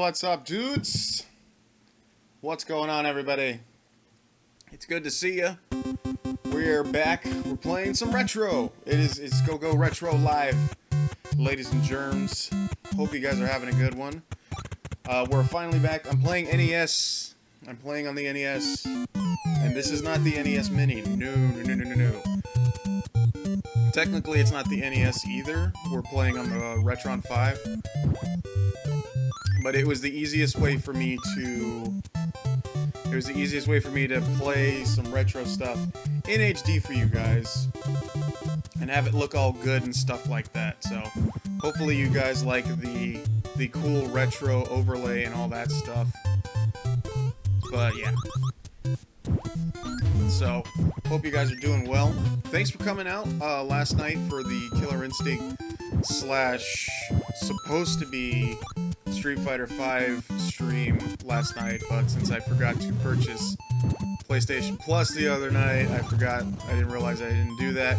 What's up, dudes? What's going on, everybody? It's good to see you. We're back. We're playing some retro. It's Go Retro Live, ladies and germs. Hope you guys are having a good one. We're finally back. I'm playing NES. I'm playing on the NES, and this is not the NES Mini. No. Technically, it's not the NES either. We're playing on the Retron 5. But it was the easiest way for me to play some retro stuff in HD for you guys and have it look all good and stuff like that. So hopefully you guys like the cool retro overlay and all that stuff. But yeah. So hope you guys are doing well. Thanks for coming out last night for the Killer Instinct / supposed to be Street Fighter 5 stream last night, but since I forgot to purchase PlayStation Plus the other night, I didn't realize I didn't do that,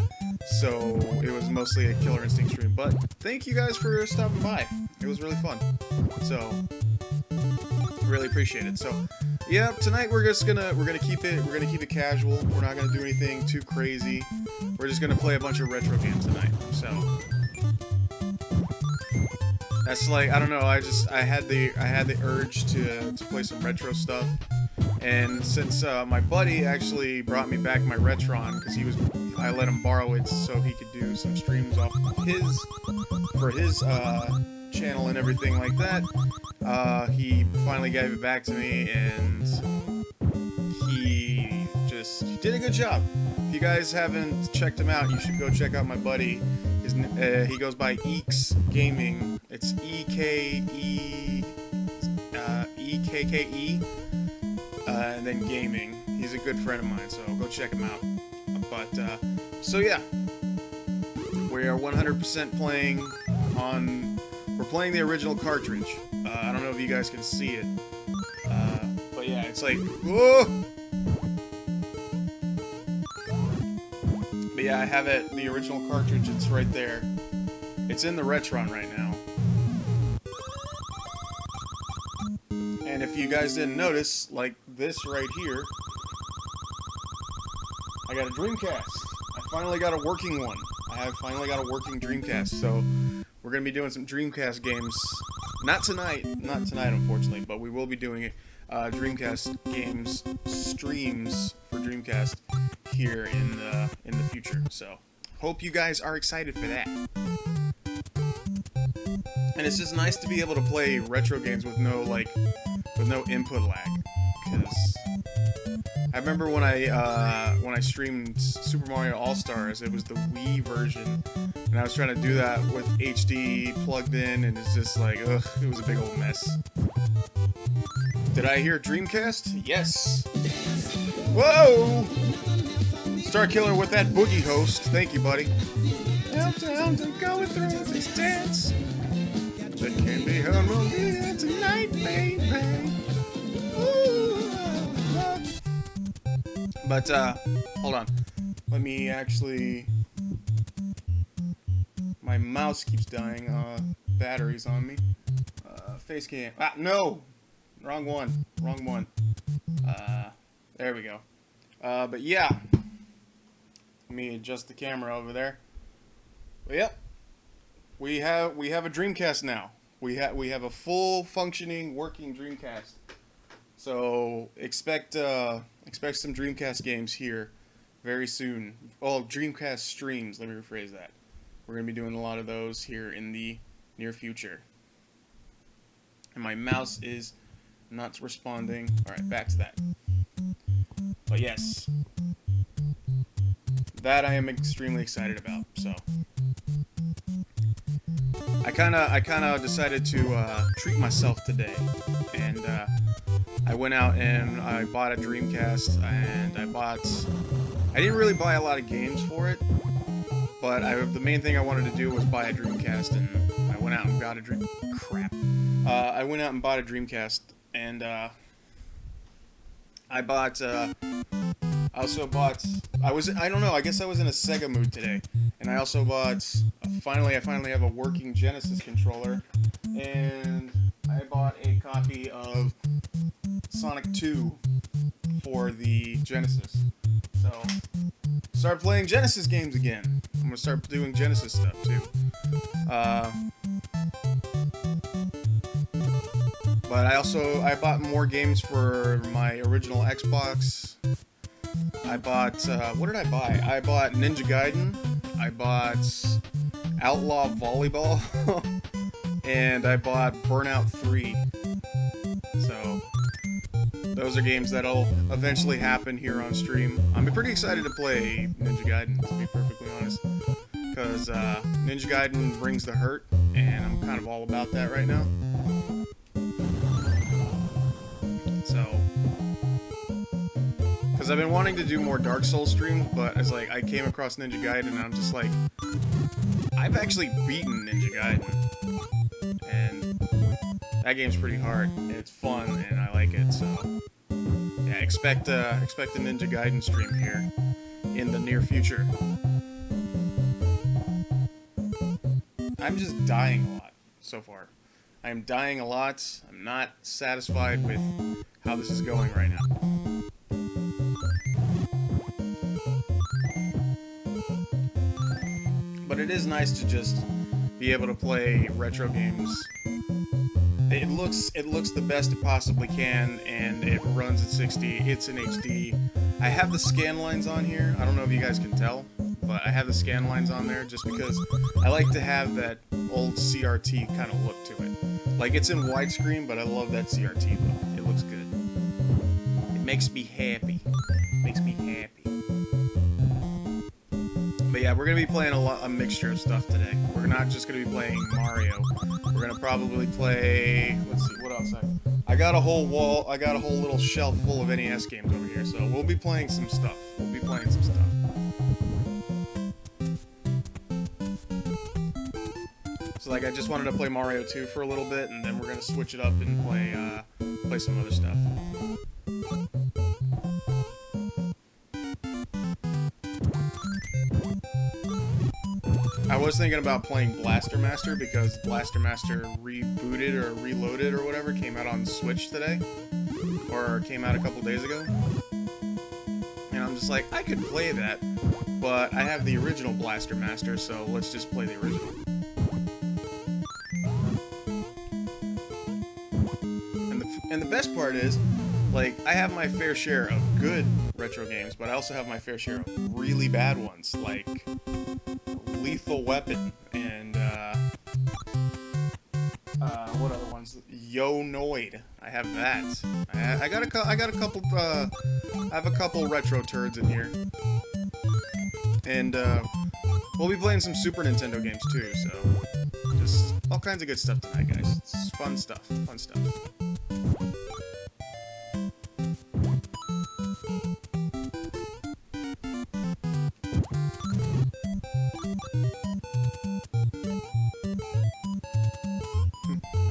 so it was mostly a Killer Instinct stream. But thank you guys for stopping by. It was really fun. So really appreciate it. So yeah, tonight we're gonna keep it casual. We're not gonna do anything too crazy. We're just gonna play a bunch of retro games tonight. So that's like, I don't know, I had the urge to play some retro stuff, and since my buddy actually brought me back my Retron because I let him borrow it so he could do some streams off for his channel and everything like that. He finally gave it back to me, and he did a good job. If you guys haven't checked him out, you should go check out my buddy. He goes by Eeks Gaming. It's EKKE, and then gaming. He's a good friend of mine, so go check him out. But so yeah, we are 100% playing on. We're playing the original cartridge. I don't know if you guys can see it, but yeah, it's like whoa. But yeah, I have it. The original cartridge. It's right there. It's in the Retron right now. And if you guys didn't notice, like this right here, I got a Dreamcast. I finally got a working one. I have finally got a working Dreamcast. So we're gonna be doing some Dreamcast games. Not tonight, unfortunately, but we will be doing Dreamcast games streams for Dreamcast here in the future. So hope you guys are excited for that. And it's just nice to be able to play retro games with no input lag. Because I remember when I streamed Super Mario All-Stars, it was the Wii version, and I was trying to do that with HD plugged in, and it's just like, ugh, it was a big old mess. Did I hear Dreamcast? Yes. Whoa! Star Killer with that boogie host. Thank you, buddy. Downtown, going through this dance. That can be harmony tonight, baby. Ooh. But, hold on. Let me actually... My mouse keeps dying. Batteries on me. Face cam. Ah, no! Wrong one. Wrong one. There we go. But yeah. Let me adjust the camera over there. But yep. We have a Dreamcast now. We have a full functioning working Dreamcast. So expect some Dreamcast games here very soon. Oh, Dreamcast streams. Let me rephrase that. We're gonna be doing a lot of those here in the near future. And my mouse is not responding. All right, back to that. But yes, that I am extremely excited about. So. I kind of decided to treat myself today, and I went out and I bought a Dreamcast, and I didn't really buy a lot of games for it, but the main thing I wanted to do was buy a Dreamcast, and I went out and got a I went out and bought a Dreamcast, and I don't know, I guess I was in a Sega mood today, and I also bought, I finally have a working Genesis controller, and I bought a copy of Sonic 2 for the Genesis. So, start playing Genesis games again. I'm gonna start doing Genesis stuff too. But I bought more games for my original Xbox. I bought, what did I buy? I bought Ninja Gaiden, I bought Outlaw Volleyball, and I bought Burnout 3. So, those are games that'll eventually happen here on stream. I'm pretty excited to play Ninja Gaiden, to be perfectly honest, because Ninja Gaiden brings the hurt, and I'm kind of all about that right now. So, because I've been wanting to do more Dark Souls streams, but it's like I came across Ninja Gaiden and I'm just like, I've actually beaten Ninja Gaiden, and that game's pretty hard, and it's fun, and I like it, so yeah, expect a Ninja Gaiden stream here in the near future. I'm just dying a lot so far. I am dying a lot. I'm not satisfied with how this is going right now. But it is nice to just be able to play retro games. It looks the best it possibly can, and it runs at 60. It's in HD. I have the scan lines on here. I don't know if you guys can tell, but I have the scan lines on there just because I like to have that old CRT kind of look to it. Like, it's in widescreen, but I love that CRT look. It looks good. It makes me happy. Makes me happy. But yeah, we're gonna be playing a mixture of stuff today. We're not just gonna be playing Mario. We're gonna probably play. Let's see, what else? I got a whole little shelf full of NES games over here. So we'll be playing some stuff. So like, I just wanted to play Mario 2 for a little bit, and then we're gonna switch it up and play some other stuff. I was thinking about playing Blaster Master because Blaster Master rebooted or reloaded or whatever, came out on Switch today, or came out a couple days ago. And I'm just like, I could play that, but I have the original Blaster Master, so let's just play the original. And the best part is, like, I have my fair share of good retro games, but I also have my fair share of really bad ones, like Lethal Weapon and what other ones? Yo Noid. I have that. I have a couple retro turds in here, and we'll be playing some Super Nintendo games too. So just all kinds of good stuff tonight, guys. It's fun stuff. Fun stuff.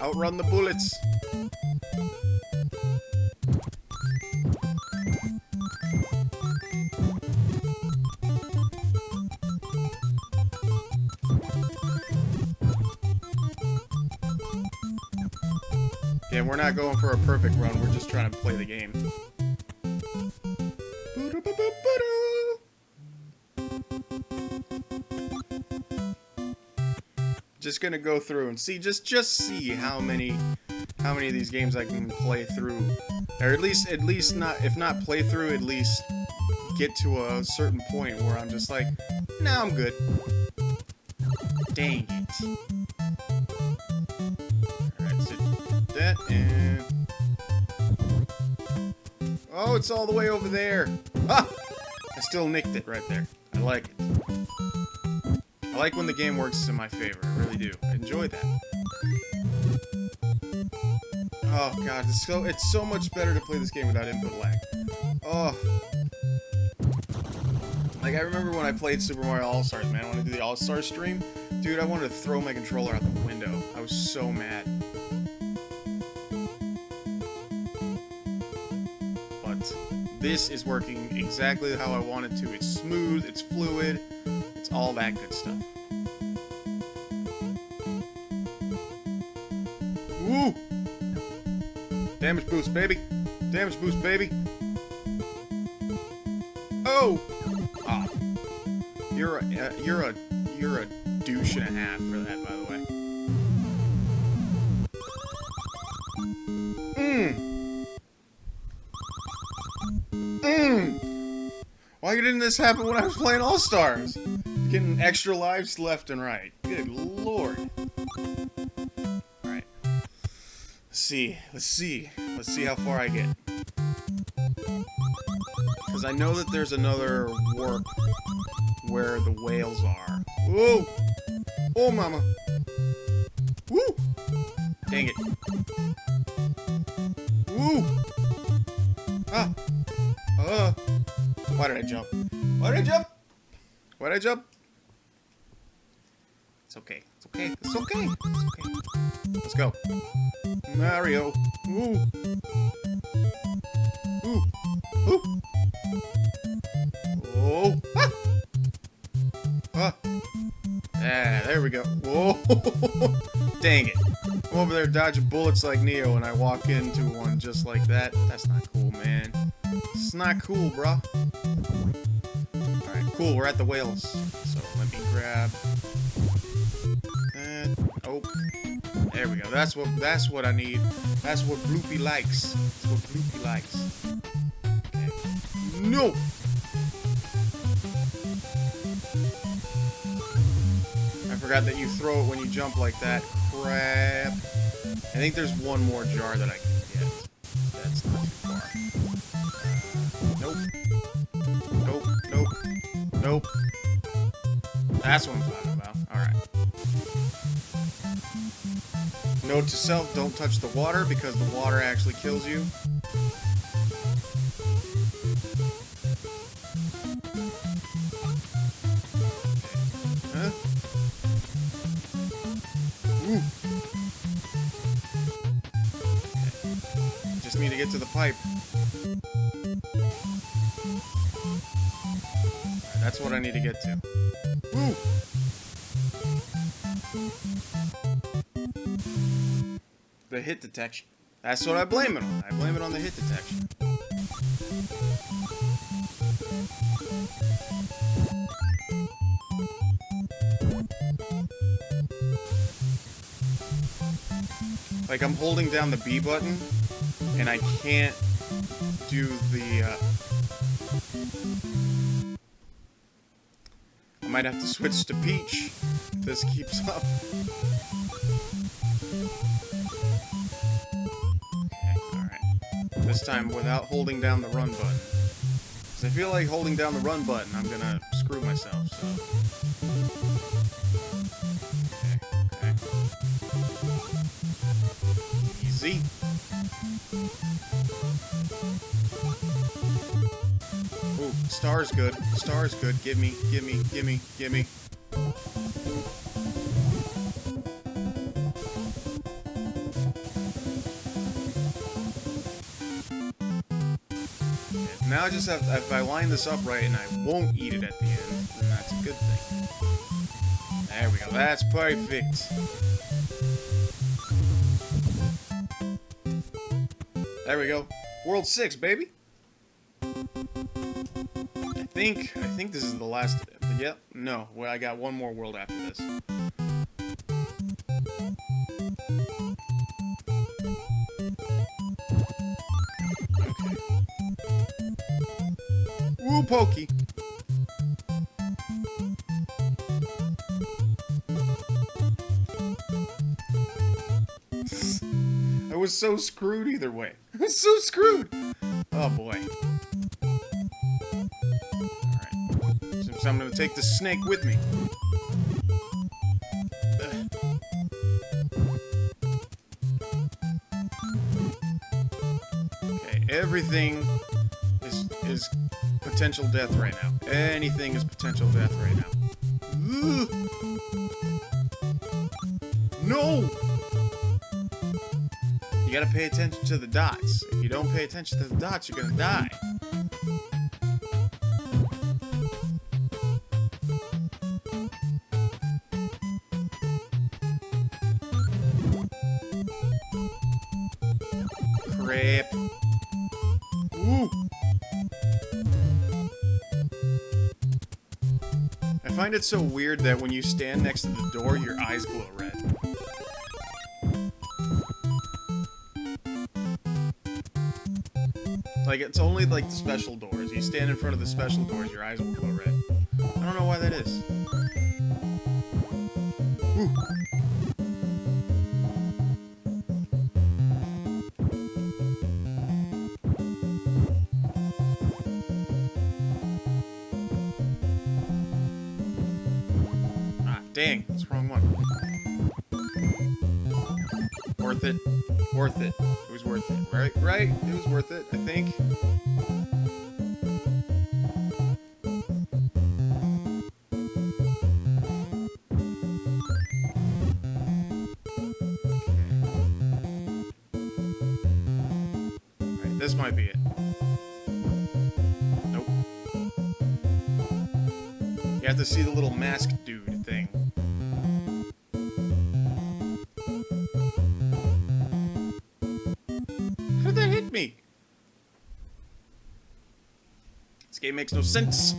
Outrun the bullets. Yeah, we're not going for a perfect run, we're just trying to play the game. Just gonna go through and see, just see how many of these games I can play through, or at least not, if not play through, at least get to a certain point where I'm just like, nah, I'm good. Dang it. Alright, so that, and oh, it's all the way over there. Ah! I still nicked it right there. I like it. I like when the game works in my favor. I really do. I enjoy that. Oh god, it's so much better to play this game without input lag. Oh. Like, I remember when I played Super Mario All-Stars, man. I wanted to do the All-Stars stream. Dude, I wanted to throw my controller out the window. I was so mad. But this is working exactly how I want it to. It's smooth, it's fluid, it's all that good stuff. Woo! Damage boost, baby. Damage boost, baby. Oh! Ah. You're a douche and a half for that, by the way. Why didn't this happen when I was playing All-Stars? Getting extra lives left and right. Good lord. Alright. Let's see how far I get. Because I know that there's another warp where the whales are. Whoa! Oh, mama! Woo! Dang it. Woo! Ah! Why did I jump? Why did I jump? Why did I jump? It's okay. It's okay. It's okay. It's okay. Let's go. Mario. Ooh. Ooh. Ooh. Oh. Ah. Ah. Ah, there we go. Whoa. Dang it. I'm over there dodging bullets like Neo and I walk into one just like that. That's not cool, man. It's not cool, bruh. Alright, cool. We're at the whales. So let me grab that. Oh. There we go. That's what I need. That's what Bloopy likes. That's what Bloopy likes. Okay. No! I forgot that you throw it when you jump like that. Crap. I think there's one more jar that I can get. That's not too far. Nope. Nope. Nope. Nope. That's what I'm talking about. Alright. Note to self, don't touch the water because the water actually kills you. Huh? Ooh. Okay. Just need to get to the pipe. Right, that's what I need to get to. Ooh. The hit detection. That's what I blame it on. I blame it on the hit detection. Like, I'm holding down the B button, and I can't do the, I might have to switch to Peach if this keeps up. Okay, alright. This time without holding down the run button. Because I feel like holding down the run button, I'm gonna screw myself, so... Okay. Easy. Ooh, star's good. Star's good. Gimme, gimme, gimme, gimme. Okay, now I just have to, if I line this up right and I won't eat it at the end, then that's a good thing. There we go. That's perfect. There we go. World 6, baby. I think this is the last. Yep. No. Well, I got one more world after this. Okay. Woo, pokey. I was so screwed either way. I was so screwed. Oh boy. So I'm gonna take the snake with me. Okay, everything is potential death right now. Anything is potential death right now. Ugh. No! You gotta pay attention to the dots. If you don't pay attention to the dots, you're gonna die. Crap. Ooh. I find it so weird that when you stand next to the door, your eyes glow red. Like, it's only, like, the special doors. You stand in front of the special doors, your eyes will glow red. I don't know why that is. Ooh. Dang, that's the wrong one. Worth it. Worth it. It was worth it. Right? Right? It was worth it, I think. Alright, this might be it. Nope. You have to see the little masked dude thing. How did that hit me? This game makes no sense.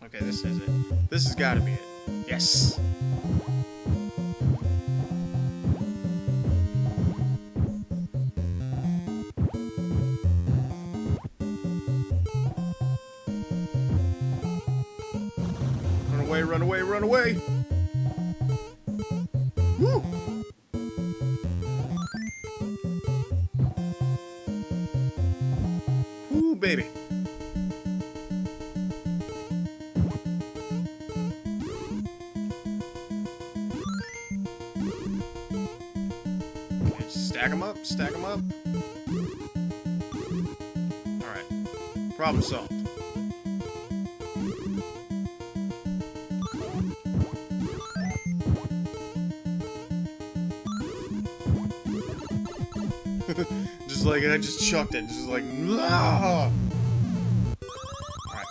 Okay, this is it. This has got to be it. Yes. Run away, run away! Woo! baby. Okay, stack them up, stack them up. Alright. Problem solved. Just like, I just chucked it. Just like, nah! Alright.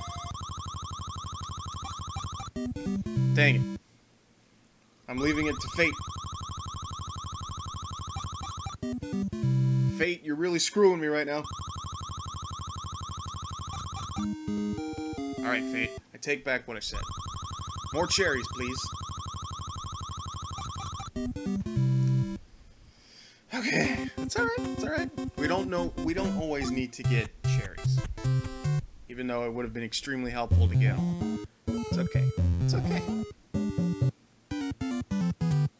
Dang it. I'm leaving it to fate. Fate, you're really screwing me right now. Alright, Fate. I take back what I said. More cherries, please. Okay, it's alright, it's alright. We don't always need to get cherries. Even though it would have been extremely helpful to get them. It's okay, it's okay.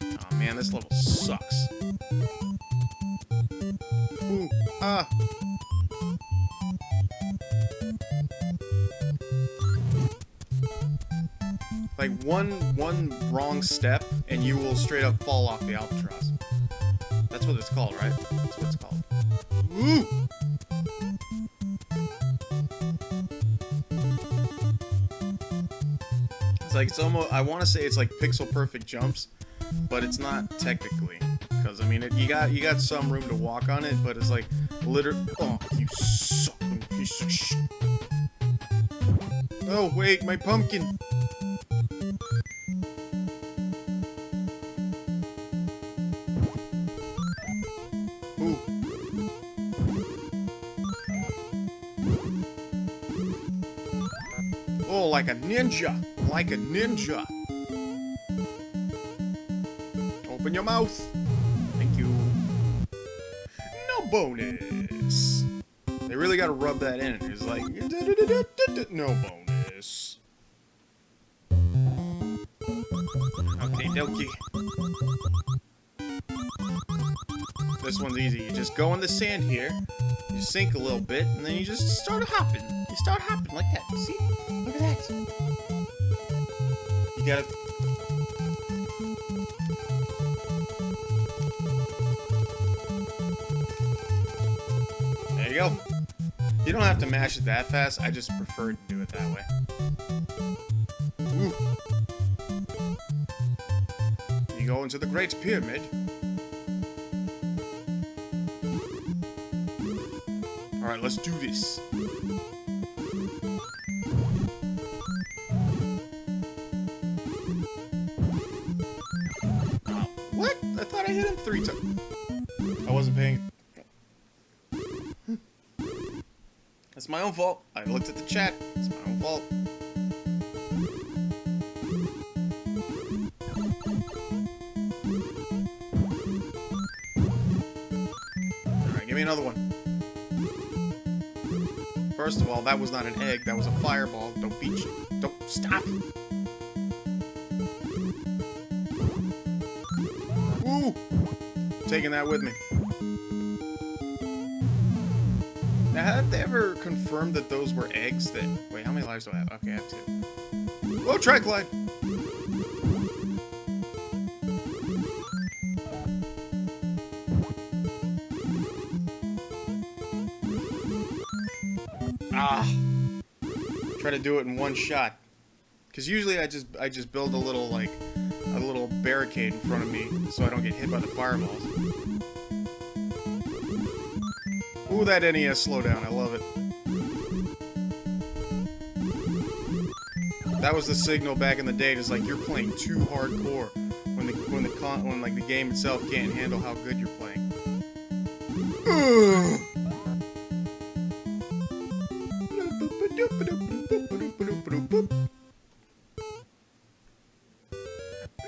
Oh man, this level sucks. Ooh, ah. Like one wrong step and you will straight up fall off the albatross. That's what it's called, right? That's what it's called. Ooh! It's like, it's almost, I want to say it's like pixel perfect jumps, but it's not technically. Because, I mean, you got some room to walk on it, but it's like, literally, oh, you sucking piece of shit. Oh, wait, my pumpkin. Ooh. Oh, like a ninja. Like a ninja. Open your mouth. Thank you. No bonus. They really gotta rub that in. It's like, no bonus. Okay, dokie. This one's easy. You just go in the sand here, you sink a little bit, and then you just start hopping. You start hopping like that. See? Look at that. You gotta... There you go. You don't have to mash it that fast. I just prefer to do it that way. Ooh. You go into the Great Pyramid. Alright, let's do this. What? I thought I hit him 3 times. I wasn't paying. That's my own fault. I looked at the chat. It's my own fault. Alright, give me another one. First of all, that was not an egg. That was a fireball. Don't beat you. Don't stop. Ooh! Taking that with me. Now, have they ever confirmed that those were eggs? That wait, how many lives do I have? Okay, I have 2. Oh, Triglide! Ah! Try to do it in one shot. Because usually I just build a little barricade in front of me so I don't get hit by the fireballs. Ooh, that NES slowdown, I love it. That was the signal back in the day. It's like you're playing too hardcore when the game itself can't handle how good you're playing.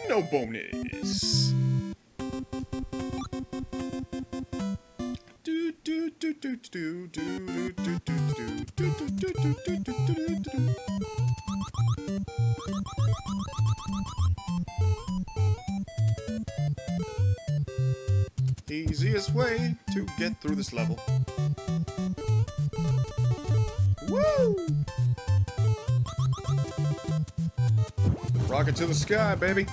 No bonus. Easiest way to get through this level. Woo! Rocket to the sky, baby.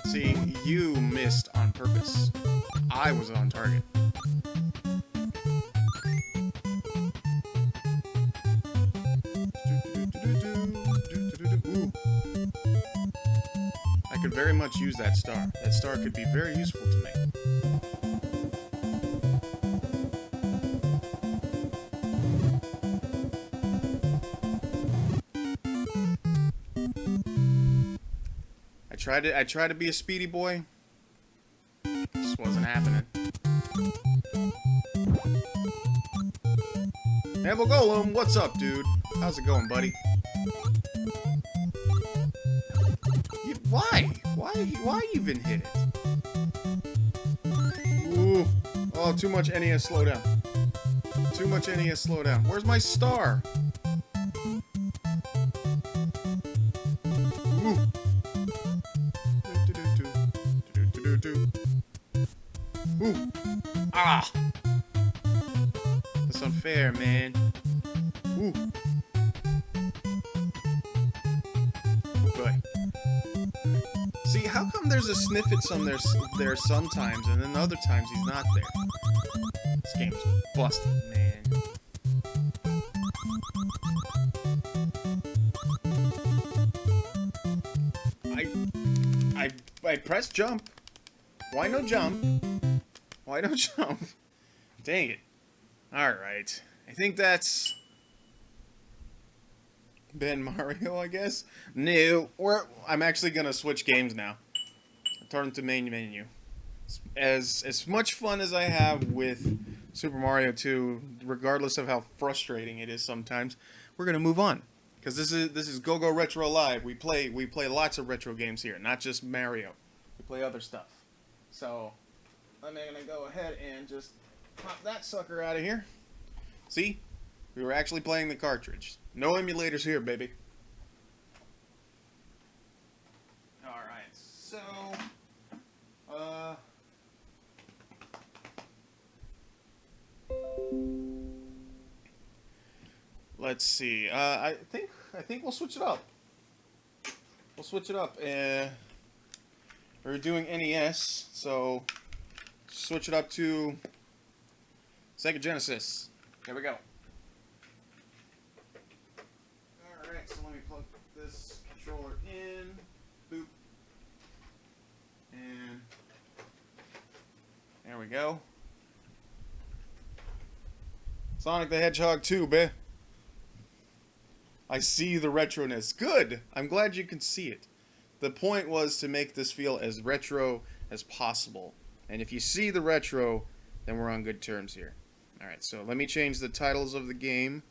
See, you missed on purpose. I was on target. Ooh. I could very much use that star. That star could be very useful to me. I tried to be a speedy boy. Just wasn't happening. Neville Golem, what's up, dude? How's it going, buddy? Why? Why even hit it? Ooh. Oh, too much NES slowdown. Too much NES slowdown. Where's my star? Ooh. Ooh. Ah! That's unfair, man. Ooh. Okay. See, how come there's a Sniffits on there sometimes, and then other times he's not there? This game's busted, man. I pressed jump. Why no jump? Why no jump? Dang it. Alright. I think that's Ben Mario, I guess? No. I'm actually gonna switch games now. Turn to main menu. As much fun as I have with Super Mario 2, regardless of how frustrating it is sometimes, we're gonna move on. Because this is Go Go Retro Live. We play lots of retro games here, not just Mario. We play other stuff. So I'm gonna go ahead and just pop that sucker out of here. See? We were actually playing the cartridge. No emulators here, baby. Alright, so let's see. I think we'll switch it up. We'll switch it up. We're doing NES, so switch it up to Sega Genesis. There we go. Alright, so let me plug this controller in. Boop. And there we go. Sonic the Hedgehog 2, bae. I see the retroness. Good! I'm glad you can see it. The point was to make this feel as retro as possible. And if you see the retro, then we're on good terms here. Alright, so let me change the titles of the game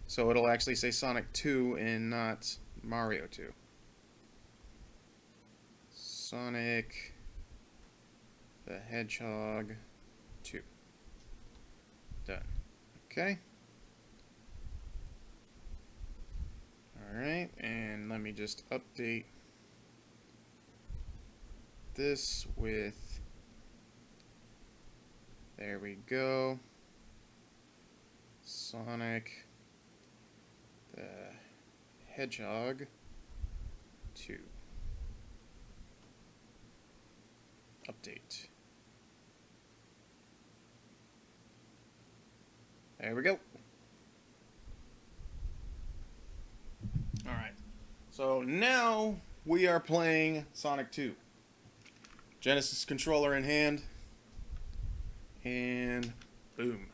so it'll actually say Sonic 2 and not Mario 2. Sonic the Hedgehog 2. Done. Okay. Alright, and let me just update this with, there we go, Sonic the Hedgehog 2. Update. There we go. Alright, so now we are playing Sonic 2. Genesis controller in hand, and boom.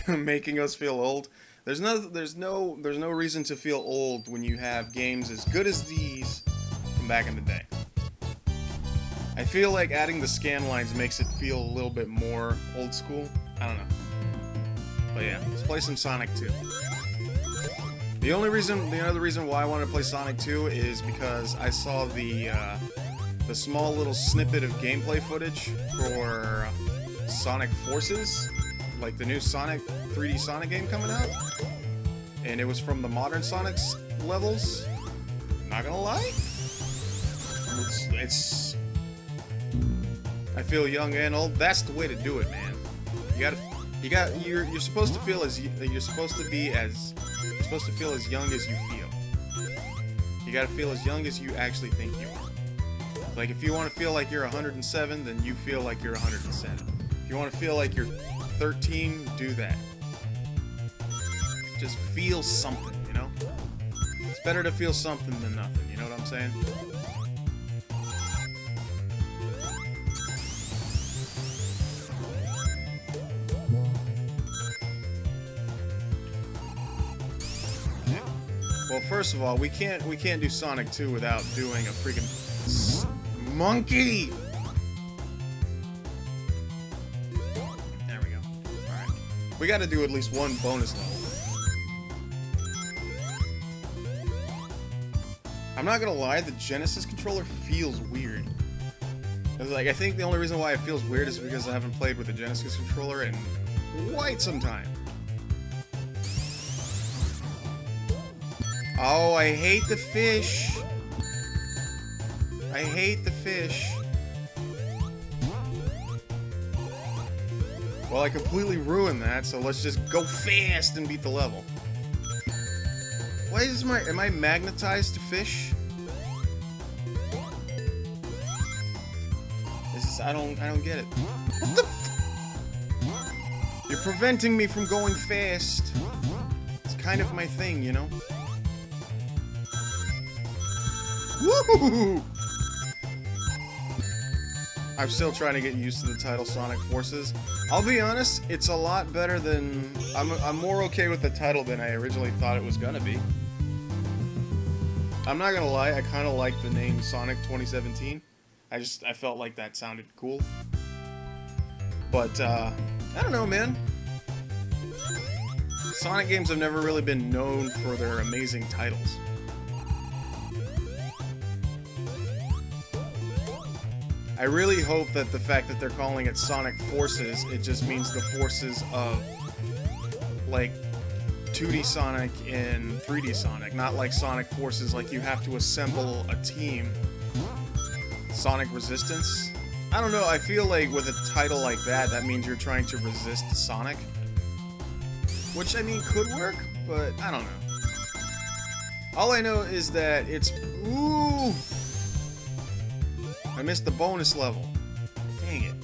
Making us feel old. There's no reason to feel old when you have games as good as these from back in the day. I feel like adding the scan lines makes it feel a little bit more old school. I don't know. But yeah, let's play some Sonic 2. The other reason why I wanted to play Sonic 2 is because I saw the small little snippet of gameplay footage for Sonic Forces, like the new Sonic 3D Sonic game coming out. and it was from the modern Sonic's levels, not gonna lie, it's I feel young and old. That's the way to do it, man. You're supposed to feel as you're supposed to feel as young as you feel. You gotta feel as young as you actually think you are. Like, if you want to feel like you're 107, then you feel like you're 107. If you want to feel like you're 13, do that. Just feel something, you know? It's better to feel something than nothing, you know what I'm saying? Well, first of all, we can't do Sonic 2 without doing a freaking monkey. There we go. All right, we got to do at least one bonus level. I'm not gonna lie, the Genesis controller feels weird. Like, I think the only reason why it feels weird is because I haven't played with the Genesis controller in quite some time. Oh, I hate the fish. I hate the fish. Well, I completely ruined that, so let's just go fast and beat the level. Why is am I magnetized to fish? I don't get it. What the You're preventing me from going fast. It's kind of my thing, you know? Woo! I'm still trying to get used to the title Sonic Forces. I'll be honest, it's a lot better than... I'm more okay with the title than I originally thought it was gonna be. I'm not gonna lie, I kind of like the name Sonic 2017. I felt like that sounded cool. But, I don't know, man. Sonic games have never really been known for their amazing titles. I really hope that the fact that they're calling it Sonic Forces, it just means the forces of, like, 2D Sonic and 3D Sonic, not like Sonic Forces, like you have to assemble a team. Sonic Resistance? I don't know, I feel like with a title like that, that means you're trying to resist Sonic. Which, I mean, could work, but I don't know. All I know is that it's... Ooh! I missed the bonus level. Dang it.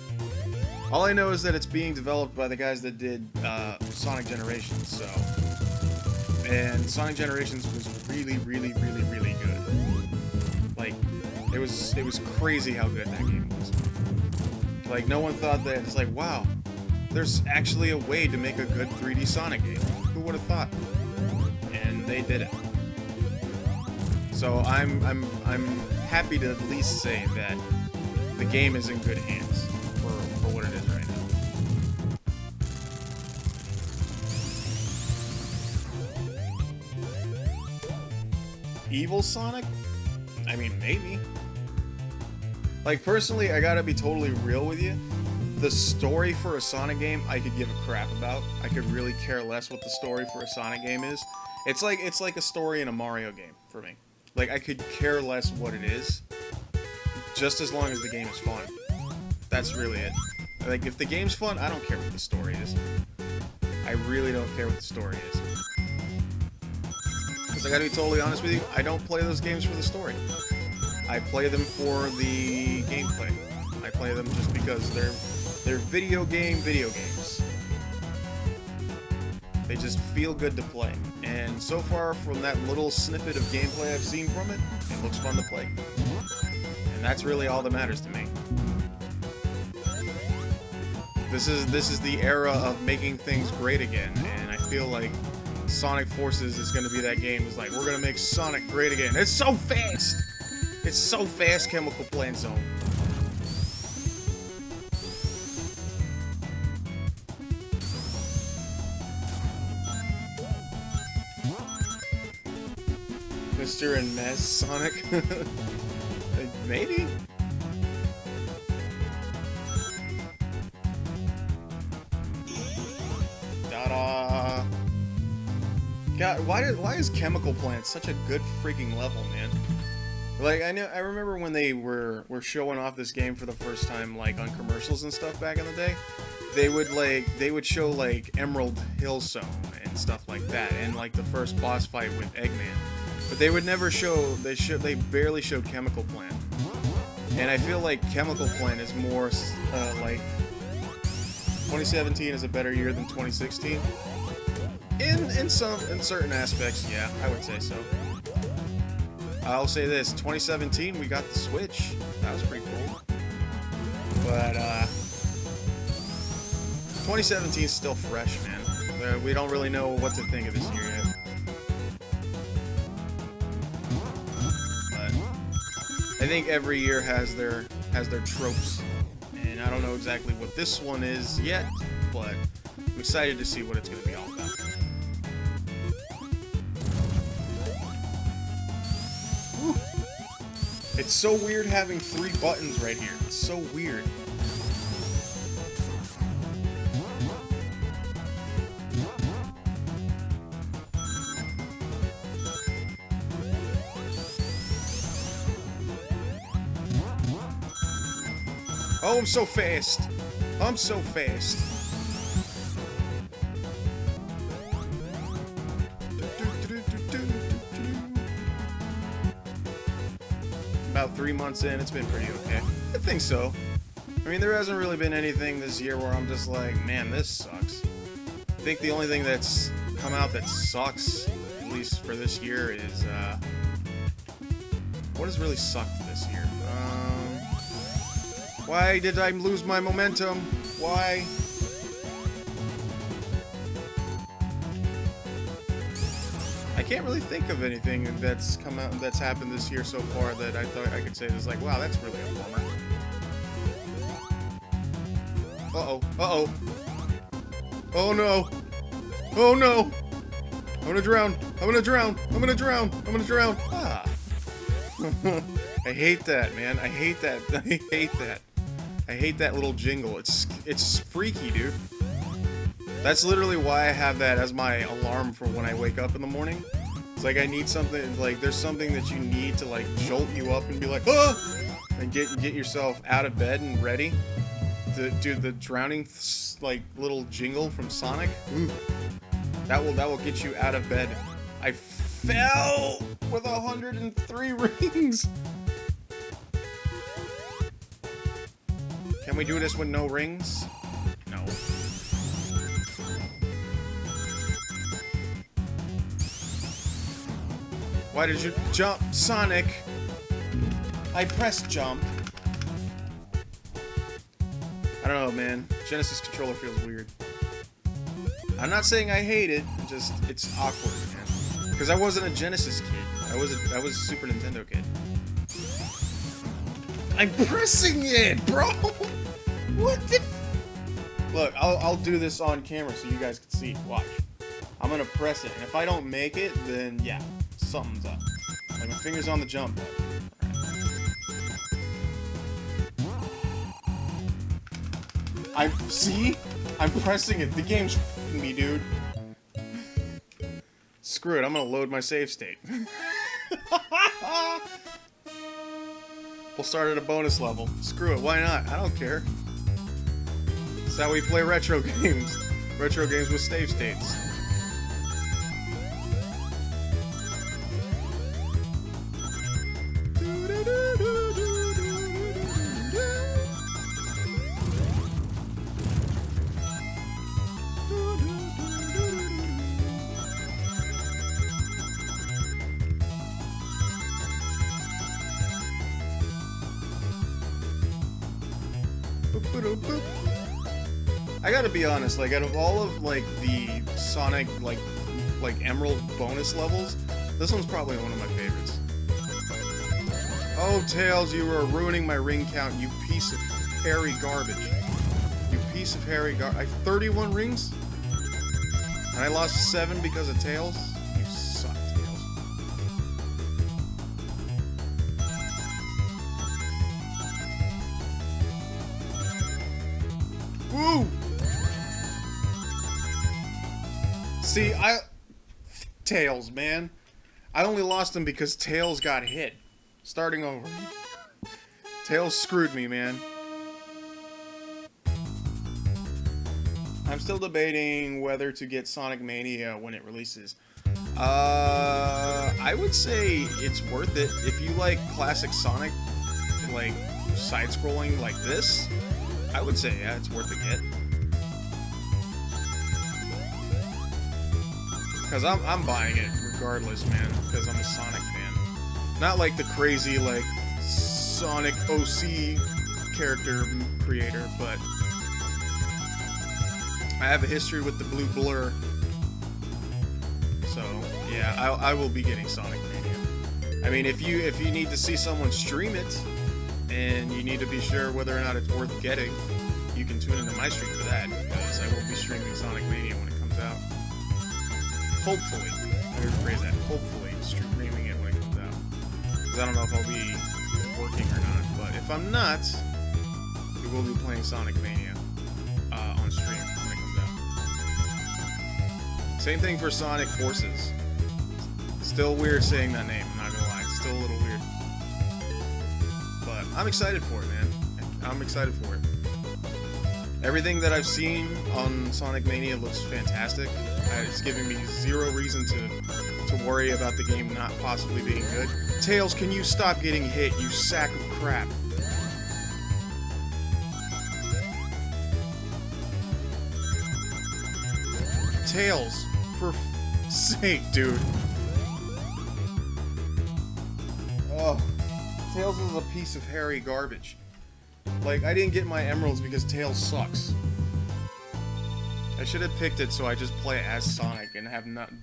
All I know is that it's being developed by the guys that did Sonic Generations, so... And Sonic Generations was really, really, really, really good. Like, it was crazy how good that game was. Like, no one thought that. It's like, wow, there's actually a way to make a good 3D Sonic game. Who would have thought? And they did it. So I'm happy to at least say that the game is in good hands for what it is right now. Evil Sonic? I mean, maybe. Like, personally, I gotta be totally real with you. The story for a Sonic game, I could give a crap about. I could really care less what the story for a Sonic game is. It's like a story in a Mario game for me. Like, I could care less what it is, just as long as the game is fun. That's really it. Like, if the game's fun, I don't care what the story is. I really don't care what the story is. Because I gotta be totally honest with you, I don't play those games for the story. I play them for the gameplay. I play them just because they're video games. They just feel good to play. And so far, from that little snippet of gameplay I've seen from it, it looks fun to play. And that's really all that matters to me. This is the era of making things great again, and I feel like Sonic Forces is going to be that game. It's like, we're going to make Sonic great again. It's so fast! It's so fast, Chemical Plant Zone. Mr. and Ms. Sonic? Maybe? Ta-da! God, why is Chemical Plant such a good freaking level, man? Like, I remember when they were showing off this game for the first time, like, on commercials and stuff back in the day. They would show, like, Emerald Hillsong and stuff like that, and, like, the first boss fight with Eggman. But they would never show, they barely showed Chemical Plant. And I feel like Chemical Plant is more, like, 2017 is a better year than 2016. In certain aspects, yeah, I would say so. I'll say this, 2017, we got the Switch. That was pretty cool. But, 2017 is still fresh, man. We don't really know what to think of this year yet. But I think every year has their tropes. And I don't know exactly what this one is yet, but I'm excited to see what it's going to be all about. Whew. It's so weird having 3 buttons right here. It's so weird. Oh, I'm so fast. I'm so fast. About 3 months in, it's been pretty okay. I think so. I mean, there hasn't really been anything this year where I'm just like, man, this sucks. I think the only thing that's come out that sucks, at least for this year, is, what has really sucked this year? Why did I lose my momentum? Why? I can't really think of anything that's come out that's happened this year so far that I thought I could say was like, wow, that's really a bummer. Uh-oh. Uh-oh. Oh no. Oh no. I'm gonna drown. I'm gonna drown. I'm gonna drown. I'm gonna drown. Ah. I hate that, man. I hate that. I hate that. I hate that little jingle. It's freaky, dude. That's literally why I have that as my alarm for when I wake up in the morning. It's like I need something, like there's something that you need to like jolt you up and be like, ah! And get yourself out of bed and ready. Do the drowning like little jingle from Sonic. Ooh. That will get you out of bed. I fell with 103 rings. Can we do this with no rings? No. Why did you jump, Sonic? I pressed jump. I don't know, man. Genesis controller feels weird. I'm not saying I hate it, just it's awkward, man. Because I wasn't a Genesis kid. I was a Super Nintendo kid. I'm pressing it, bro! What the... Look, I'll do this on camera so you guys can see. Watch. I'm gonna press it, and if I don't make it, then yeah, something's up. Like my finger's on the jump button. Right. I'm pressing it. The game's f***ing me, dude. Screw it, I'm gonna load my save state. We'll start at a bonus level. Screw it, why not? I don't care. That's how we play retro games. Retro games with save states. I gotta be honest, like, out of all of, like, the Sonic, like Emerald bonus levels, this one's probably one of my favorites. Oh, Tails, you are ruining my ring count, you piece of hairy garbage. You piece of hairy garbage. I have 31 rings? And I lost 7 because of Tails? You suck, Tails. Woo! See, Tails, man. I only lost him because Tails got hit. Starting over. Tails screwed me, man. I'm still debating whether to get Sonic Mania when it releases. I would say it's worth it. If you like classic Sonic, like side-scrolling like this, I would say, yeah, it's worth a get. Because I'm buying it regardless, man, because I'm a Sonic fan. Not like the crazy, like, Sonic OC character creator, but I have a history with the blue blur. So, yeah, I will be getting Sonic Mania. I mean, if you need to see someone stream it, and you need to be sure whether or not it's worth getting, you can tune into my stream for that, because I will be streaming Sonic Mania when it comes out. Hopefully. Let me rephrase that. Hopefully streaming it when it comes out. Because I don't know if I'll be working or not. But if I'm not, we will be playing Sonic Mania on stream when it comes out. Same thing for Sonic Forces. Still weird saying that name, I'm not gonna lie. It's still a little weird. But I'm excited for it, man. I'm excited for it. Everything that I've seen on Sonic Mania looks fantastic. It's giving me zero reason to worry about the game not possibly being good. Tails, can you stop getting hit, you sack of crap? Tails, for sake, dude. Oh, Tails is a piece of hairy garbage. Like, I didn't get my emeralds because Tails sucks. I should have picked it so I just play as Sonic and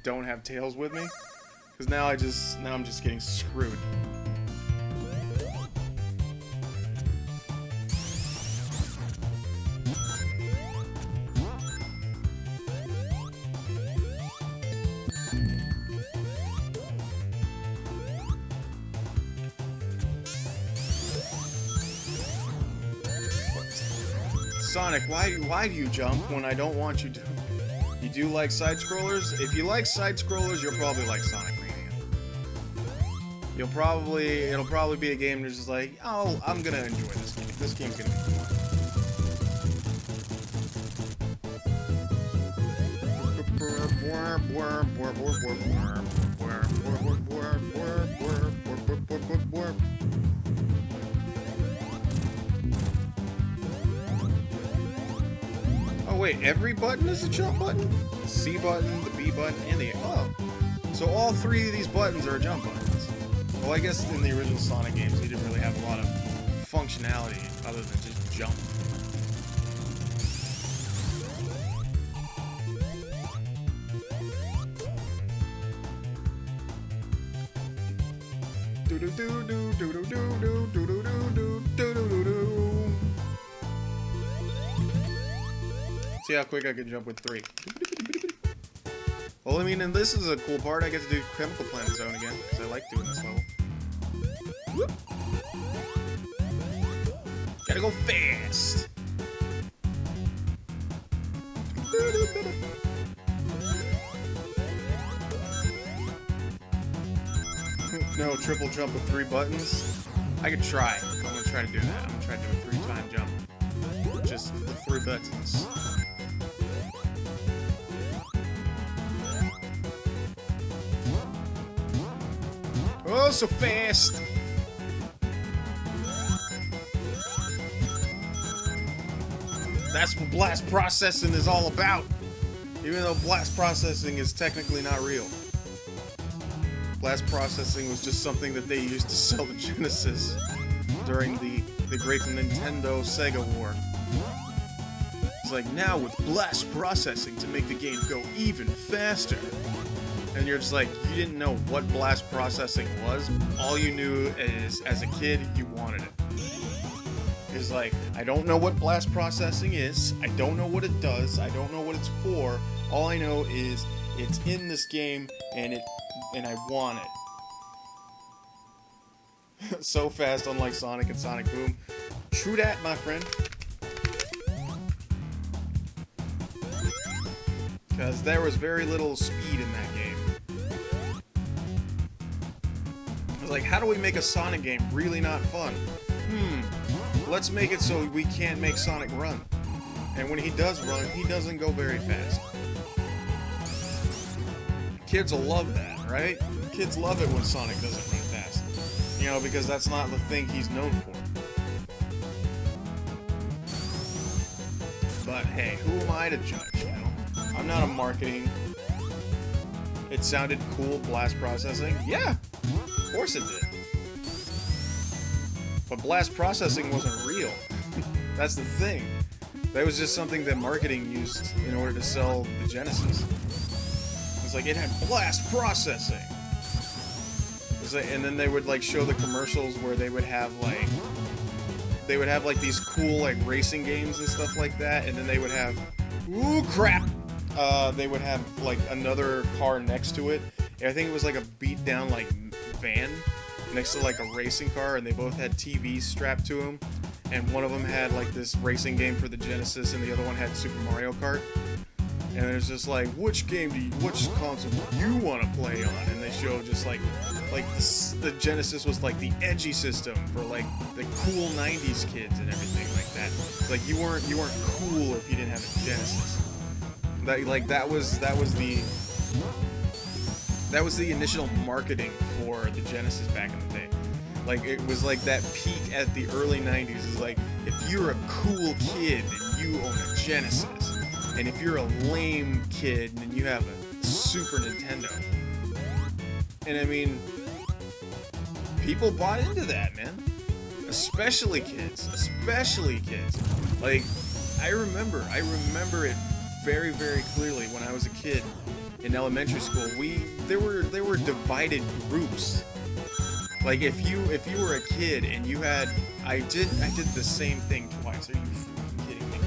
don't have Tails with me. Because now I'm just getting screwed. Sonic, why do you jump when I don't want you to? You do like side-scrollers? If you like side-scrollers, you'll probably like Sonic Mania. It'll probably be a game that's just like, oh, I'm gonna enjoy this game. This game's gonna be fun. Oh wait, every button is a jump button? The C button, the B button, and the oh. So all three of these buttons are jump buttons. Well, I guess in the original Sonic games, they didn't really have a lot of functionality other than just jump. Do do do do do do do do do do do do do do. See how quick I can jump with 3. Well, I mean, and this is a cool part. I get to do Chemical Plant Zone again, because I like doing this level. Gotta go fast! No, triple jump with 3 buttons? I could try. I'm gonna try to do that. I'm gonna try to do a 3-time jump. Just the 3 buttons. Oh, so fast! That's what blast processing is all about. Even though blast processing is technically not real. Blast processing was just something that they used to sell the Genesis during the great Nintendo Sega war. It's like, now with blast processing to make the game go even faster. And you're just like, you didn't know what blast processing was. All you knew is, as a kid, you wanted it. It's like, I don't know what blast processing is. I don't know what it does. I don't know what it's for. All I know is it's in this game, and I want it. So fast, unlike Sonic and Sonic Boom. True that, my friend. Because there was very little speed in that game. like, how do we make a Sonic game really not fun? Let's make it so we can't make Sonic run. And when he does run, he doesn't go very fast. Kids will love that, right? Kids love it when Sonic doesn't run fast. You know, because that's not the thing he's known for. But hey, who am I to judge, you know? I'm not a marketing. It sounded cool, blast processing. Yeah, of course it did. But blast processing wasn't real. That's the thing. That was just something that marketing used in order to sell the Genesis. It's like, it had blast processing. It's like, and then they would like show the commercials where they would have like these cool like racing games and stuff like that, and then they would have, ooh crap, they would have like another car next to it. And I think it was like a beat down like van next to like a racing car, and they both had TVs strapped to them, and one of them had like this racing game for the Genesis, and the other one had Super Mario Kart. And there's just like, which console do you want to play on? And they show just like the Genesis was like the edgy system for like the cool '90s kids and everything like that. It's like you weren't cool if you didn't have a Genesis. That was the initial marketing for the Genesis back in the day. Like, it was like that peak at the early '90s. Is like, if you're a cool kid and you own a Genesis, and if you're a lame kid and you have a Super Nintendo. And I mean, people bought into that, man. Especially kids. Like, I remember it very, very clearly when I was a kid in elementary school. There were divided groups. Like, if you were a kid and you had, I did the same thing twice. Are you freaking kidding me?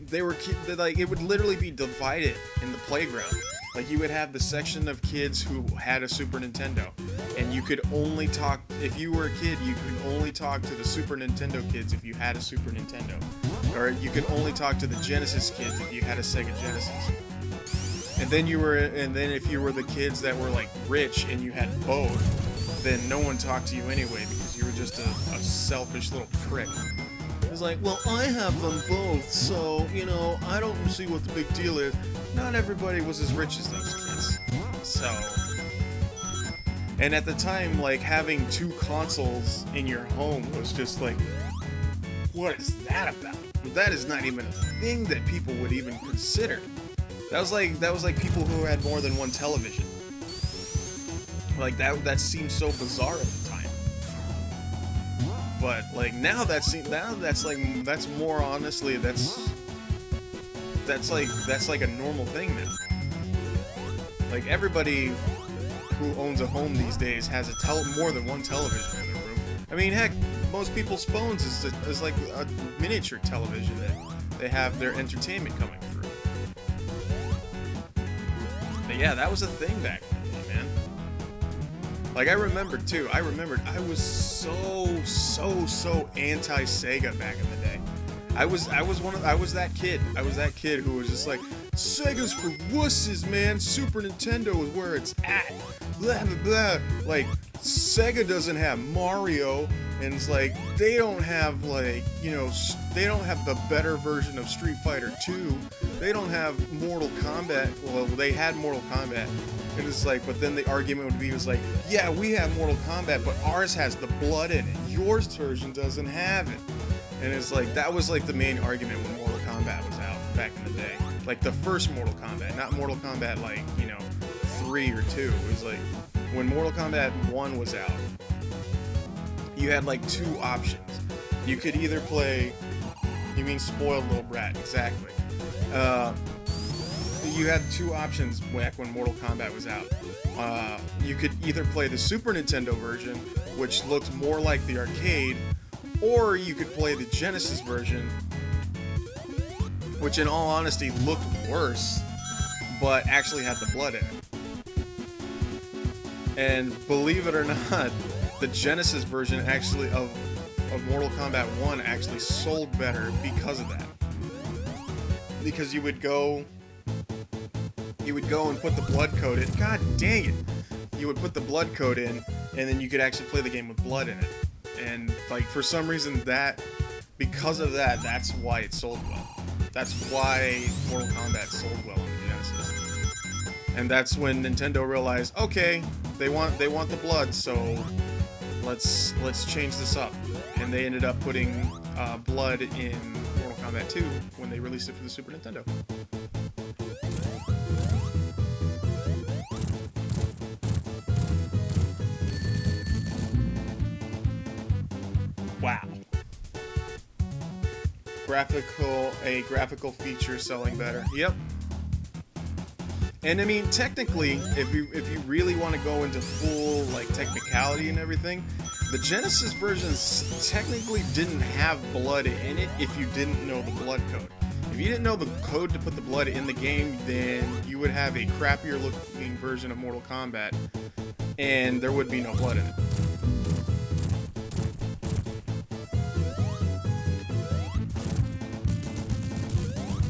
They were like, it would literally be divided in the playground. Like, you would have the section of kids who had a Super Nintendo, and you could only talk, if you were a kid, you could only talk to the Super Nintendo kids if you had a Super Nintendo, or you could only talk to the Genesis kids if you had a Sega Genesis. And then if you were the kids that were like rich and you had both, then no one talked to you anyway because you were just a selfish little prick. It's like, well, I have them both, so, you know, I don't see what the big deal is. Not everybody was as rich as those kids. So, and at the time, like, having two consoles in your home was just like, what is that about? That is not even a thing that people would even consider. That was like people who had more than one television. Like, that seems so bizarre at the time. But like now that's more honestly that's like a normal thing now. Like, everybody who owns a home these days has more than one television in their room. I mean, heck, most people's phones is like a miniature television that they have their entertainment coming through. But yeah, that was a thing back then. Like, I remembered I was so anti-Sega back in the day. I was that kid who was just like, Sega's for wusses, man. Super Nintendo is where it's at. Blah blah blah. Like, Sega doesn't have Mario, and it's like they don't have, like, you know, they don't have the better version of Street Fighter 2. They don't have Mortal Kombat. Well, they had Mortal Kombat. And it's like, but then the argument would be, like, yeah, we have Mortal Kombat, but ours has the blood in it. Yours version doesn't have it. And it's like, that was like the main argument when Mortal Kombat was out back in the day. Like, the first Mortal Kombat, not Mortal Kombat, like, you know, 3 or 2. It was like, when Mortal Kombat 1 was out, you had like 2 options. You could either play, you mean spoiled little brat, exactly. You had 2 options back when Mortal Kombat was out. You could either play the Super Nintendo version, which looked more like the arcade, or you could play the Genesis version, which in all honesty looked worse, but actually had the blood in it. And believe it or not, the Genesis version actually of Mortal Kombat 1 actually sold better because of that. Because you would go and put the blood code in. God dang it! You would put the blood code in, and then you could actually play the game with blood in it. And like for some reason because of that, that's why it sold well. That's why Mortal Kombat sold well on the Genesis. And that's when Nintendo realized, okay, they want the blood, so let's change this up. And they ended up putting blood in Mortal Kombat 2 when they released it for the Super Nintendo. Wow. A graphical feature selling better. Yep. And I mean, technically, if you really want to go into full like technicality and everything, the Genesis versions technically didn't have blood in it if you didn't know the blood code. If you didn't know the code to put the blood in the game, then you would have a crappier looking version of Mortal Kombat, and there would be no blood in it.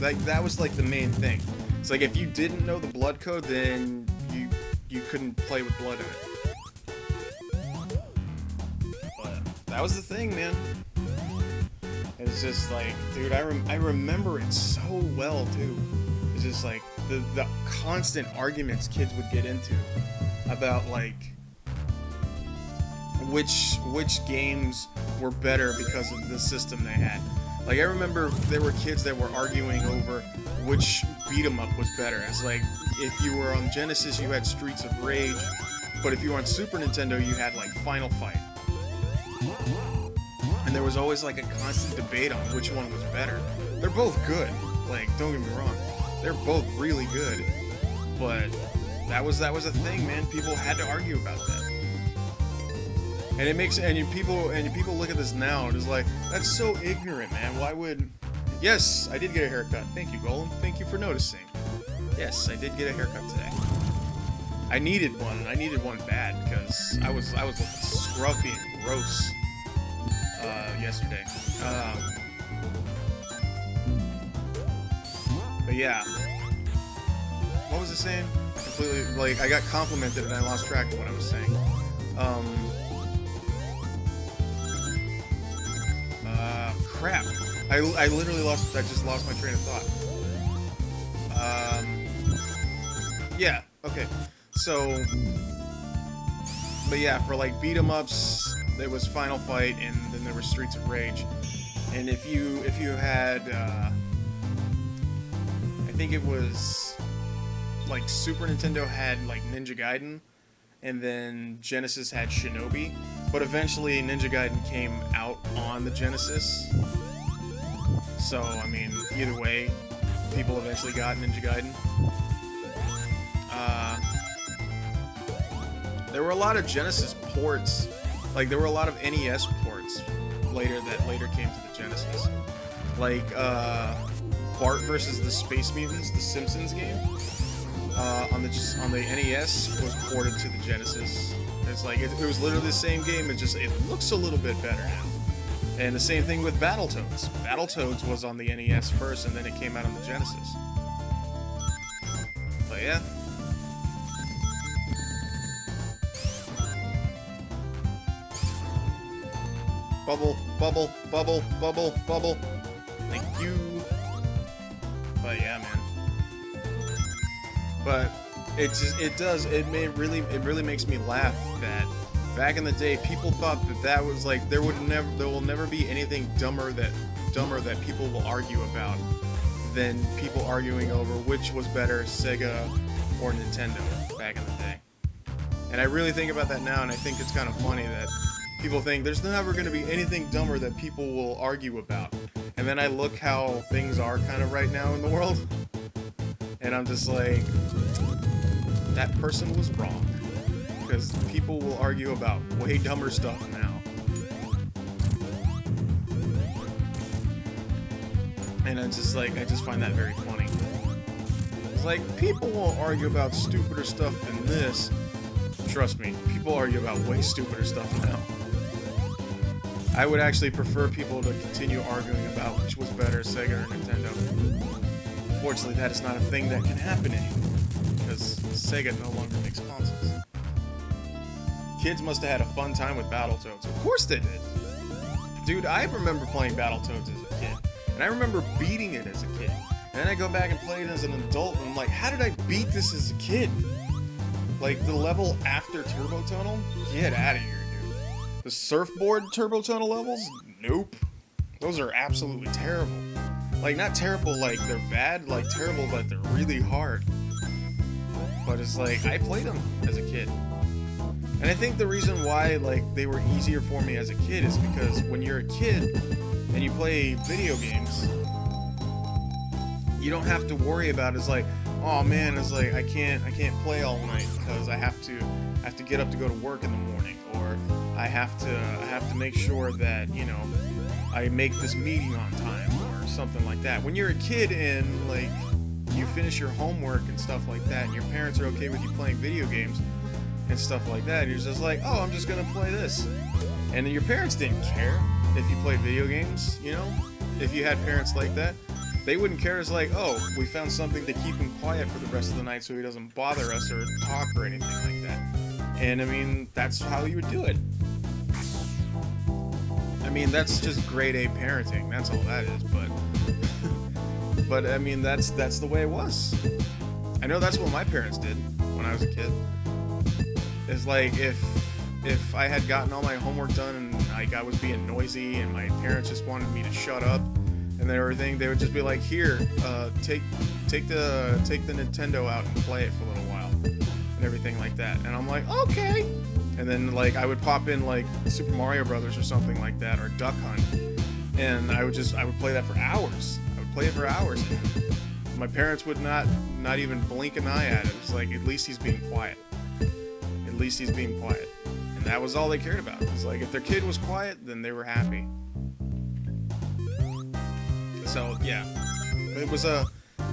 Like, that was like the main thing. It's like if you didn't know the blood code, then you couldn't play with blood in it. But that was the thing, man. It's just like, dude, I remember it so well too. It's just like the constant arguments kids would get into about like which games were better because of the system they had. Like, I remember there were kids that were arguing over which beat-em-up was better. It's like, if you were on Genesis, you had Streets of Rage, but if you were on Super Nintendo, you had, like, Final Fight. And there was always, like, a constant debate on which one was better. They're both good. Like, don't get me wrong. They're both really good. But that was a thing, man. People had to argue about that. And it makes people look at this now and it's like, that's so ignorant, man. Why would? Yes, I did get a haircut. Thank you, Golem. Thank you for noticing. Yes, I did get a haircut today. I needed one. I needed one bad because I was looking scruffy and gross yesterday. But yeah, what was I saying? Completely, like, I got complimented and I lost track of what I was saying. Crap. I literally just lost my train of thought. Yeah, okay. So, but yeah, for like beat 'em ups, there was Final Fight, and then there was Streets of Rage. And if you had, I think it was like Super Nintendo had like Ninja Gaiden, and then Genesis had Shinobi, but eventually Ninja Gaiden came out on the Genesis. So, I mean, either way, people eventually got Ninja Gaiden. There were a lot of Genesis ports, like there were a lot of NES ports that later came to the Genesis. Like, Bart versus the Space Mutants, the Simpsons game, on the NES was ported to the Genesis. It's like, it was literally the same game, it looks a little bit better now. And the same thing with Battletoads. Battletoads was on the NES first, and then it came out on the Genesis. But yeah. Bubble, bubble, bubble, bubble, bubble. Thank you. But yeah, man. But it really makes me laugh that back in the day, people thought that was like there will never be anything dumber that people will argue about than people arguing over which was better, Sega or Nintendo back in the day. And I really think about that now, and I think it's kind of funny that people think there's never going to be anything dumber that people will argue about. And then I look how things are kind of right now in the world, and I'm just like, that person was wrong. Because people will argue about way dumber stuff now. And I just find that very funny. It's like, people won't argue about stupider stuff than this. Trust me, people argue about way stupider stuff now. I would actually prefer people to continue arguing about which was better, Sega or Nintendo. Unfortunately, that is not a thing that can happen anymore, because Sega no longer makes consoles. kids must have had a fun time with Battletoads. Of course they did. Dude, I remember playing Battletoads as a kid. And I remember beating it as a kid. And then I go back and play it as an adult, and I'm like, how did I beat this as a kid? Like, the level after Turbo Tunnel? Get out of here, dude. The surfboard Turbo Tunnel levels? Nope. Those are absolutely terrible. Like, not terrible like they're bad, like terrible but they're really hard. But it's like, I played them as a kid. And I think the reason why, like, they were easier for me as a kid is because when you're a kid and you play video games, you don't have to worry about it. It's like, oh man, it's like I can't play all night because I have to get up to go to work in the morning, or I have to make sure that, you know, I make this meeting on time or something like that. When you're a kid and like you finish your homework and stuff like that, and your parents are okay with you playing video games and stuff like that, you're just like, oh, I'm just gonna play this. And your parents didn't care if you played video games, you know? If you had parents like that, they wouldn't care. It's like, oh, we found something to keep him quiet for the rest of the night so he doesn't bother us or talk or anything like that. And I mean, that's how you would do it. I mean, that's just grade A parenting. That's all that is, but I mean, that's the way it was. I know that's what my parents did when I was a kid. It's like, if I had gotten all my homework done and like I was being noisy and my parents just wanted me to shut up and everything, they would just be like, here, take the Nintendo out and play it for a little while and everything like that. And I'm like, okay. And then like I would pop in like Super Mario Brothers or something like that, or Duck Hunt, and I would play that for hours. I would play it for hours. My parents would not even blink an eye at it. It's like, at least he's being quiet. At least he's being quiet. And that was all they cared about. It's like, if their kid was quiet, then they were happy. So yeah,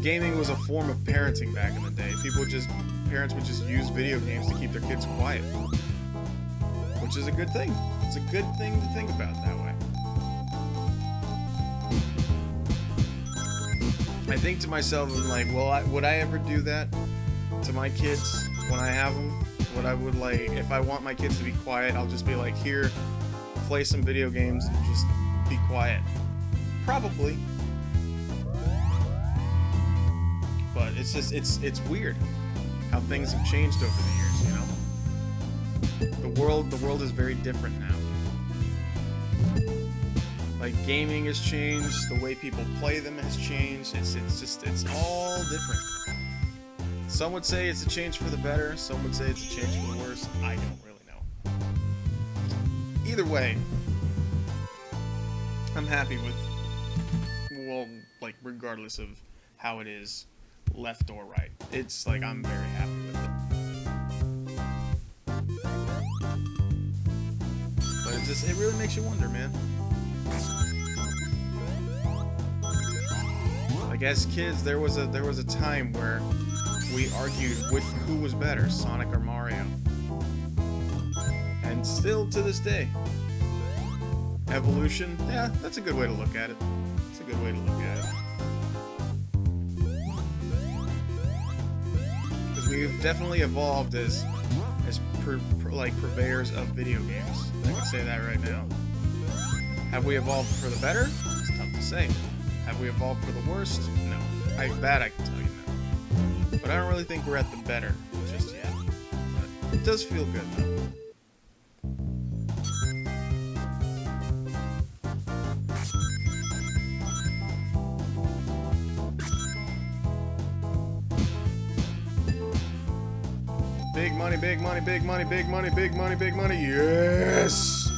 gaming was a form of parenting back in the day. Parents would just use video games to keep their kids quiet, which is a good thing. It's a good thing to think about that way. I think to myself, I'm like, well, would I ever do that to my kids when I have them? What I would like, if I want my kids to be quiet, I'll just be like, here, play some video games and just be quiet. Probably. But it's just, it's weird how things have changed over the years, you know? The world is very different now. Like, gaming has changed, the way people play them has changed, it's all different. Some would say it's a change for the better, some would say it's a change for the worse. I don't really know. Either way, I'm happy with, well, like, regardless of how it is, left or right. It's like, I'm very happy with it. But it really makes you wonder, man. Like, as kids, there was a time where we argued who was better, Sonic or Mario. And still to this day. Evolution, yeah, that's a good way to look at it. It's a good way to look at it. Because we've definitely evolved as purveyors of video games. I can say that right now. Have we evolved for the better? It's tough to say. Have we evolved for the worst? No. I can tell you no. But I don't really think we're at the better just yet. But it does feel good, though. Big money, big money, big money, big money, big money, big money. Yes!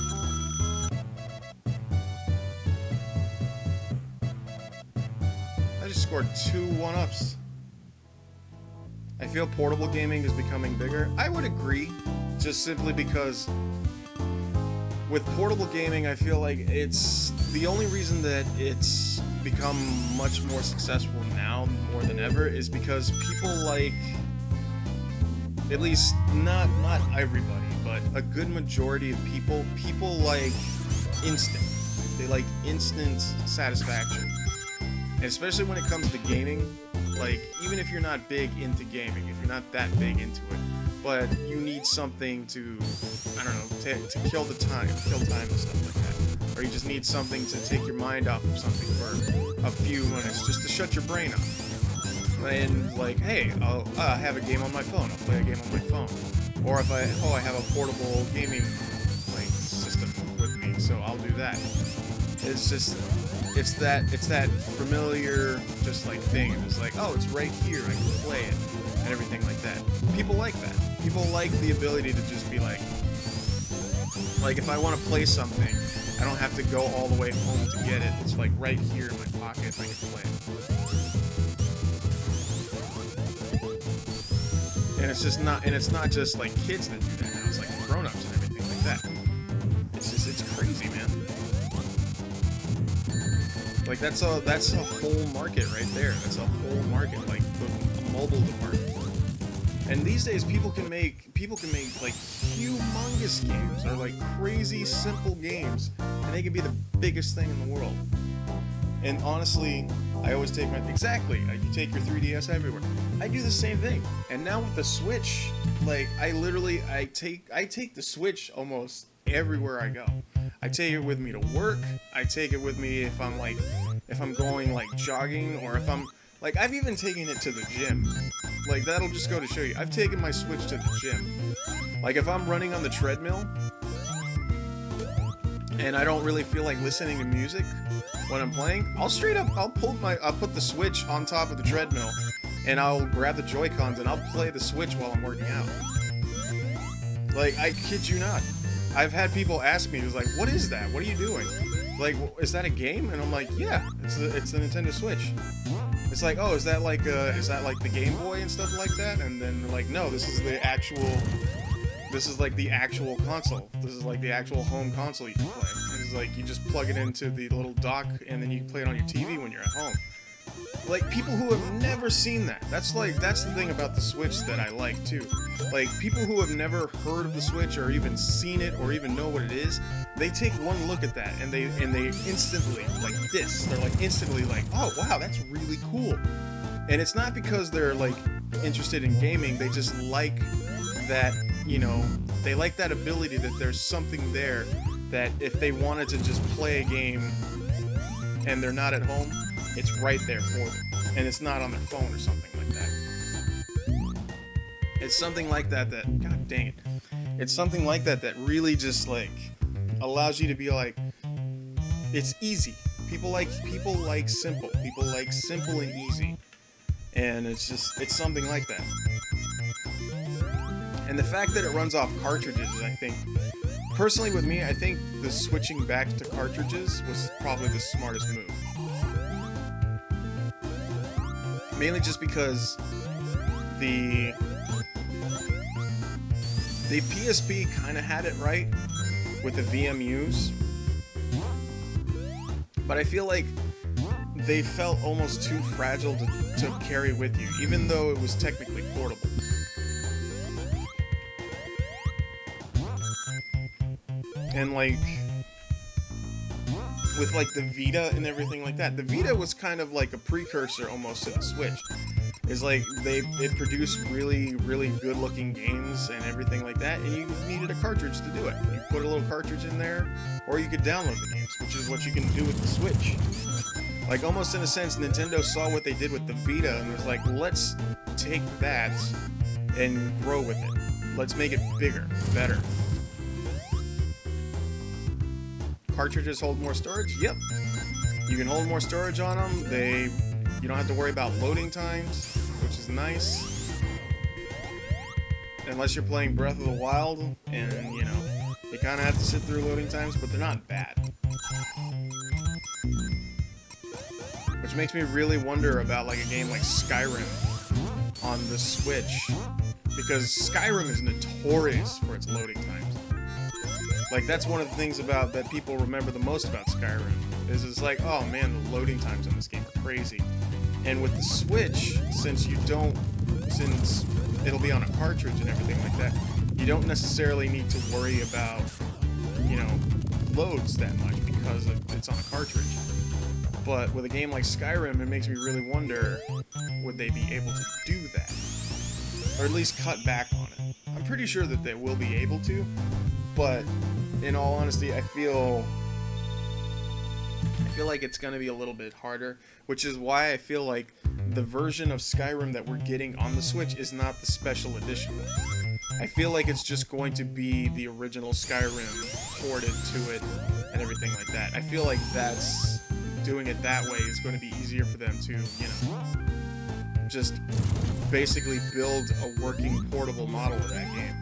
I just scored 2 1-ups. I feel portable gaming is becoming bigger. I would agree, just simply because with portable gaming, I feel like it's the only reason that it's become much more successful now more than ever is because people like, at least not everybody, but a good majority of people like instant. They like instant satisfaction. And especially when it comes to gaming, like, even if you're not big into gaming, if you're not that big into it, but you need something to, I don't know, to kill time and stuff like that. Or you just need something to take your mind off of something for a few minutes, just to shut your brain off. And like, hey, I'll have a game on my phone. I'll play a game on my phone. Or if I have a portable gaming like system with me, so I'll do that. It's just, it's that familiar, just like thing. It's like, oh, it's right here. I can play it and everything like that. People like that. People like the ability to just be like if I want to play something, I don't have to go all the way home to get it. It's like right here in my pocket. I can play it. And it's just not. And it's not just like kids that do that now. It's like grown-ups and everything like that. It's crazy, man. Like that's a whole market right there. That's a whole market, like the mobile department. And these days, people can make like humongous games or like crazy simple games, and they can be the biggest thing in the world. And honestly, I always take you take your 3DS everywhere. I do the same thing. And now with the Switch, like I take the Switch almost everywhere I go. I take it with me to work. I take it with me if I'm going like jogging, or if I'm like, I've even taken it to the gym. Like, that'll just go to show you. I've taken my Switch to the gym. Like, if I'm running on the treadmill and I don't really feel like listening to music when I'm playing, I'll put the Switch on top of the treadmill and I'll grab the Joy-Cons and I'll play the Switch while I'm working out. Like, I kid you not. I've had people ask me, like, what is that? What are you doing? Like, is that a game? And I'm like, yeah, it's the Nintendo Switch. It's like, oh, is that like the Game Boy and stuff like that? And then they're like, no, this is like the actual console. This is like the actual home console you can play. It's like you just plug it into the little dock and then you can play it on your TV when you're at home. Like, people who have never seen that. That's the thing about the Switch that I like too. Like, people who have never heard of the Switch or even seen it or even know what it is, they take one look at that and they instantly instantly like, oh wow, that's really cool. And it's not because they're like interested in gaming, they just like that, you know, they like that ability that there's something there that if they wanted to just play a game and they're not at home, it's right there for them. And it's not on their phone or something like that. It's something like that god dang it. It's something like that really just like allows you to be like, it's easy. People like simple. People like simple and easy. And it's something like that. And the fact that it runs off cartridges is, I think, personally with me, I think the switching back to cartridges was probably the smartest move. Mainly just because the PSP kind of had it right with the VMUs, but I feel like they felt almost too fragile to carry with you, even though it was technically portable. And like, with like the Vita and everything like that, the Vita was kind of like a precursor almost to the Switch. It's like it produced really, really good looking games and everything like that, and you needed a cartridge to do it. You put a little cartridge in there, or you could download the games, which is what you can do with the Switch. Like, almost in a sense, Nintendo saw what they did with the Vita and was like, let's take that and grow with it. Let's make it bigger, better. Cartridges hold more storage? Yep. You can hold more storage on them. You don't have to worry about loading times, which is nice. Unless you're playing Breath of the Wild, and, you know, you kind of have to sit through loading times, but they're not bad. Which makes me really wonder about, like, a game like Skyrim on the Switch, because Skyrim is notorious for its loading times. Like, that's one of the things about that people remember the most about Skyrim, is it's like, oh man, the loading times on this game are crazy. And with the Switch, since it'll be on a cartridge and everything like that, you don't necessarily need to worry about, you know, loads that much because it's on a cartridge. But with a game like Skyrim, it makes me really wonder, would they be able to do that? or at least cut back on it. I'm pretty sure that they will be able to, but in all honesty, I feel like it's going to be a little bit harder, which is why I feel like the version of Skyrim that we're getting on the Switch is not the special edition one. I feel like it's just going to be the original Skyrim ported to it and everything like that. I feel like that's doing it that way is going to be easier for them to, just basically build a working portable model of that game.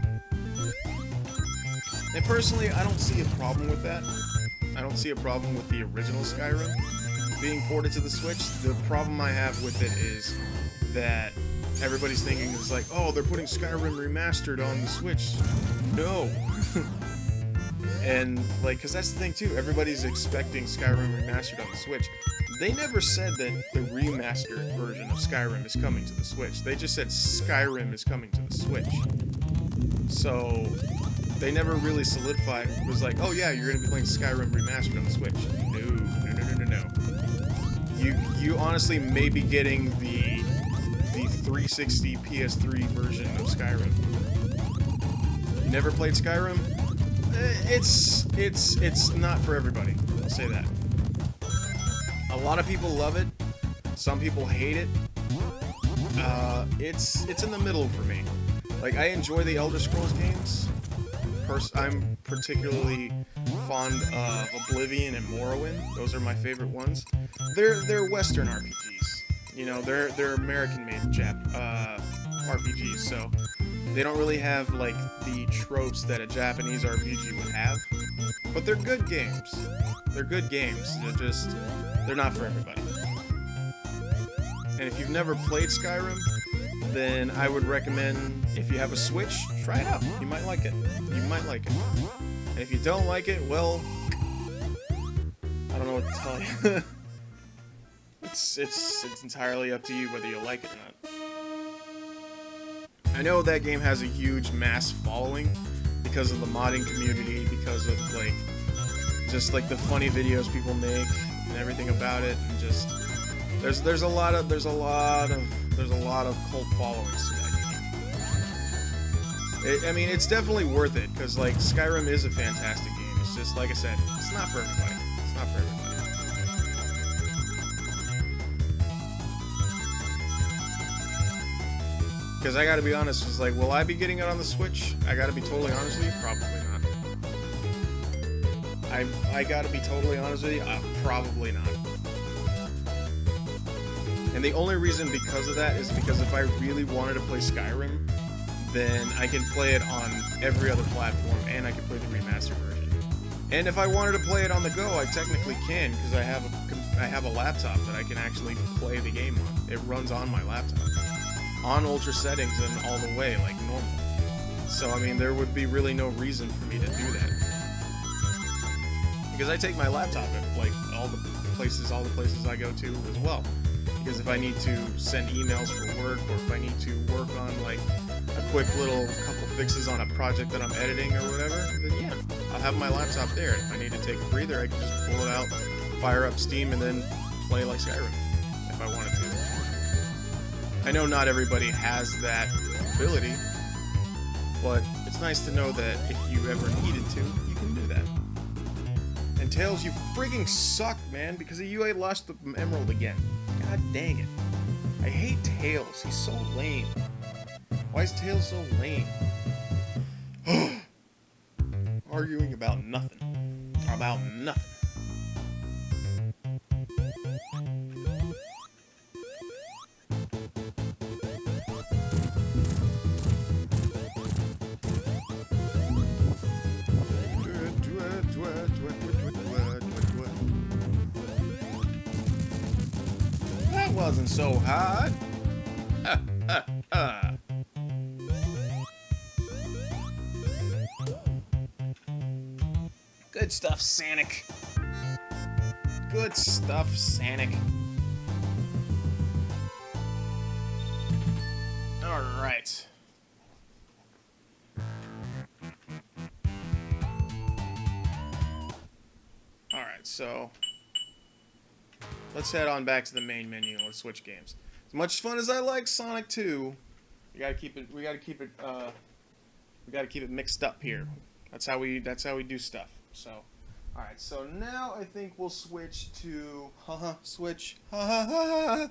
And personally, I don't see a problem with that. I don't see a problem with the original Skyrim being ported to the Switch. The problem I have with it is that everybody's thinking it's like, oh, they're putting Skyrim remastered on the Switch. No. And, like, because that's the thing, too. Everybody's expecting Skyrim remastered on the Switch. They never said that the remastered version of Skyrim is coming to the Switch. They just said Skyrim is coming to the Switch. So they never really solidified. It was like, oh yeah, you're going to be playing Skyrim remastered on the Switch. No. You honestly may be getting the 360 PS3 version of Skyrim. You never played Skyrim? It's not for everybody. I'll say that. A lot of people love it. Some people hate it. It's in the middle for me. Like, I enjoy the Elder Scrolls games. I'm particularly fond of Oblivion and Morrowind. Those are my favorite ones. They're Western RPGs. You know, they're American-made RPGs, so they don't really have, like, the tropes that a Japanese RPG would have. But they're good games. They're good games. They're not for everybody. And if you've never played Skyrim, then I would recommend, if you have a Switch, try it out. You might like it. You might like it. And if you don't like it, well, I don't know what to tell you. It's entirely up to you whether you like it or not. I know that game has a huge mass following because of the modding community, because of just the funny videos people make and everything about it, and just there's a lot of cult followings to that game. I mean, it's definitely worth it because Skyrim is a fantastic game. It's just like I said, it's not for everybody. It's not for everybody. Because I gotta be honest, it's like, will I be getting it on the Switch? I gotta be totally honest with you, probably not. I gotta be totally honest with you, probably not. And the only reason because of that is because if I really wanted to play Skyrim, then I can play it on every other platform, and I can play the remastered version. And if I wanted to play it on the go, I technically can, because I have a laptop that I can actually play the game on. It runs on my laptop. On ultra settings and all the way, like normal. So, I mean, there would be really no reason for me to do that. Because I take my laptop at, all the places I go to as well. Because if I need to send emails for work, or if I need to work on, a quick little couple fixes on a project that I'm editing or whatever, then yeah, I'll have my laptop there. If I need to take a breather, I can just pull it out, fire up Steam, and then play like Skyrim, if I wanted to. I know not everybody has that ability, but it's nice to know that if you ever needed to, you can do that. And Tails, you frigging suck, man, because you lost the emerald again. God dang it. I hate Tails. He's so lame. Why is Tails so lame? Arguing about nothing. About nothing. That wasn't so hard. Good stuff, Sanic. Good stuff, Sanic. Alright. Alright, so let's head on back to the main menu and let's switch games. As much fun as I like Sonic 2, We gotta keep it. We gotta keep it. We gotta keep it mixed up here. That's how we. That's how we do stuff. So, all right. So now I think we'll switch to switch I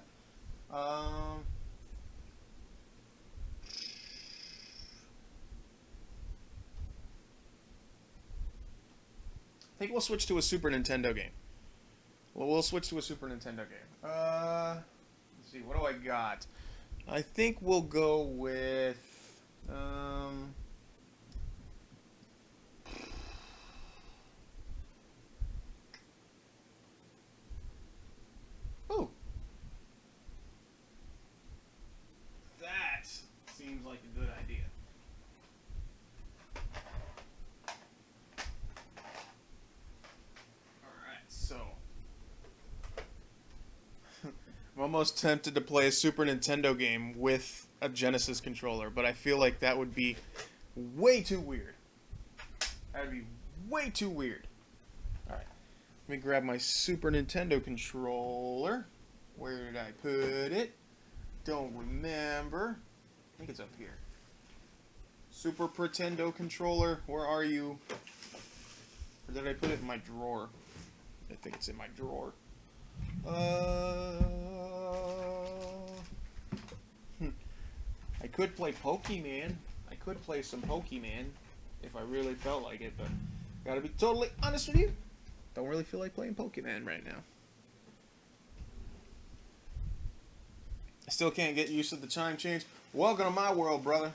think we'll switch to a Super Nintendo game. Well, we'll switch to a Super Nintendo game. Let's see. What do I got? I think we'll go with oh, that seems like a good idea. Alright, so I'm almost tempted to play a Super Nintendo game with a Genesis controller, but I feel like that would be way too weird. That would be way too weird. Alright, let me grab my Super Nintendo controller. Where did I put it? Don't remember. I think it's up here. Super Pretendo controller, where are you? Or did I put it in my drawer? I think it's in my drawer. I could play Pokemon. I could play some Pokemon if I really felt like it, but gotta be totally honest with you, don't really feel like playing Pokemon right now. I still can't get used to the time change. Welcome to my world, brother.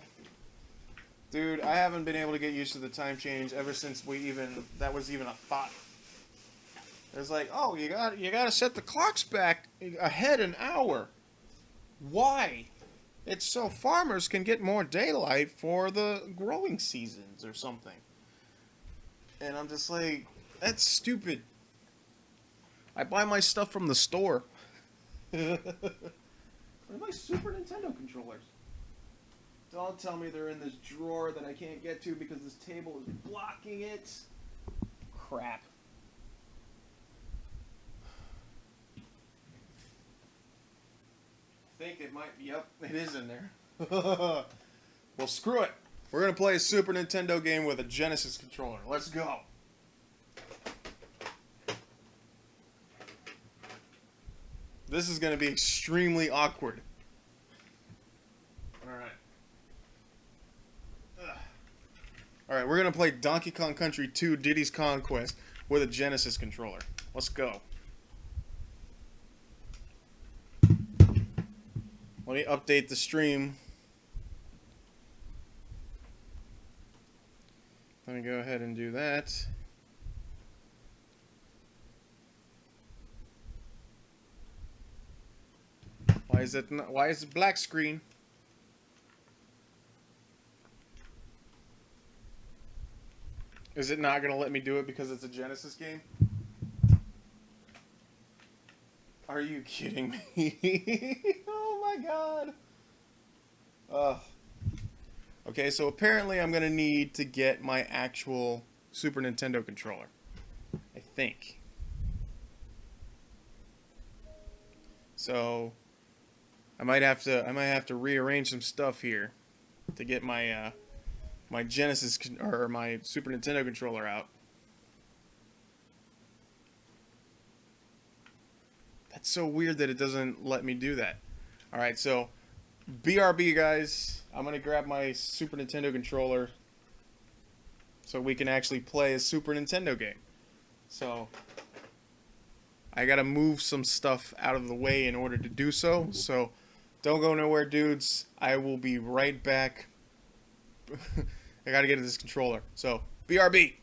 Dude, I haven't been able to get used to the time change ever since that was even a thought. It was like, oh, you gotta set the clocks back ahead an hour. Why? It's so farmers can get more daylight for the growing seasons or something. And I'm just like, that's stupid. I buy my stuff from the store. Where are my Super Nintendo controllers? Don't tell me they're in this drawer that I can't get to because this table is blocking it. Crap. I think it might be up. It is in there. Well, screw it. We're going to play a Super Nintendo game with a Genesis controller. Let's go. This is going to be extremely awkward. Alright. Alright, we're going to play Donkey Kong Country 2 Diddy's Conquest with a Genesis controller. Let's go. Let me update the stream. Let me go ahead and do that. Why is it black screen? Is it not going to let me do it because it's a Genesis game? Are you kidding me? Oh my god. Okay, so apparently I'm going to need to get my actual Super Nintendo controller. I think. So I might have to rearrange some stuff here to get my my Genesis or my Super Nintendo controller out. That's so weird that it doesn't let me do that. Alright, so BRB, guys. I'm going to grab my Super Nintendo controller so we can actually play a Super Nintendo game. So I got to move some stuff out of the way in order to do so. So don't go nowhere, dudes. I will be right back. I got to get to this controller. So BRB.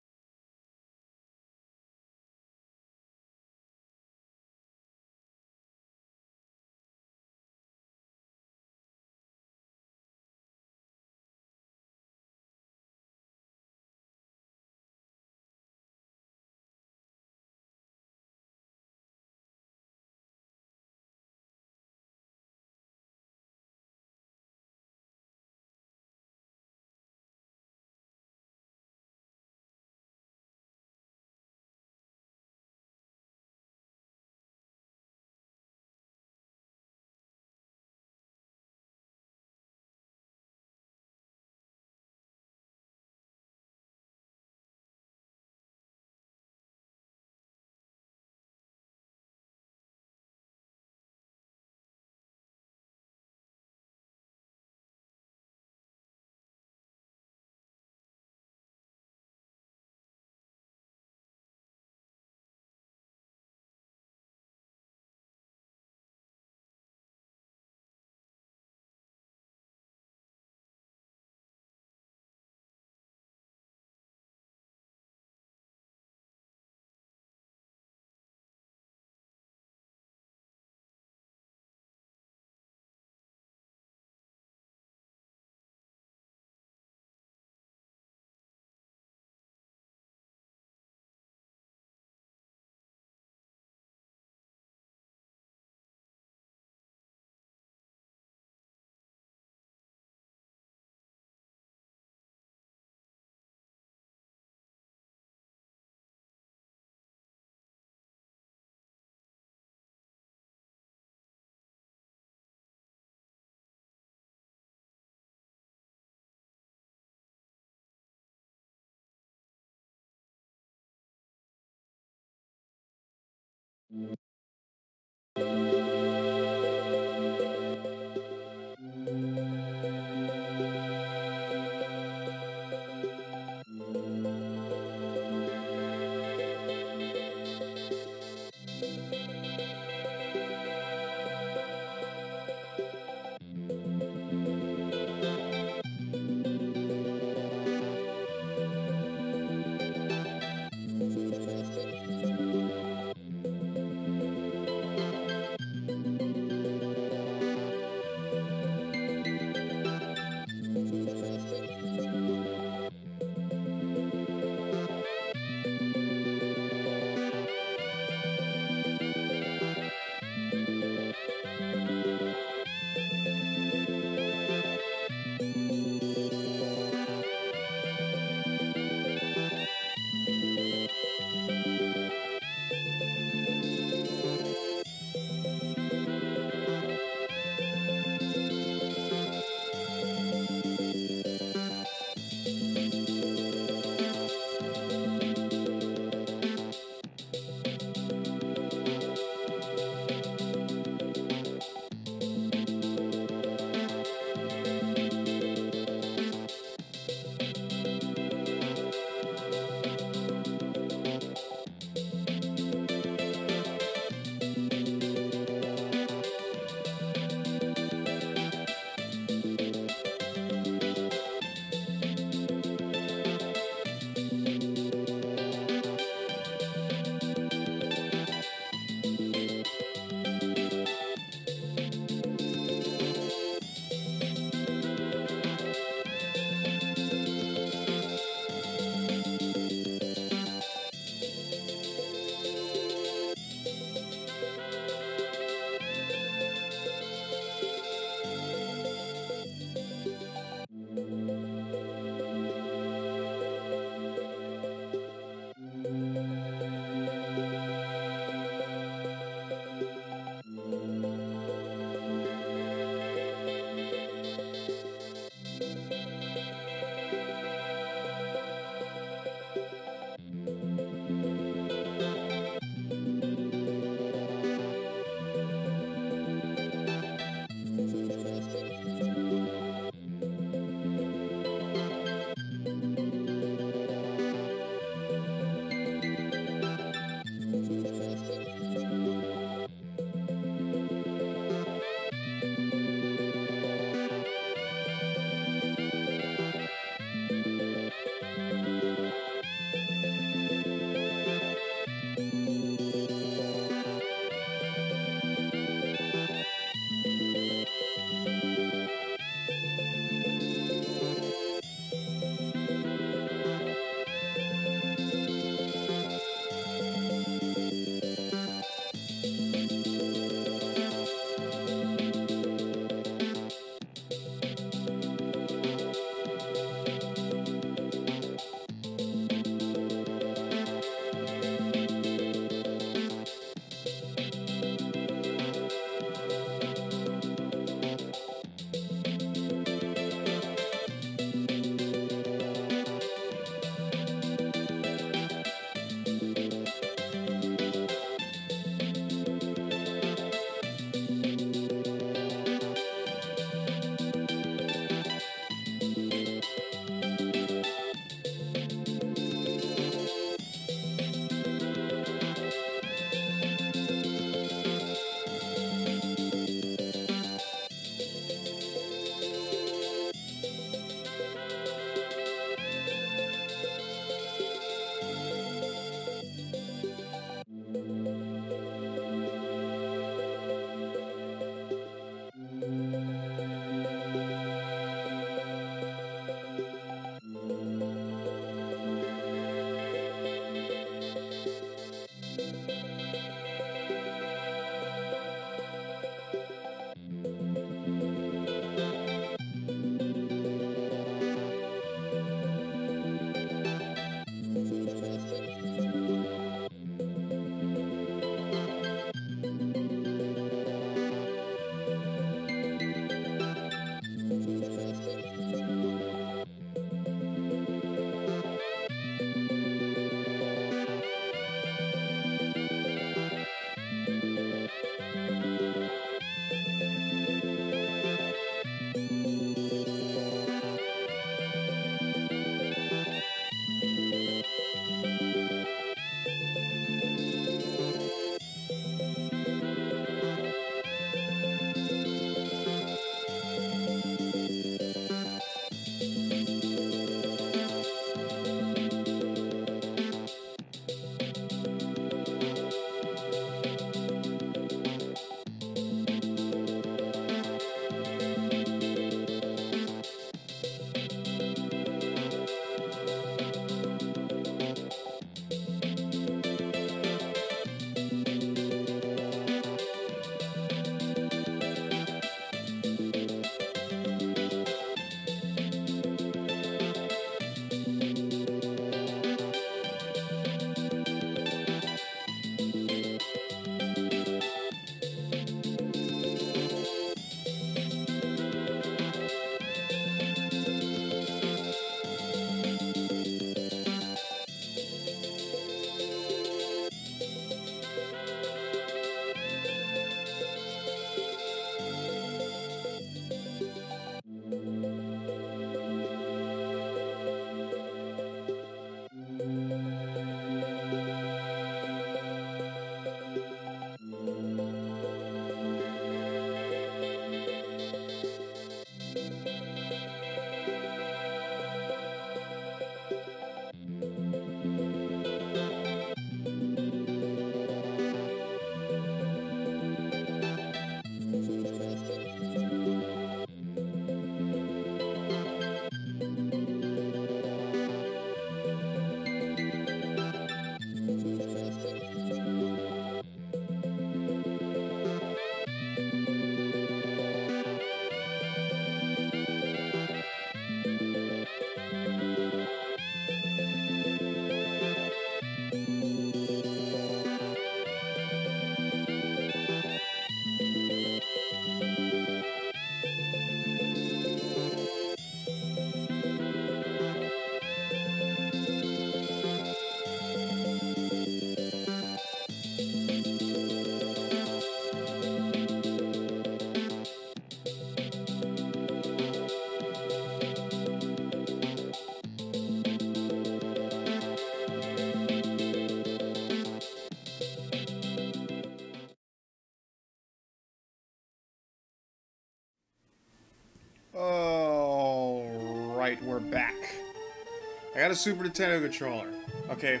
I got a Super Nintendo controller. Okay,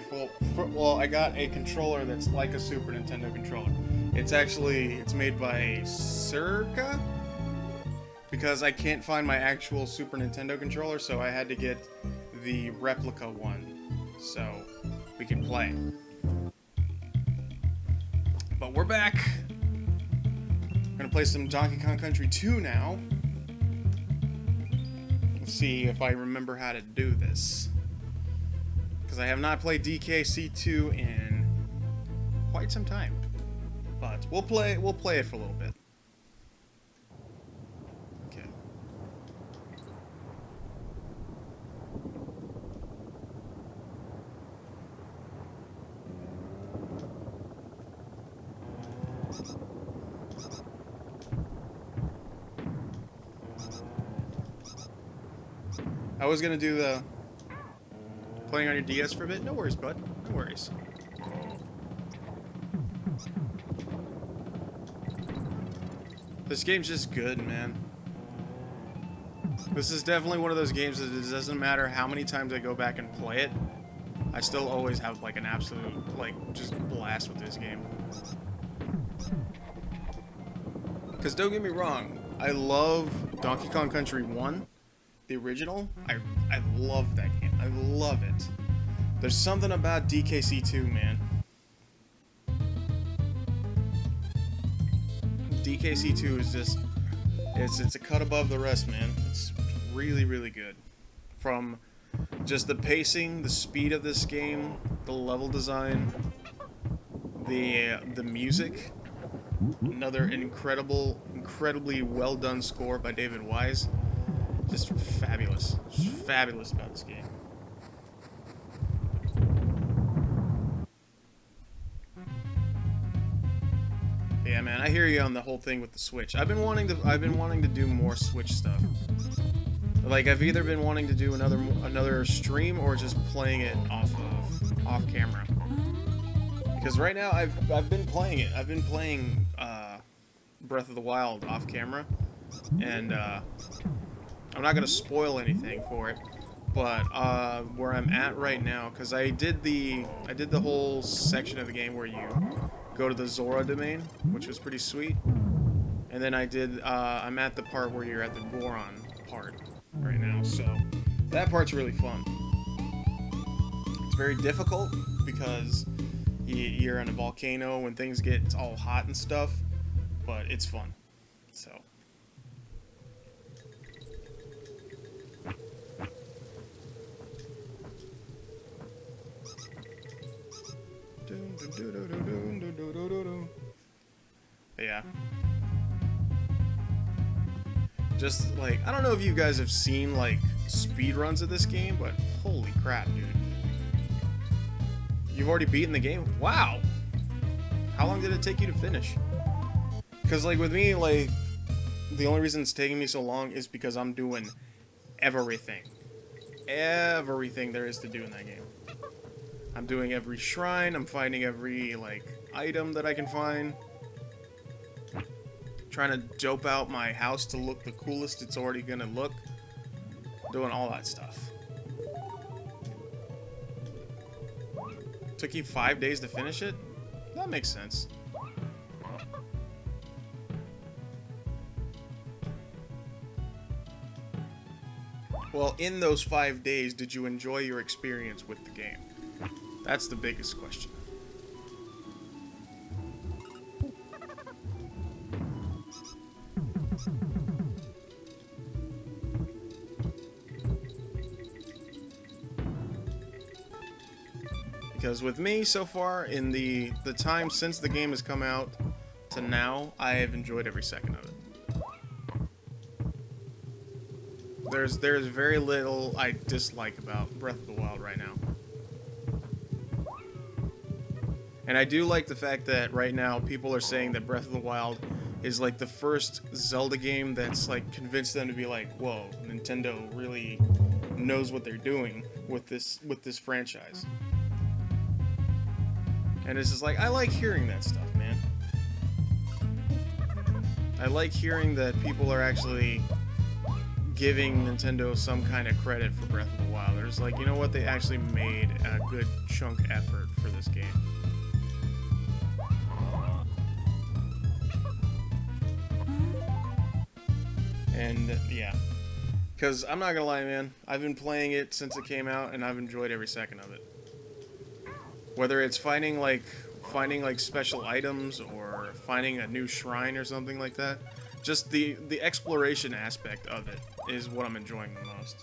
well, I got a controller that's like a Super Nintendo controller. It's made by Circa, because I can't find my actual Super Nintendo controller, so I had to get the replica one so we can play. But we're back. We're gonna play some Donkey Kong Country 2 now. Let's see if I remember how to do this, because I have not played DKC2 in quite some time. But we'll play it for a little bit. Okay. I was gonna do the playing on your DS for a bit. No worries, bud. No worries. This game's just good, man. This is definitely one of those games that it doesn't matter how many times I go back and play it, I still always have like an absolute, like, just blast with this game. Because don't get me wrong, I love Donkey Kong Country 1, the original. I love that game. I love it. There's something about DKC2, man. DKC2 is just, it's a cut above the rest, man. It's really, really good. From just the pacing, the speed of this game, the level design, the music. Another incredibly well done score by David Wise. Just fabulous. Just fabulous about this game. Yeah, man, I hear you on the whole thing with the Switch. I've been wanting to do more Switch stuff. Like, I've either been wanting to do another stream or just playing it off camera. Because right now I've been playing it. I've been playing Breath of the Wild off camera, and I'm not gonna spoil anything for it. But where I'm at right now, because I did the whole section of the game where you go to the Zora domain, which was pretty sweet. And then I'm at the part where you're at the Goron part right now, so that part's really fun. It's very difficult because you're in a volcano when things get all hot and stuff, but it's fun. So. Yeah. Just like, I don't know if you guys have seen like speed runs of this game, but holy crap, dude. You've already beaten the game? Wow. How long did it take you to finish? Because like with me, like the only reason it's taking me so long is because I'm doing everything. Everything there is to do in that game. I'm doing every shrine, I'm finding every like item that I can find. Trying to dope out my house to look the coolest it's already gonna look. Doing all that stuff. Took you 5 days to finish it? That makes sense. Well, in those 5 days, did you enjoy your experience with the game? That's the biggest question. Because with me, so far, in the time since the game has come out to now, I have enjoyed every second of it. There's very little I dislike about Breath of the Wild right now. And I do like the fact that right now people are saying that Breath of the Wild is like the first Zelda game that's like convinced them to be like, whoa, Nintendo really knows what they're doing with this franchise. And it's just like, I like hearing that stuff, man. I like hearing that people are actually giving Nintendo some kind of credit for Breath of the Wild. just like, you know what, they actually made a good chunk effort for this game. And yeah, because I'm not gonna lie, man, I've been playing it since it came out, and I've enjoyed every second of it. Whether it's finding like special items or finding a new shrine or something like that, just the exploration aspect of it is what I'm enjoying the most.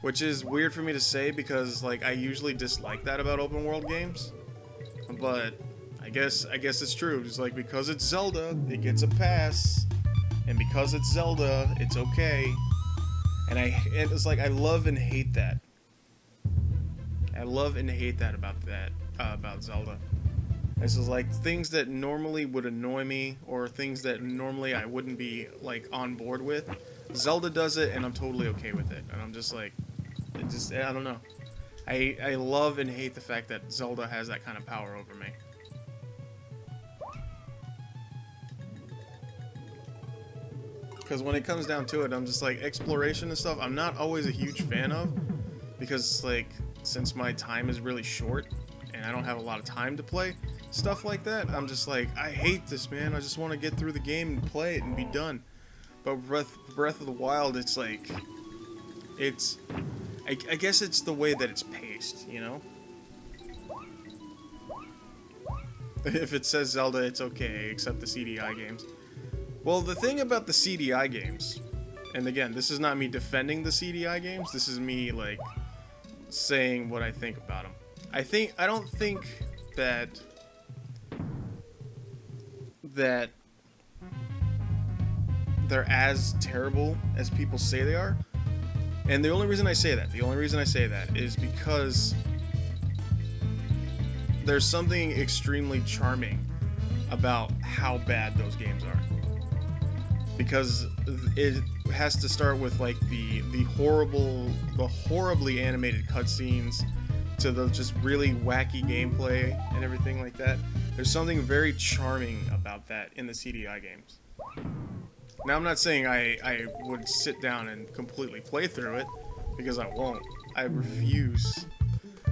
Which is weird for me to say because like I usually dislike that about open world games, but I guess it's true. Just like because it's Zelda, it gets a pass, and because it's Zelda, it's okay. And it's like I love and hate that. I love and hate that about Zelda. This is like things that normally would annoy me or things that normally I wouldn't be like on board with. Zelda does it and I'm totally okay with it. And I'm just like, I don't know. I love and hate the fact that Zelda has that kind of power over me. Because when it comes down to it, I'm just like, exploration and stuff, I'm not always a huge fan of. Because, like, since my time is really short, and I don't have a lot of time to play stuff like that, I'm just like, I hate this, man. I just want to get through the game and play it and be done. But Breath of the Wild, it's like, I guess it's the way that it's paced, you know? If it says Zelda, it's okay, except the CDI games. Well, the thing about the CDI games, and again, this is not me defending the CDI games, this is me, like, saying what I think about them. I don't think that they're as terrible as people say they are. And the only reason I say that is because there's something extremely charming about how bad those games are. Because it has to start with like the horribly animated cutscenes to the just really wacky gameplay and everything like that. There's something very charming about that in the CDI games. Now, I'm not saying I would sit down and completely play through it, because I won't. I refuse.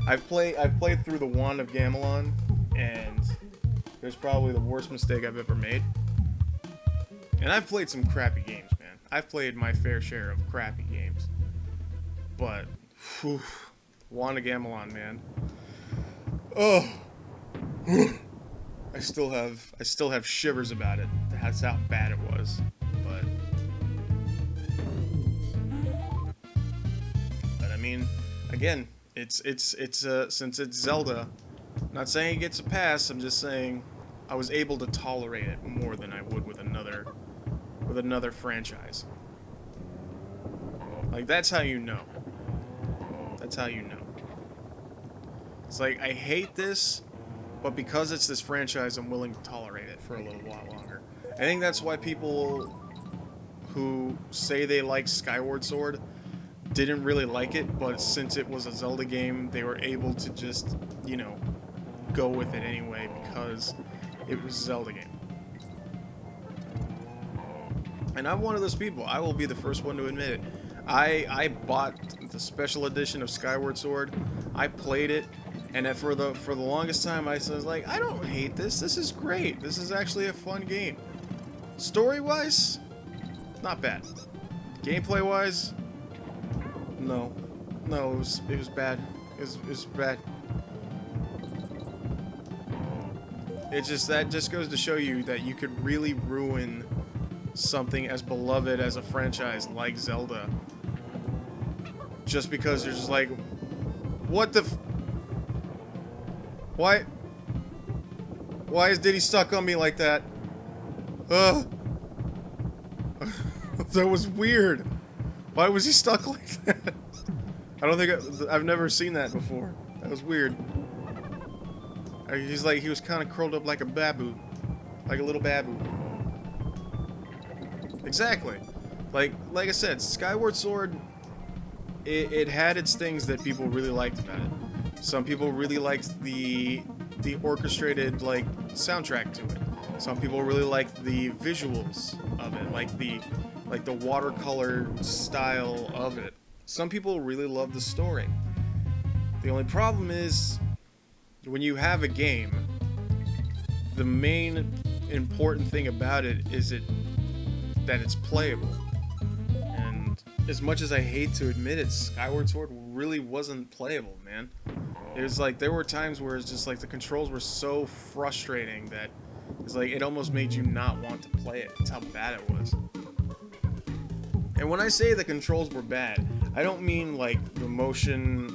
I've played through the Wand of Gamelon, and it's probably the worst mistake I've ever made. And I've played some crappy games, man. I've played my fair share of crappy games. But, whew, Wand of Gamelon, man. Oh, I still have shivers about it. That's how bad it was. But I mean, again, it's since it's Zelda, I'm not saying it gets a pass. I'm just saying I was able to tolerate it more than I would with another franchise. Like, that's how you know. That's how you know. It's like, I hate this, but because it's this franchise, I'm willing to tolerate it for a little while longer. I think that's why people who say they like Skyward Sword didn't really like it, but since it was a Zelda game, they were able to just, you know, go with it anyway because it was a Zelda game. And I'm one of those people. I will be the first one to admit it. I bought the special edition of Skyward Sword. I played it, and for the longest time I was like, I don't hate this. This is great. This is actually a fun game. Story-wise, not bad. Gameplay-wise, no, it was bad. It was bad. That just goes to show you that you could really ruin something as beloved as a franchise like Zelda just because you're just like, what the why is Diddy stuck on me like that? Ugh. That was weird. Why was he stuck like that? I don't think I've never seen that before. That was weird. He's like, he was kind of curled up like a babu, like a little babu. Exactly. Like I said, Skyward Sword, it had its things that people really liked about it. Some people really liked the orchestrated like soundtrack to it. Some people really liked the visuals of it, like the watercolor style of it. Some people really love the story. The only problem is, when you have a game, the main important thing about it is that it's playable. And as much as I hate to admit it, Skyward Sword really wasn't playable, man. It was like, there were times where it's just like the controls were so frustrating that it's like it almost made you not want to play it. That's how bad it was. And when I say the controls were bad, I don't mean like the motion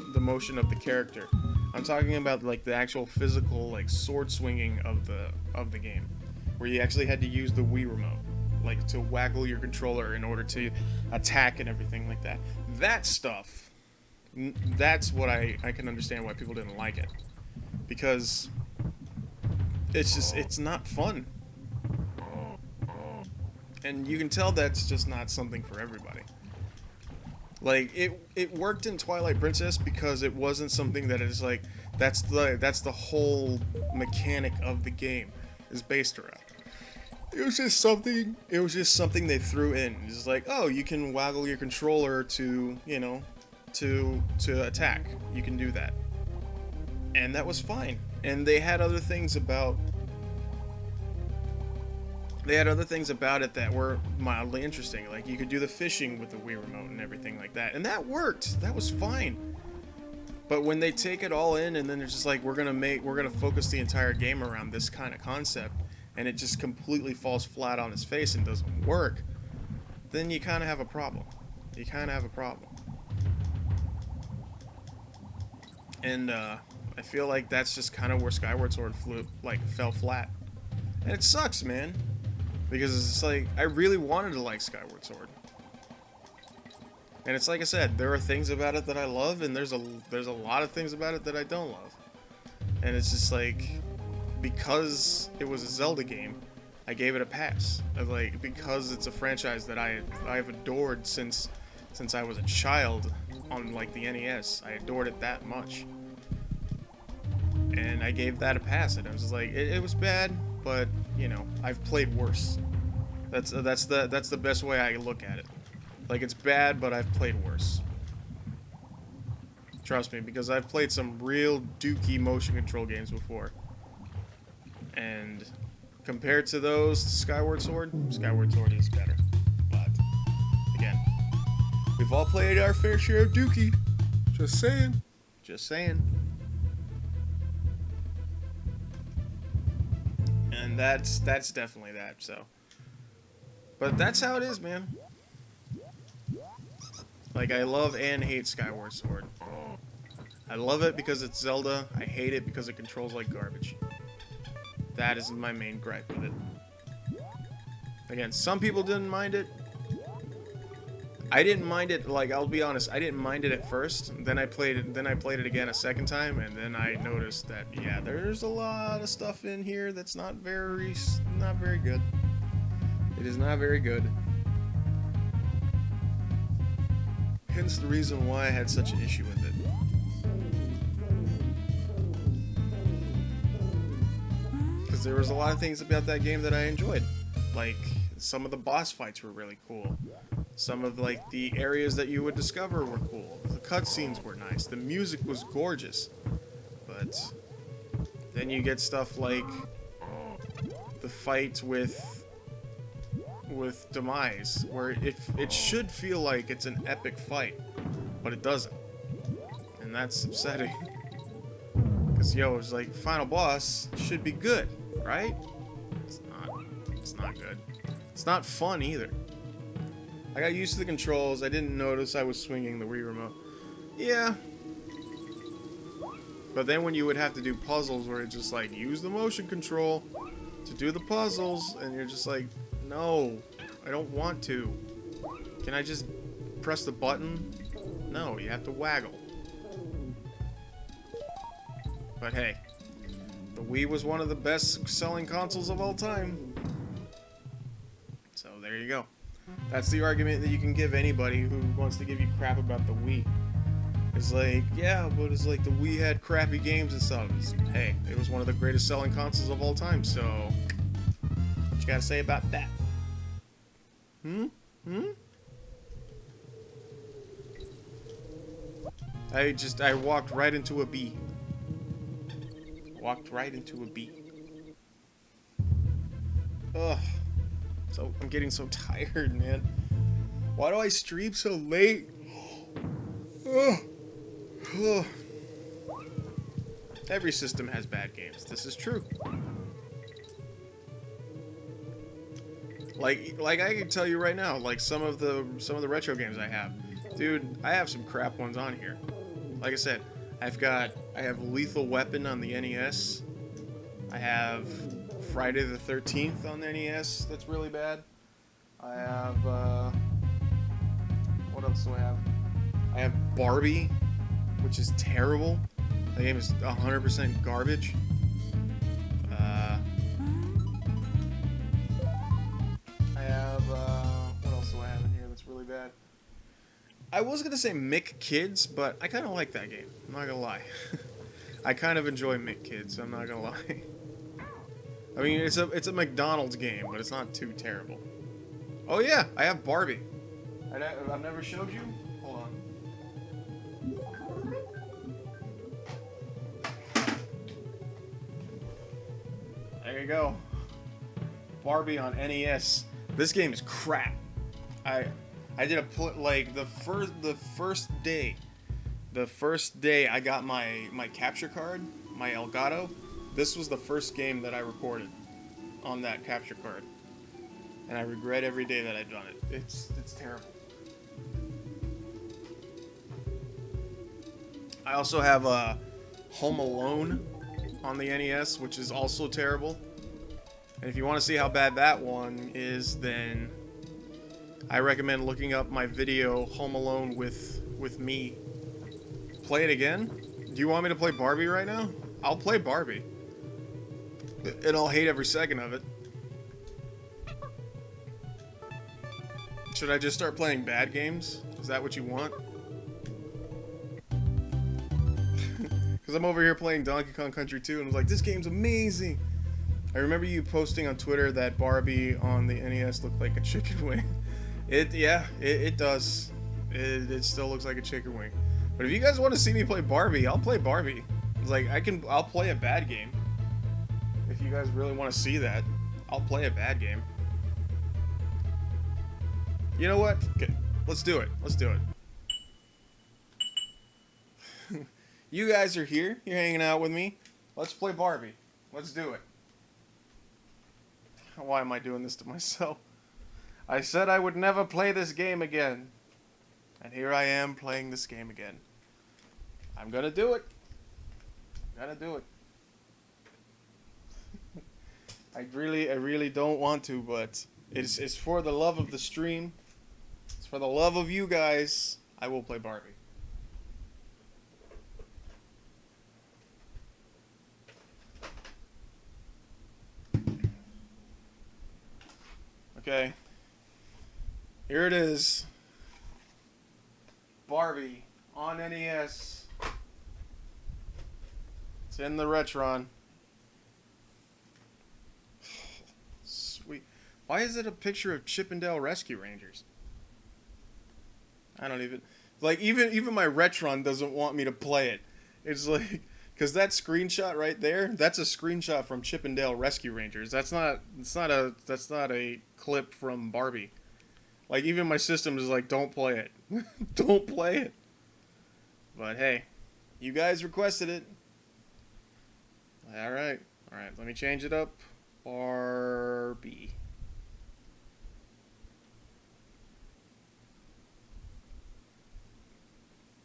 of the character. I'm talking about like the actual physical like sword swinging of the game, where you actually had to use the Wii remote, like to waggle your controller in order to attack and everything like that. That stuff, that's what I can understand why people didn't like it, because it's not fun. And you can tell that's just not something for everybody. Like, it worked in Twilight Princess because it wasn't something that is like, that's the whole mechanic of the game is based around. It was just something they threw in. It's like, oh, you can waggle your controller to, you know, to attack. You can do that. And that was fine. And they had other things about it that were mildly interesting. Like, you could do the fishing with the Wii remote and everything like that. And that worked. That was fine. But when they take it all in and then they're just like, we're gonna focus the entire game around this kind of concept, and it just completely falls flat on its face and doesn't work, then you kind of have a problem. You kind of have a problem. And I feel like that's just kind of where Skyward Sword fell flat. And it sucks, man. Because it's like, I really wanted to like Skyward Sword. And it's like I said, there are things about it that I love, and there's a lot of things about it that I don't love. And it's just like, because it was a Zelda game, I gave it a pass. Like, because it's a franchise that I've adored since I was a child on like the NES. I adored it that much. And I gave that a pass, and I was just like, it was bad, but you know, I've played worse. That's the best way I look at it. Like, it's bad, but I've played worse. Trust me, because I've played some real dookie motion control games before. And compared to those, Skyward Sword is better. But again, we've all played our fair share of dookie. Just saying. Just saying. And that's definitely that, so. But that's how it is, man. Like, I love and hate Skyward Sword. I love it because it's Zelda. I hate it because it controls like garbage. That is my main gripe with it. Again, some people didn't mind it. I didn't mind it, like, I'll be honest, I didn't mind it at first. Then I played it again a second time, and then I noticed that, yeah, there's a lot of stuff in here that's not very good. It is not very good. Hence the reason why I had such an issue with it. Because there was a lot of things about that game that I enjoyed. Like, some of the boss fights were really cool. Some of, like, the areas that you would discover were cool. The cutscenes were nice. The music was gorgeous. But then you get stuff like the fight with Demise, where it should feel like it's an epic fight, but it doesn't. And that's upsetting. Because, yo, it's like, final boss should be good, right? It's not. It's not good. It's not fun either. I got used to the controls. I didn't notice I was swinging the Wii remote. Yeah. But then when you would have to do puzzles where it's just like, use the motion control to do the puzzles, and you're just like, no, I don't want to. Can I just press the button? No, you have to waggle. But hey, the Wii was one of the best selling consoles of all time. So there you go. That's the argument that you can give anybody who wants to give you crap about the Wii. It's like, yeah, but it's like the Wii had crappy games and stuff. Hey, it was one of the greatest selling consoles of all time, so what you gotta say about that? I walked right into a bee. Walked right into a bee. Ugh. So I'm getting so tired, man. Why do I stream so late? Ugh. Ugh. Every system has bad games. This is true. Like I can tell you right now, like some of the retro games I have. Dude, I have some crap ones on here. Like I said, I have Lethal Weapon on the NES. I have Friday the 13th on the NES. That's really bad. I have what else do I have? I have Barbie, which is terrible. The game is 100% garbage. I have what else do I have in here that's really bad? I was gonna say Mick Kids, but I kind of like that game. I'm not gonna lie. I kind of enjoy Mick Kids. I'm not gonna lie. I mean, it's a McDonald's game, but it's not too terrible. Oh yeah, I have Barbie. I've never showed you. Hold on. There you go. Barbie on NES. This game is crap. I did like the first day I got my capture card, my Elgato. This was the first game that I recorded on that capture card, and I regret every day that I've done it. It's terrible. I also have Home Alone on the NES, which is also terrible. And if you want to see how bad that one is, then I recommend looking up my video Home Alone with me. Play it again? Do you want me to play Barbie right now? I'll play Barbie. And I'll hate every second of it. Should I just start playing bad games? Is that what you want? Because I'm over here playing Donkey Kong Country 2 and I was like, this game's amazing. I remember you posting on Twitter that Barbie on the NES looked like a chicken wing. It does. It still looks like a chicken wing. But if you guys want to see me play Barbie, I'll play Barbie. It's like I'll play a bad game. If you guys really want to see that, I'll play a bad game. You know what? Okay, let's do it. Let's do it. You guys are here. You're hanging out with me. Let's play Barbie. Let's do it. Why am I doing this to myself? I said I would never play this game again. And here I am playing this game again. I'm gonna do it. I'm gonna do it. I really don't want to, but it's for the love of the stream. It's for the love of you guys. I will play Barbie. Okay. Here it is. Barbie on NES. It's in the Retron. Sweet. Why is it a picture of Chippendale Rescue Rangers? I don't even... Like, even my Retron doesn't want me to play it. It's like... Because that screenshot right there, that's a screenshot from Chippendale Rescue Rangers. That's not a clip from Barbie. Like, even my system is like, don't play it. Don't play it. But hey, you guys requested it. Alright, let me change it up. Barbie.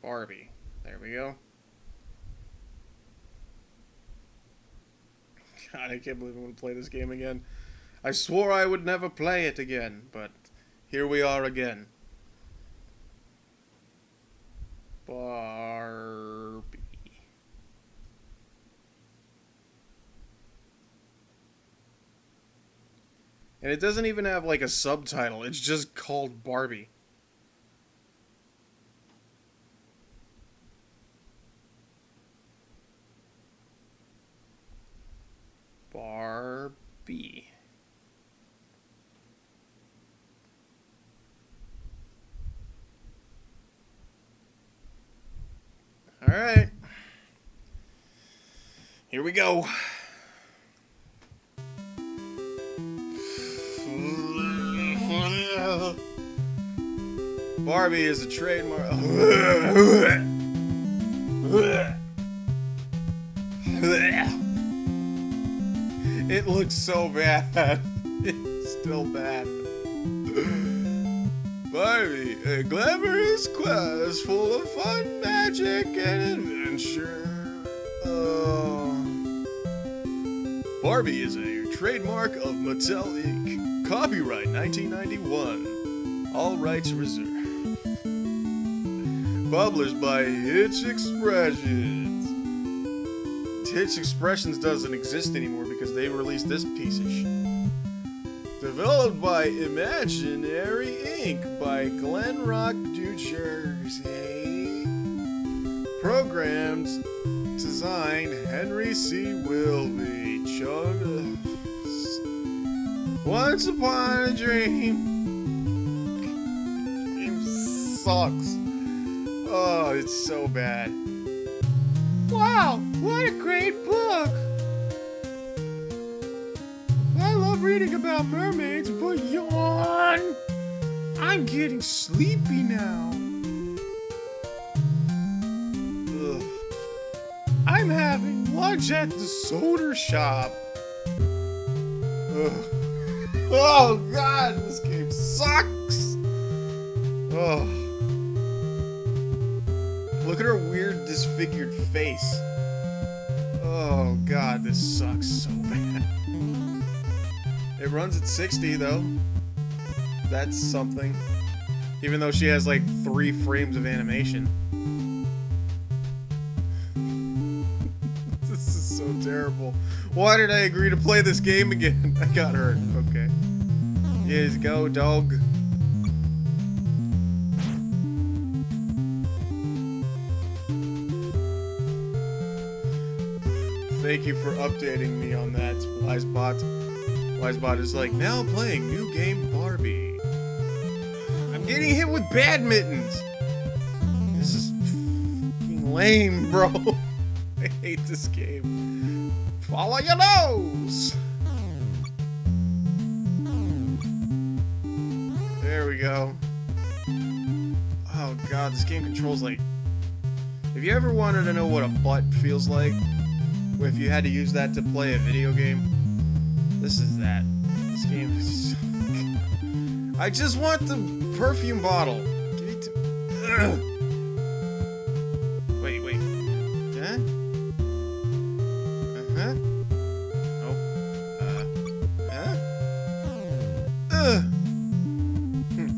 Barbie. There we go. God, I can't believe I'm going to play this game again. I swore I would never play it again, but here we are again. Barbie. And it doesn't even have like a subtitle. It's just called Barbie. Barbie. Alright. Here we go. Barbie is a trademark. It looks so bad. It's still bad. Barbie, a glamorous quest full of fun, magic, and adventure. Barbie is a trademark of Mattel Inc. Copyright 1991. All rights reserved. Published by Hitch Expressions. Hitch Expressions doesn't exist anymore because they released this piece of shit. Developed by Imaginary Inc. by Glen Rock, New Jersey. Programmed, designed Henry C. Wilby. Once Upon a Dream. Game sucks. Oh, it's so bad. Wow, what a great book! I love reading about mermaids, but yawn! I'm getting sleepy now. Ugh. I'm having lunch at the soda shop. Ugh. Oh god, this game sucks! Oh. Look at her weird, disfigured face. Oh god, this sucks so bad. It runs at 60 though. That's something. Even though she has like 3 frames of animation. This is so terrible. Why did I agree to play this game again? I got hurt. Okay. Yes, go dog. Thank you for updating me on that, Wisebot. Wisebot is like, now playing new game Barbie. I'm getting hit with badmintons. This is fucking lame, bro. I hate this game. Follow your nose. There we go. Oh god, this game controls like... If you ever wanted to know what a butt feels like, if you had to use that to play a video game, this is that. This game is so... I just want the perfume bottle. Give it to... Ugh. Wait. Huh? Uh-huh. Oh. Huh?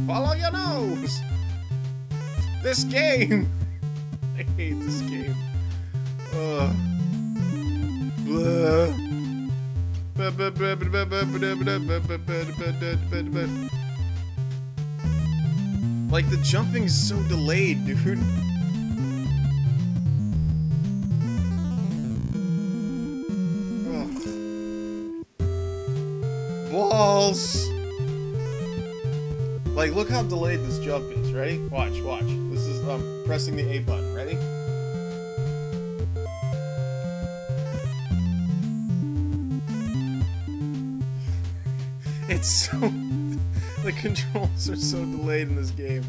Follow your nose. This game. I hate this game. Ugh. Like, the jumping is so delayed, dude. Ugh. Balls. Like, look how delayed this jump is. Ready? Watch. This is pressing the A button. Ready? It's so... The controls are so delayed in this game.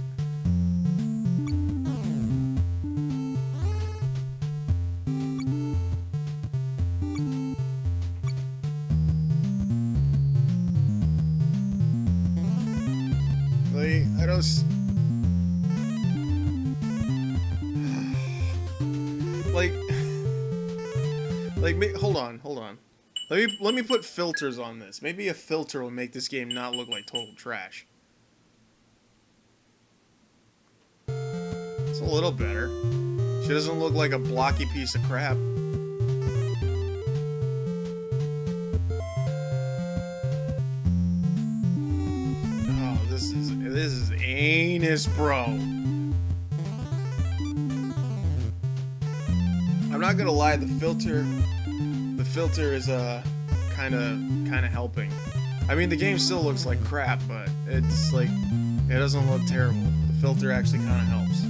Like, I don't... Hold on. Let me put filters on this. Maybe a filter will make this game not look like total trash. It's a little better. She doesn't look like a blocky piece of crap. Oh, this is anus, bro. I'm not gonna lie, the filter is kind of helping. I mean, the game still looks like crap, but it's like, it doesn't look terrible. The filter actually kind of helps.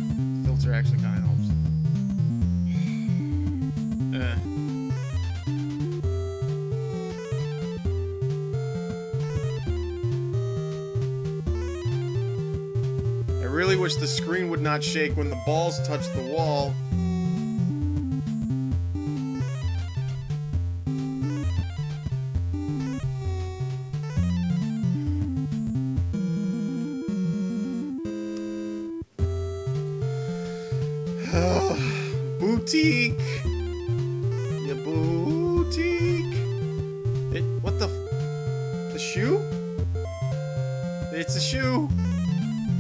really wish the screen would not shake when the balls touch the wall. Boutique! Yeah, boutique! What the the shoe? It's a shoe!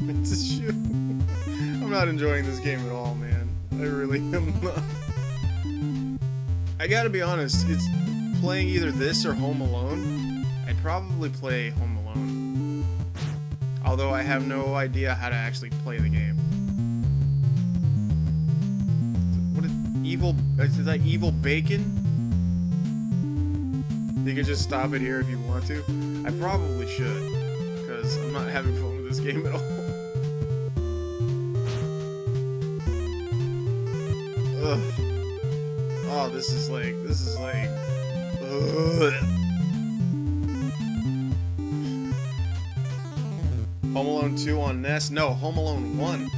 It's a shoe! I'm not enjoying this game at all, man. I really am not. I gotta be honest, it's playing either this or Home Alone. I'd probably play Home Alone. Although I have no idea how to actually play the game. Is that evil bacon? You can just stop it here if you want to. I probably should, because I'm not having fun with this game at all. Ugh. Oh, this is like. Ugh. Home Alone 2 on NES? No, Home Alone 1.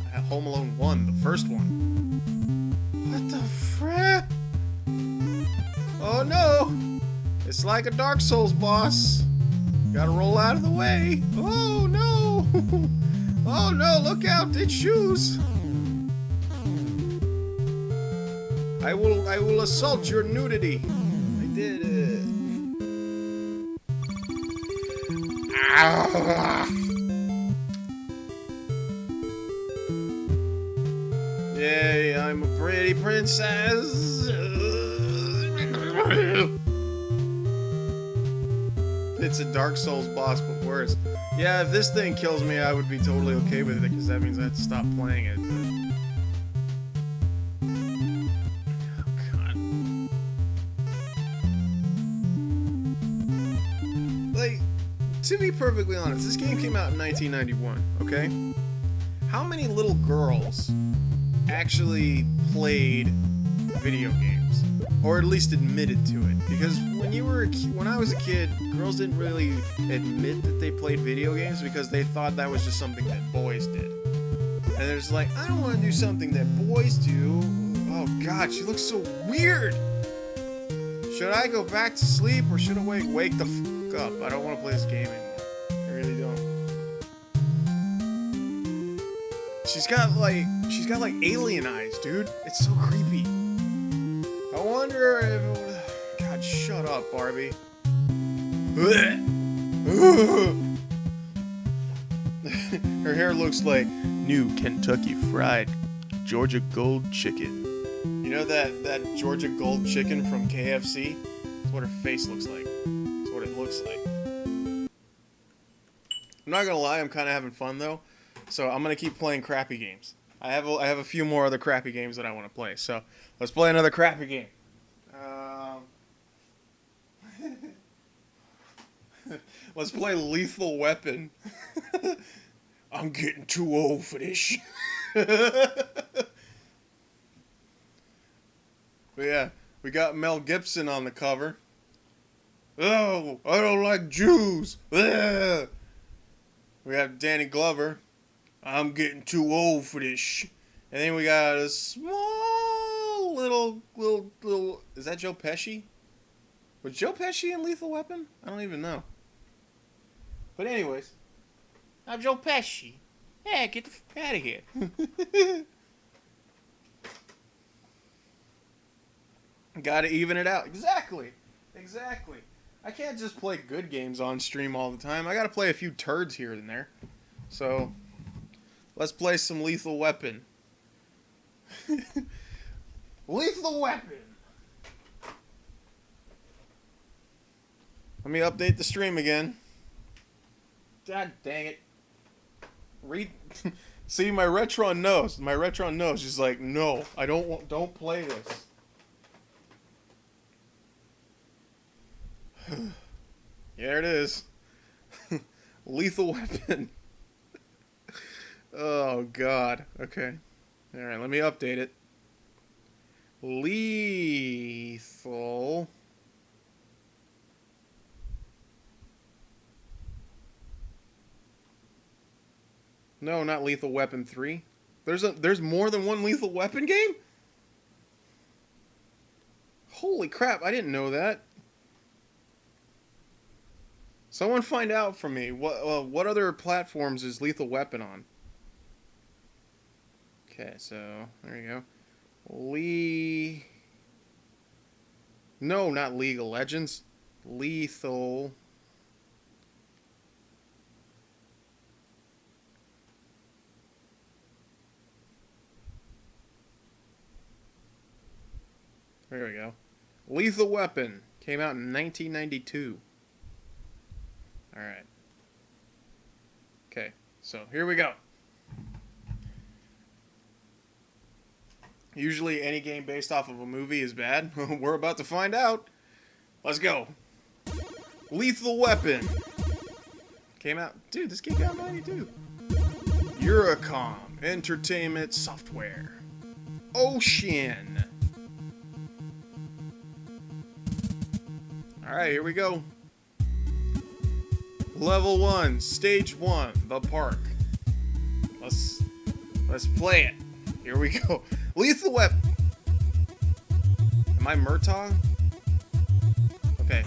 I have Home Alone 1, the first one. What the frick? Oh no! It's like a Dark Souls boss. Gotta roll out of the way. Oh no! Oh no, look out, it's shoes! I will assault your nudity. I did it. Ah. Yay, I'm a pretty princess. It's a Dark Souls boss, but worse. Yeah, if this thing kills me, I would be totally okay with it, because that means I have to stop playing it, but... Oh, God. Like, to be perfectly honest, this game came out in 1991, okay? How many little girls actually played video games, or at least admitted to it? Because when I was a kid, girls didn't really admit that they played video games because they thought that was just something that boys did. And they're just like, I don't want to do something that boys do. Oh God, she looks so weird. Should I go back to sleep or should I wake the fuck up? I don't want to play this game anymore. I really don't. She's got like alien eyes, dude. It's so creepy. I wonder if it would... God, shut up, Barbie. Her hair looks like new Kentucky Fried Georgia Gold Chicken. You know that Georgia Gold Chicken from KFC? That's what her face looks like. That's what it looks like. I'm not gonna lie, I'm kind of having fun though. So I'm gonna keep playing crappy games. I have a few more other crappy games that I want to play. So let's play another crappy game. Let's play Lethal Weapon. I'm getting too old for this. But yeah, we got Mel Gibson on the cover. Oh, I don't like Jews. Ugh. We have Danny Glover. I'm getting too old for this. And then we got a small little. Is that Joe Pesci? Was Joe Pesci in Lethal Weapon? I don't even know. But anyways, I'm Joe Pesci. Yeah, get the fuck out of here. Gotta even it out. Exactly. I can't just play good games on stream all the time. I gotta play a few turds here and there. So, let's play some Lethal Weapon. Lethal Weapon! Let me update the stream again. God dang it. See, my Retron knows. She's like, no, I don't play this. There it is. Lethal Weapon. Oh, God. Okay. Alright, let me update it. Lethal. No, not Lethal Weapon 3. There's more than one Lethal Weapon game? Holy crap, I didn't know that. Someone find out for me. What other platforms is Lethal Weapon on? Okay, so there you go. No, not League of Legends. Lethal. There we go. Lethal Weapon came out in 1992. Alright. Okay, so here we go. Usually any game based off of a movie is bad. We're about to find out. Let's go. Lethal Weapon. Came out... Dude, this game came out in 92. Eurocom Entertainment Software. Ocean. Alright, here we go. Level 1, Stage 1, the park. Let's play it. Here we go. Lethal Weapon. Am I Murtaugh? Okay.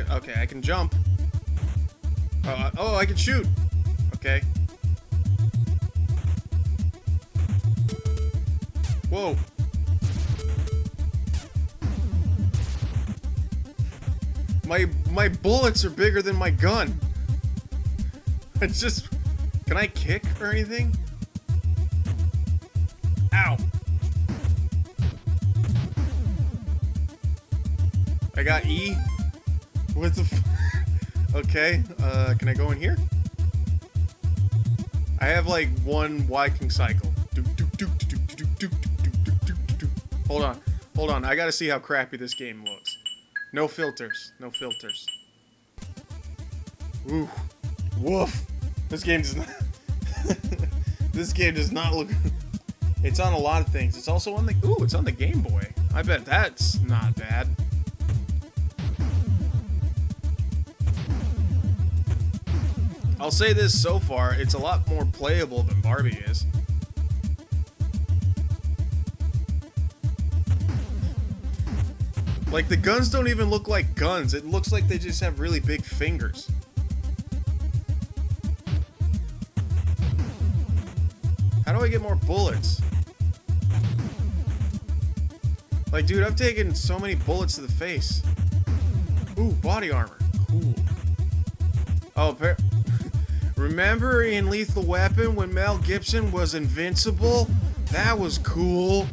Okay, I can jump. Oh, I can shoot. Okay. Whoa. My bullets are bigger than my gun. It's just... Can I kick or anything? Ow. I got E. What the f... Okay, can I go in here? I have like one Viking cycle. Hold on, I gotta see how crappy this game looks. No filters, no filters. Ooh. Woof. This game does not... This game does not look... It's on a lot of things. It's also on the... Ooh, it's on the Game Boy. I bet that's not bad. I'll say this so far, it's a lot more playable than Barbie is. Like, the guns don't even look like guns. It looks like they just have really big fingers. How do I get more bullets? Like, dude, I've taken so many bullets to the face. Ooh, body armor. Cool. Oh, remember in Lethal Weapon when Mel Gibson was invincible? That was cool.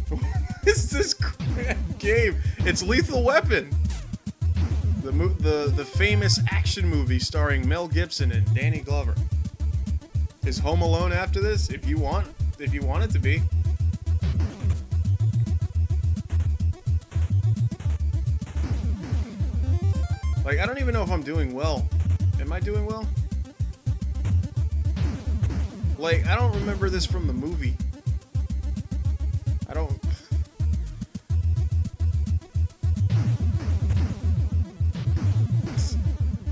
What is this crap game? It's Lethal Weapon. The famous action movie starring Mel Gibson and Danny Glover. Is Home Alone after this? If you want it to be. Like, I don't even know if I'm doing well. Am I doing well? Like, I don't remember this from the movie. I don't...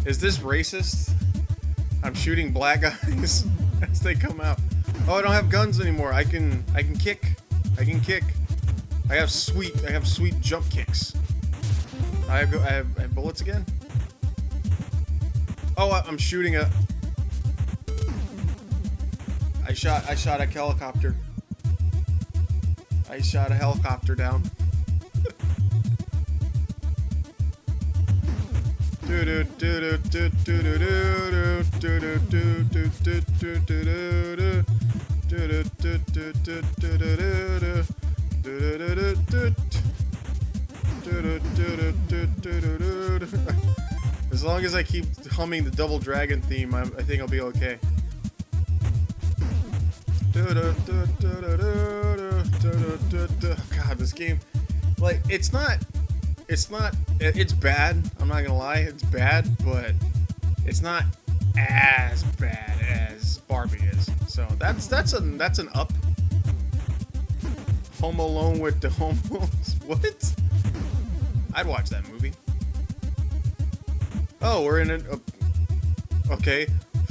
Is this racist? I'm shooting black guys as they come out. Oh, I don't have guns anymore. I can kick. I can kick. I have sweet jump kicks. I have bullets again. Oh, I'm shooting a... I shot a helicopter. I shot a helicopter down. As long as I keep humming the Double Dragon theme, I think I'll be okay. God, this game, like, it's bad. I'm not gonna lie, it's bad, but it's not as bad as Barbie is. So that's an up. Home Alone with the homos. What? I'd watch that movie. Oh, we're in an... okay.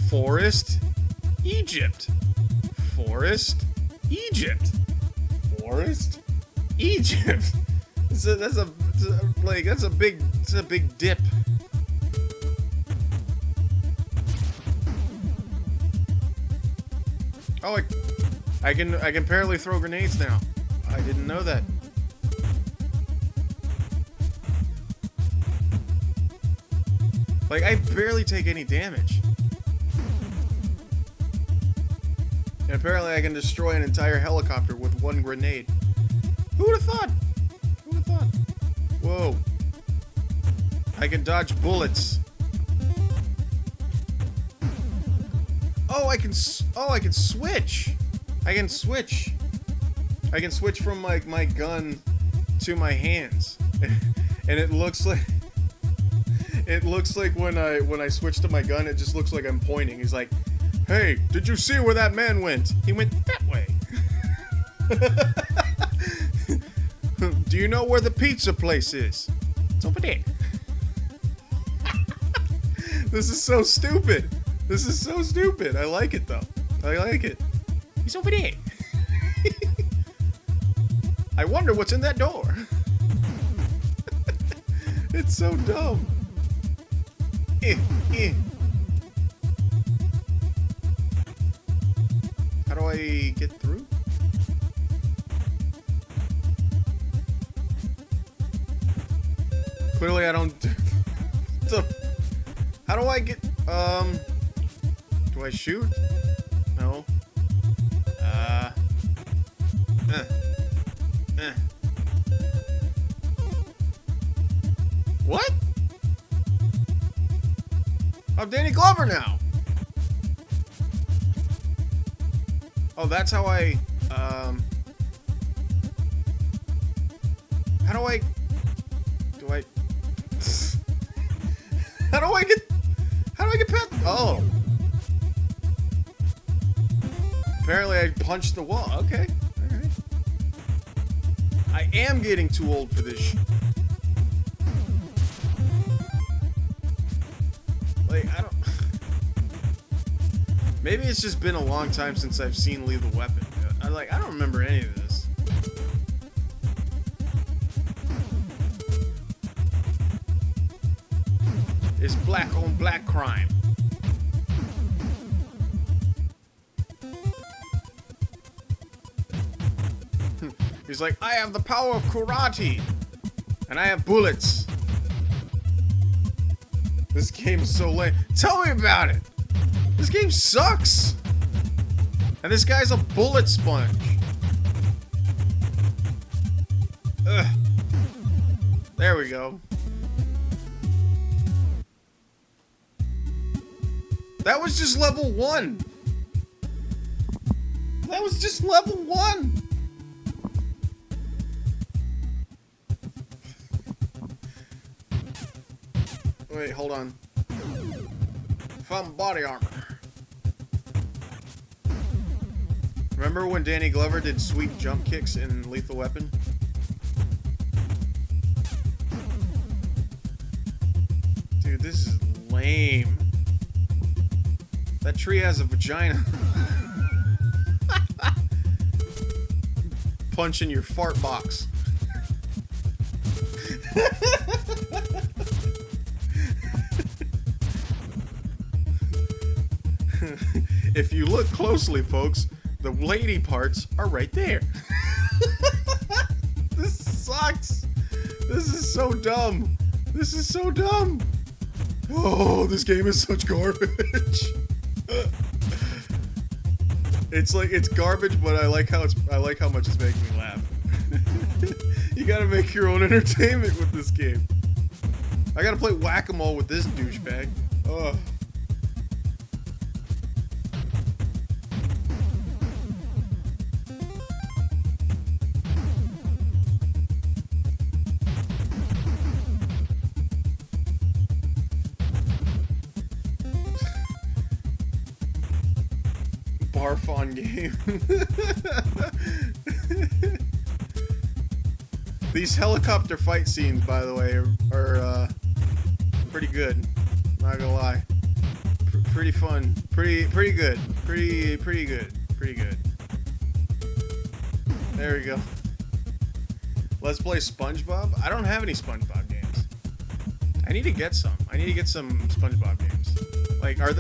Forest, Egypt. Forest, Egypt. Forest, Egypt. That's a big dip. Oh, I can apparently throw grenades now. I didn't know that. Like, I barely take any damage. And apparently I can destroy an entire helicopter with one grenade. Who would have thought? Who would have thought? Whoa. I can dodge bullets. Oh, I can switch. I can switch. I can switch from my gun to my hands. And it looks like when I switch to my gun, it just looks like I'm pointing. He's like, "Hey, did you see where that man went? He went that way." Do you know where the pizza place is? It's over there. This is so stupid. This is so stupid. I like it though. I like it. He's over there. I wonder what's in that door. It's so dumb. How do I get through? Clearly I don't do... How do I get... Do I shoot? No. What? I'm Danny Glover now. Oh, that's how I, how do I get past? Oh. Apparently I punched the wall. Okay. Alright. I am getting too old for this Like, I don't... Maybe it's just been a long time since I've seen Lethal Weapon. I don't remember any of this. It's black on black crime. He's like, I have the power of karate. And I have bullets. This game's so lame. Tell me about it. This game sucks. And this guy's a bullet sponge. Ugh. There we go. That was just level 1. That was just level 1. Wait, hold on. Found body armor. Remember when Danny Glover did sweet jump kicks in Lethal Weapon? Dude, this is lame. That tree has a vagina. Punch in your fart box. If you look closely, folks, the lady parts are right there. This sucks. This is so dumb. This is so dumb. Oh, this game is such garbage. It's garbage, but I like how much it's making me laugh. You gotta make your own entertainment with this game. I gotta play whack-a-mole with this douchebag. Ugh. Barf on game. These helicopter fight scenes, by the way, are pretty good. Not gonna lie. Pretty fun. Pretty good. Pretty good. Pretty good. There we go. Let's play SpongeBob. I don't have any SpongeBob games. I need to get some. I need to get some SpongeBob games. Like, are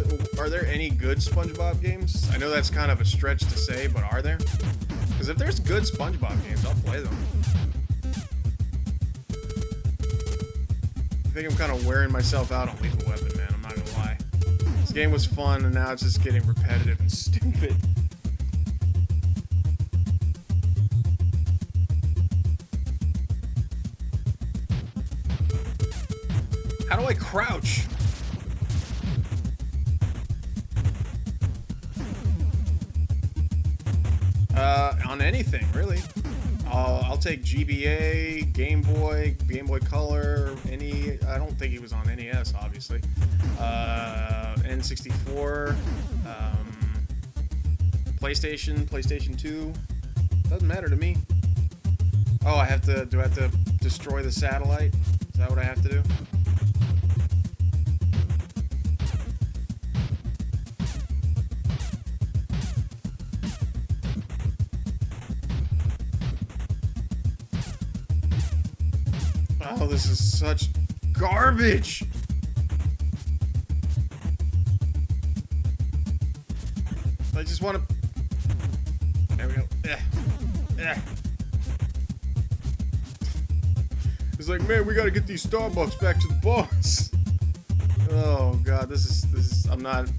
there any good SpongeBob games? I know that's kind of a stretch to say, but are there? Because if there's good SpongeBob games, I'll play them. I think I'm kind of wearing myself out on Lethal Weapon, man. I'm not gonna lie. This game was fun, and now it's just getting repetitive and stupid. How do I crouch? On anything, really. I'll take GBA, Game Boy Color, any... I don't think he was on NES, obviously. N64, PlayStation 2. Doesn't matter to me. Oh, do I have to destroy the satellite? Is that what I have to do? Oh, this is such garbage! I just want to... There we go. It's like, man, we gotta get these Starbucks back to the boss. Oh, God, this is... I'm not...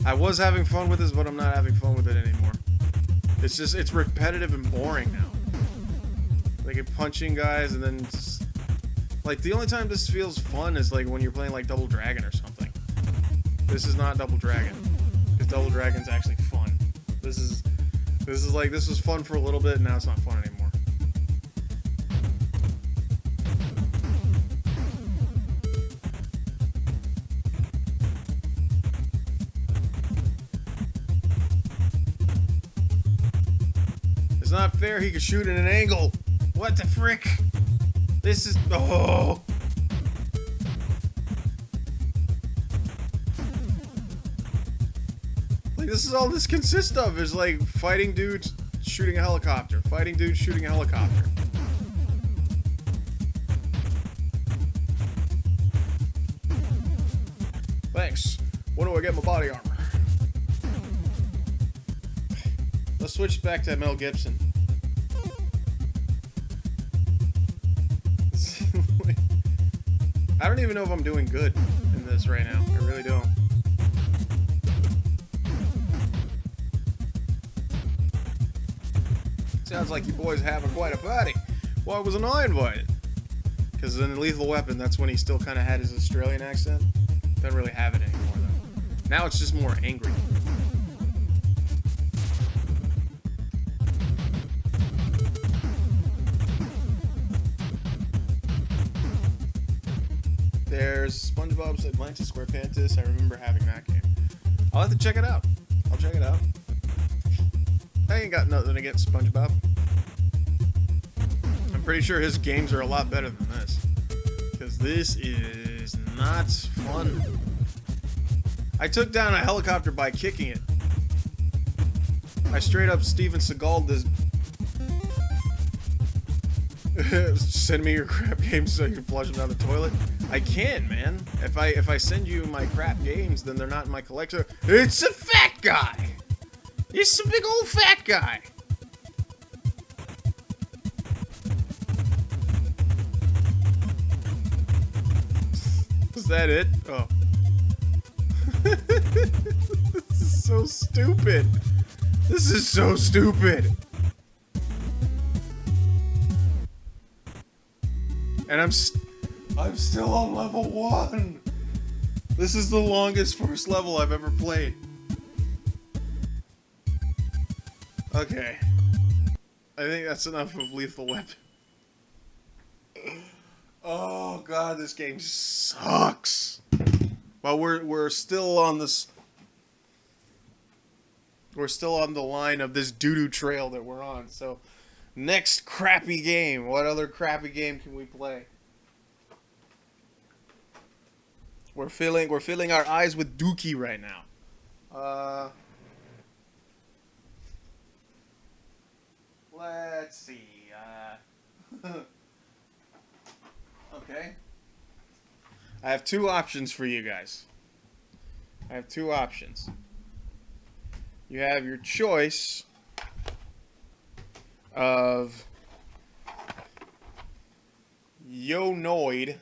I was having fun with this, but I'm not having fun with it anymore. It's just... It's repetitive and boring now. Like, you're punching guys and then... Just, like, the only time this feels fun is, like, when you're playing, like, Double Dragon or something. This is not Double Dragon. Because Double Dragon's actually fun. This is like, this was fun for a little bit, and now it's not fun anymore. It's not fair he could shoot at an angle. What the frick? This is... Oh! Like, this is all this consists of, is like fighting dudes shooting a helicopter. Fighting dudes shooting a helicopter. Thanks. When do I get my body armor? Let's switch back to Mel Gibson. I don't even know if I'm doing good in this right now. I really don't. Sounds like you boys are having quite a party. Why wasn't I invited? Because in Lethal Weapon, that's when he still kind of had his Australian accent. Doesn't really have it anymore, though. Now it's just more angry. There's SpongeBob's Atlantis SquarePantis. I remember having that game. I'll have to check it out. I'll check it out. I ain't got nothing against SpongeBob. I'm pretty sure his games are a lot better than this. Because this is not fun. I took down a helicopter by kicking it. I straight up Steven Seagal'd this. Send me your crap games so you can flush them down the toilet. I can, man. If I send you my crap games, then they're not in my collection. It's a fat guy. It's a big old fat guy. Is that it? Oh. This is so stupid. This is so stupid. And I'm still on level 1. This is the longest first level I've ever played. Okay. I think that's enough of Lethal Weapon. Oh god, this game sucks. Well, we're still on this. We're still on the line of this doo-doo trail that we're on. So, next crappy game. What other crappy game can we play? We're filling our eyes with Dookie right now. Uh, let's see. Okay. I have two options for you guys. I have two options. You have your choice of Yo Noid,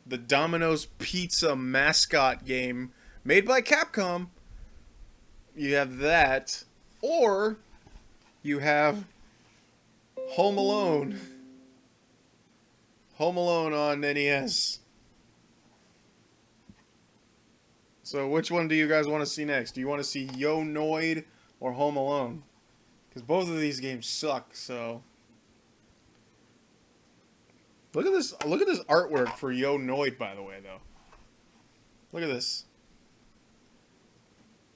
the Domino's Pizza mascot game made by Capcom. You have that, or you have Home Alone. Home Alone on NES. So which one do you guys want to see next? Do you want to see Yo Noid or Home Alone? Because both of these games suck, so... Look at this artwork for Yo Noid, by the way, though. Look at this.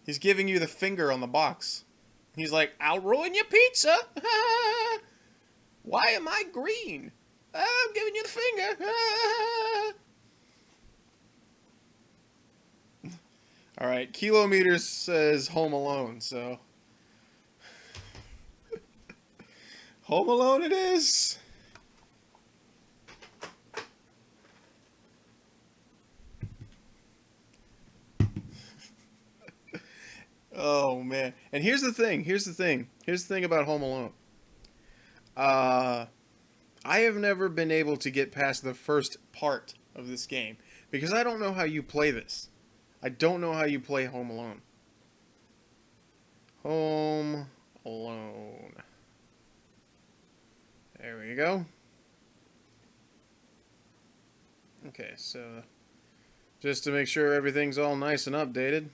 He's giving you the finger on the box. He's like, I'll ruin your pizza! Why am I green? I'm giving you the finger! Alright, Kilometers says Home Alone, so... Home Alone it is! Oh, man. And here's the thing about Home Alone. I have never been able to get past the first part of this game, because I don't know how you play this. I don't know how you play Home Alone. Home Alone. There we go. Okay, so just to make sure everything's all nice and updated.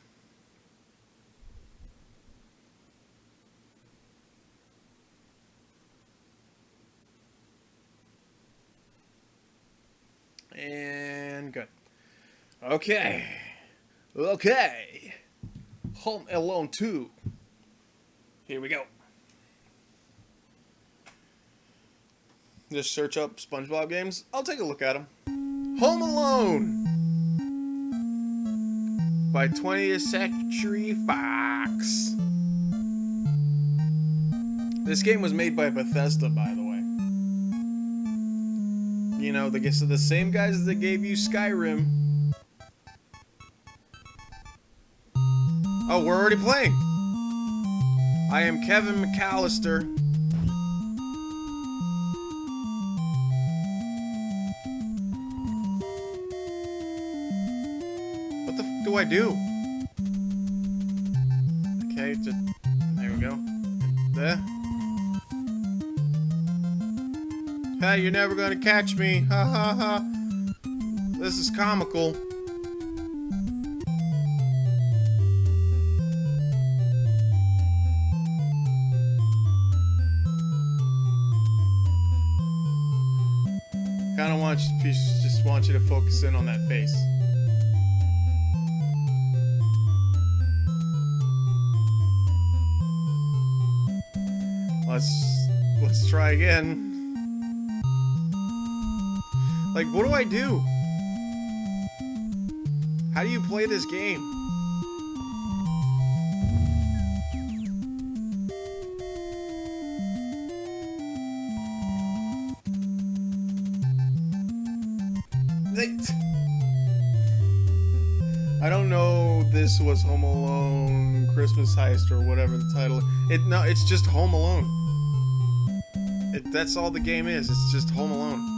And good. Okay. Okay. Home Alone 2. Here we go. Just search up SpongeBob games. I'll take a look at them. Home Alone by 20th Century Fox. This game was made by Bethesda, by the way. You know, the same guys that gave you Skyrim. Oh, we're already playing. I am Kevin McAllister. What the f do I do? Okay, just... There we go. There. Hey, you're never gonna catch me. Ha ha ha. This is comical. Kinda just want you to focus in on that face. Let's try again. Like, what do I do? How do you play this game? I don't know. This was Home Alone Christmas Heist or whatever the title. No, it's just Home Alone. That's all the game is. It's just Home Alone.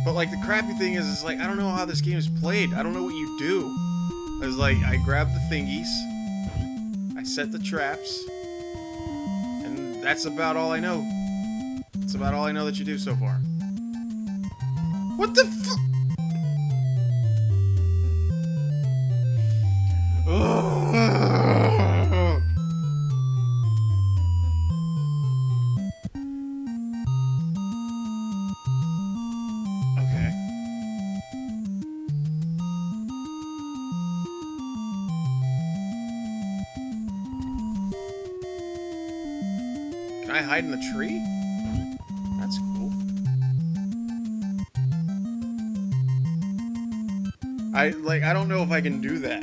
But like the crappy thing is like I don't know how this game is played. I don't know what you do. It's like I grab the thingies, I set the traps, and that's about all I know. That's about all I know that you do so far. What the fu- Okay. Can I hide in the tree? That's cool. I don't know if I can do that.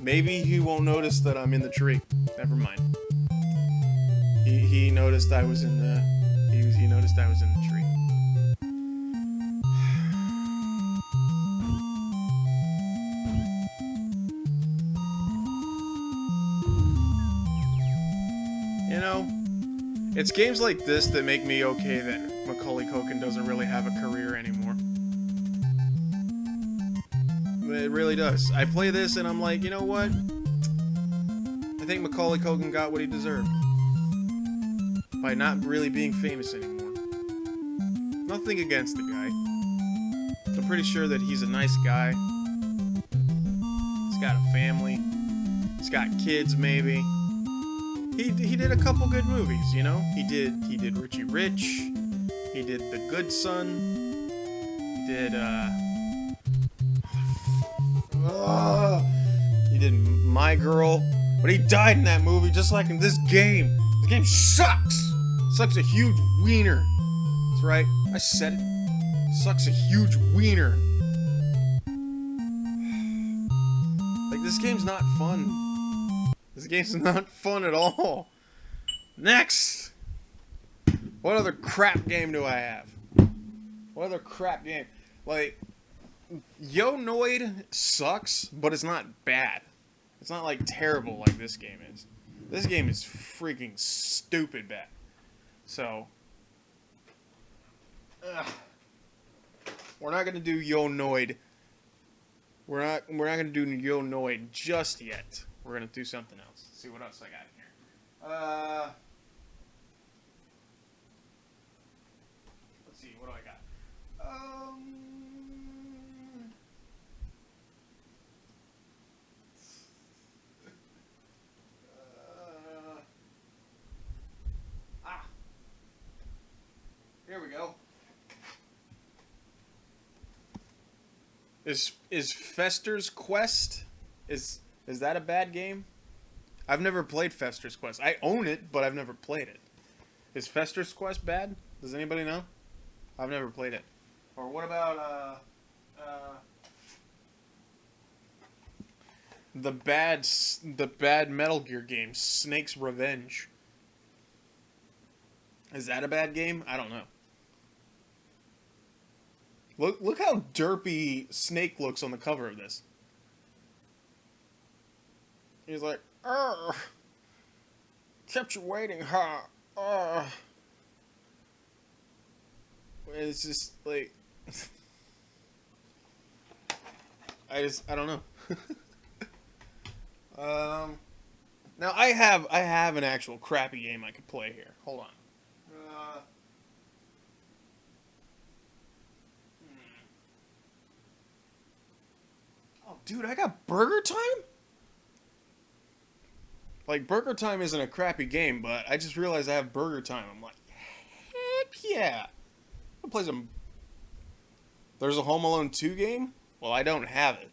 Maybe he won't notice that I'm in the tree. Never mind. He noticed I was in the he noticed I was in the tree. You know, it's games like this that make me okay that Macaulay Culkin doesn't really have a career anymore. It really does. I play this and I'm like, you know what? I think Macaulay Culkin got what he deserved by not really being famous anymore. Nothing against the guy. I'm pretty sure that he's a nice guy. He's got a family. He's got kids, maybe. He did a couple good movies, you know? He did Richie Rich. He did The Good Son. He did he did My Girl. But he died in that movie just like in this game. The game sucks. Sucks a huge wiener. That's right. I said it. Sucks a huge wiener. Like, this game's not fun. This game's not fun at all. Next! What other crap game do I have? What other crap game? Like, Yo Noid sucks, but it's not bad. It's not, like, terrible like this game is. This game is freaking stupid bad. So, we're not gonna do Yo Noid. We're not gonna do Yo Noid just yet. We're gonna do something else. Let's see what else I got here. Let's see, what do I got? Here we go. Is Fester's Quest? Is that a bad game? I've never played Fester's Quest. I own it, but I've never played it. Is Fester's Quest bad? Does anybody know? I've never played it. Or what about the bad Metal Gear game, Snake's Revenge? Is that a bad game? I don't know. Look how derpy Snake looks on the cover of this. He's like, kept you waiting, huh? It's just like, I don't know. Now I have an actual crappy game I could play here. Hold on. Oh, dude, I got Burger Time? Like, Burger Time isn't a crappy game, but I just realized I have Burger Time. I'm like, heck yeah. I'll play some. There's a Home Alone 2 game? Well, I don't have it.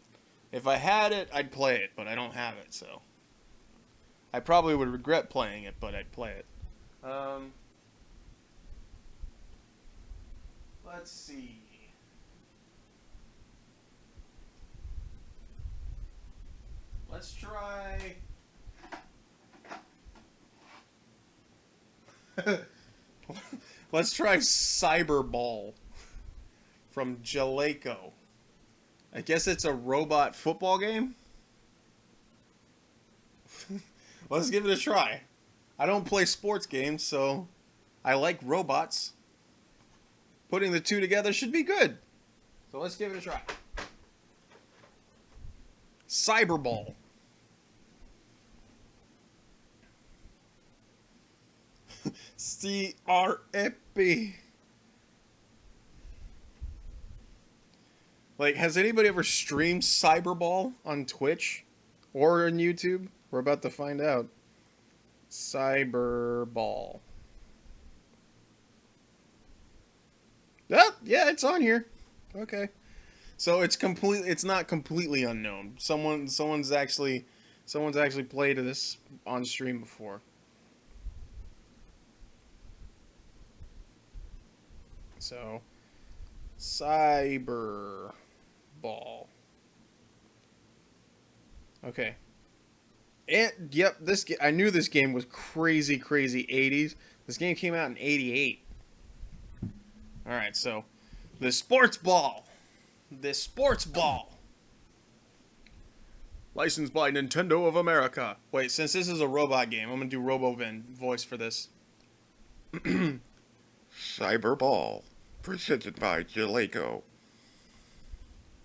If I had it, I'd play it, but I don't have it, so. I probably would regret playing it, but I'd play it. Let's see. Let's try. Let's try Cyberball from Jaleco. I guess it's a robot football game? Let's give it a try. I don't play sports games, so I like robots. Putting the two together should be good. So let's give it a try. Cyberball. C-R-E-P. Like, has anybody ever streamed Cyberball on Twitch or on YouTube? We're about to find out. Cyberball. Yeah, it's on here. Okay. So it's not completely unknown. Someone's actually played this on stream before. So, Cyberball. Okay. And yep, I knew this game was crazy, crazy 80s. This game came out in 88. All right, so the sports ball. The sports ball. Licensed by Nintendo of America. Wait, since this is a robot game, I'm going to do RoboVin voice for this. Cyberball, presented by Jaleco.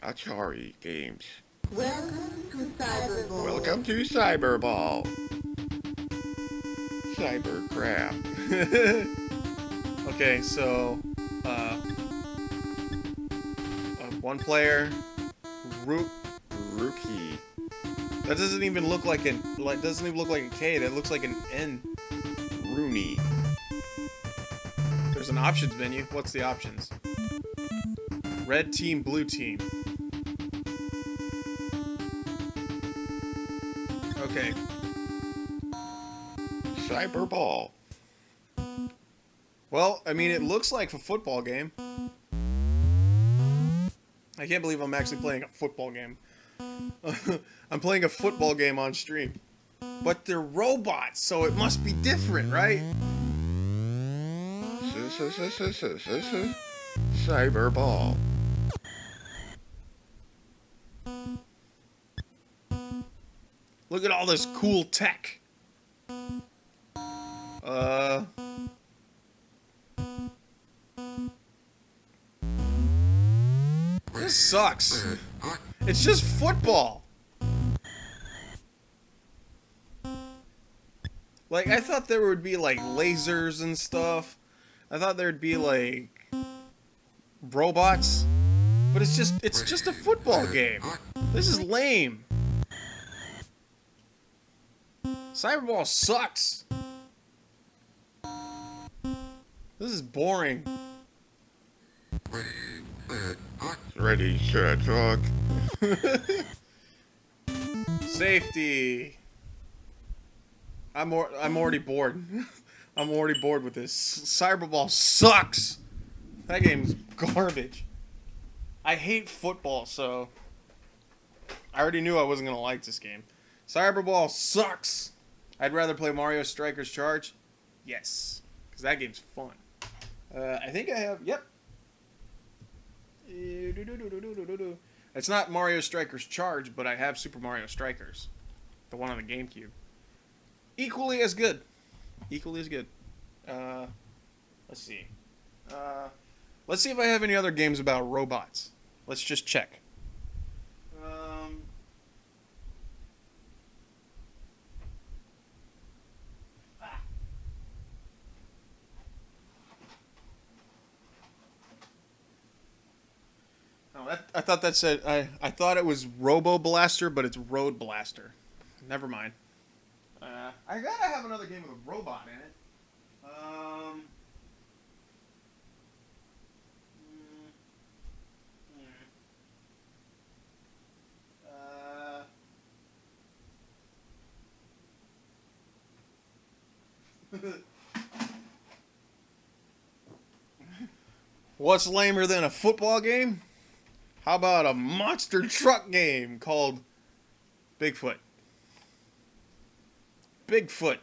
Atari Games. Welcome to Cyberball. Welcome to Cyberball. Cybercraft. Okay, so one player, Rookie. That doesn't even look like doesn't even look like a K. That looks like an N. Rooney. There's an options menu. What's the options? Red team, blue team. Okay. Cyberball. Well, I mean, it looks like a football game. I can't believe I'm actually playing a football game. I'm playing a football game on stream. But they're robots, so it must be different, right? Cyberball. Look at all this cool tech. This sucks. It's just football. Like, I thought there would be, like, lasers and stuff. I thought there'd be, like, robots. But it's just a football game. This is lame. Cyberball sucks. This is boring. Ready, set, talk. Safety. I'm already bored. I'm already bored with this. Cyberball sucks. That game's garbage. I hate football, so I already knew I wasn't gonna like this game. Cyberball sucks. I'd rather play Mario Strikers Charge. Yes, because that game's fun. I think I have. Yep. It's not Mario Strikers Charge, but I have Super Mario Strikers, the one on the GameCube. Equally as good. Equally as good. Let's see. Let's see if I have any other games about robots. Let's just check. Oh, I thought that said I thought it was Robo Blaster, but it's Road Blaster. Never mind. I gotta have another game with a robot in it. What's lamer than a football game? How about a monster truck game called Bigfoot? Bigfoot.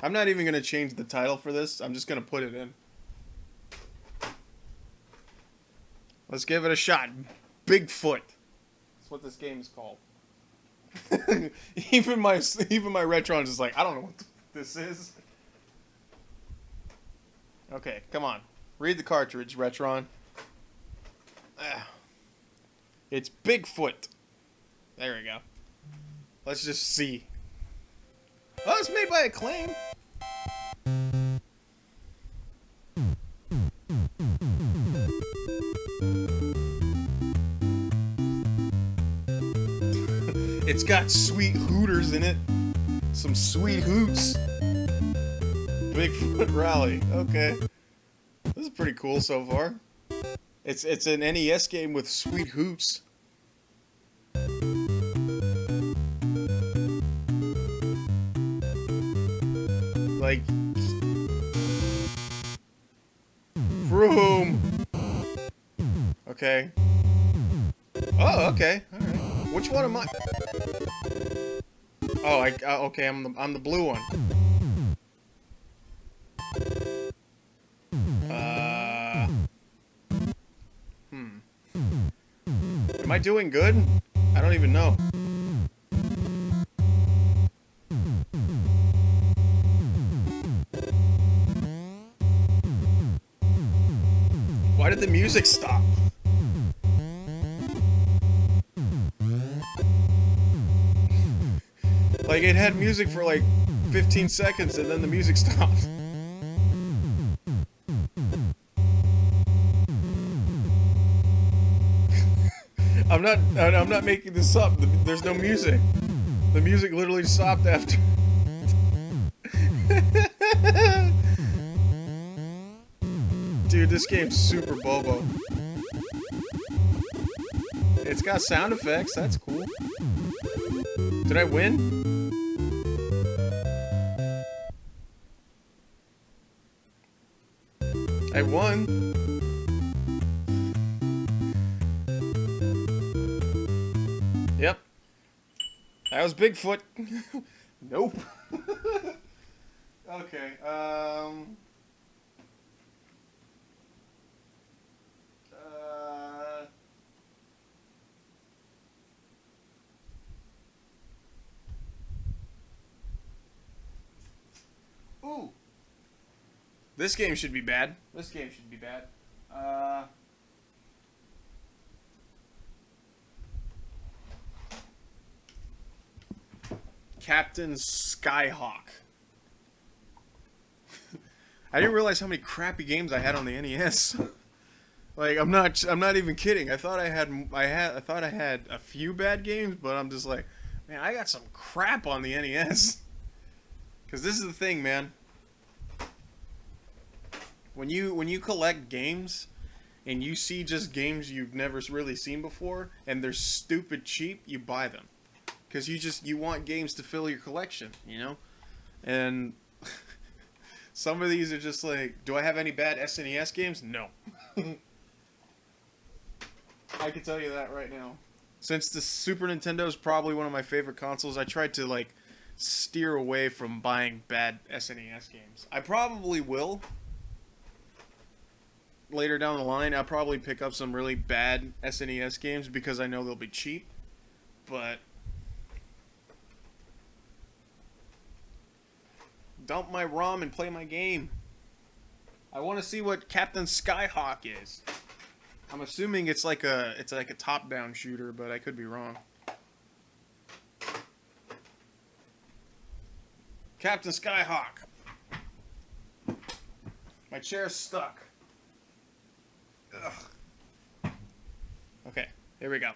I'm not even going to change the title for this. I'm just going to put it in. Let's give it a shot. Bigfoot. That's what this game is called. even my Retron is like, I don't know what this is. Okay, come on. Read the cartridge, Retron. It's Bigfoot. There we go. Let's just see. Oh, it's made by Acclaim. It's got sweet hooters in it. Some sweet hoots. Bigfoot Rally. Okay. This is pretty cool so far. It's an NES game with sweet hoots. Like Vroom. Okay. Oh, okay. All right. Which one am I? Oh, okay, I'm the blue one. Am I doing good? I don't even know. Why did the music stop? Like, it had music for like 15 seconds and then the music stopped. I'm not making this up. There's no music. The music literally stopped after. Dude, this game's super bobo. It's got sound effects, that's cool. Did I win? I won. Yep. That was Bigfoot. Nope. Okay, ooh. This game should be bad. This game should be bad. Captain Skyhawk. I didn't realize how many crappy games I had on the NES. Like, I'm not even kidding. I thought I had a few bad games, but I'm just like, man, I got some crap on the NES. Cuz this is the thing, man. When you collect games and you see just games you've never really seen before and they're stupid cheap, you buy them. Cuz you want games to fill your collection, you know? And some of these are just like, do I have any bad SNES games? No. I can tell you that right now. Since the Super Nintendo is probably one of my favorite consoles, I tried to like steer away from buying bad SNES games. I probably will. Later down the line, I'll probably pick up some really bad SNES games because I know they'll be cheap. But dump my ROM and play my game. I want to see what Captain Skyhawk is. I'm assuming it's like a top-down shooter, but I could be wrong. Captain Skyhawk. My chair's stuck. Ugh. Okay, here we go.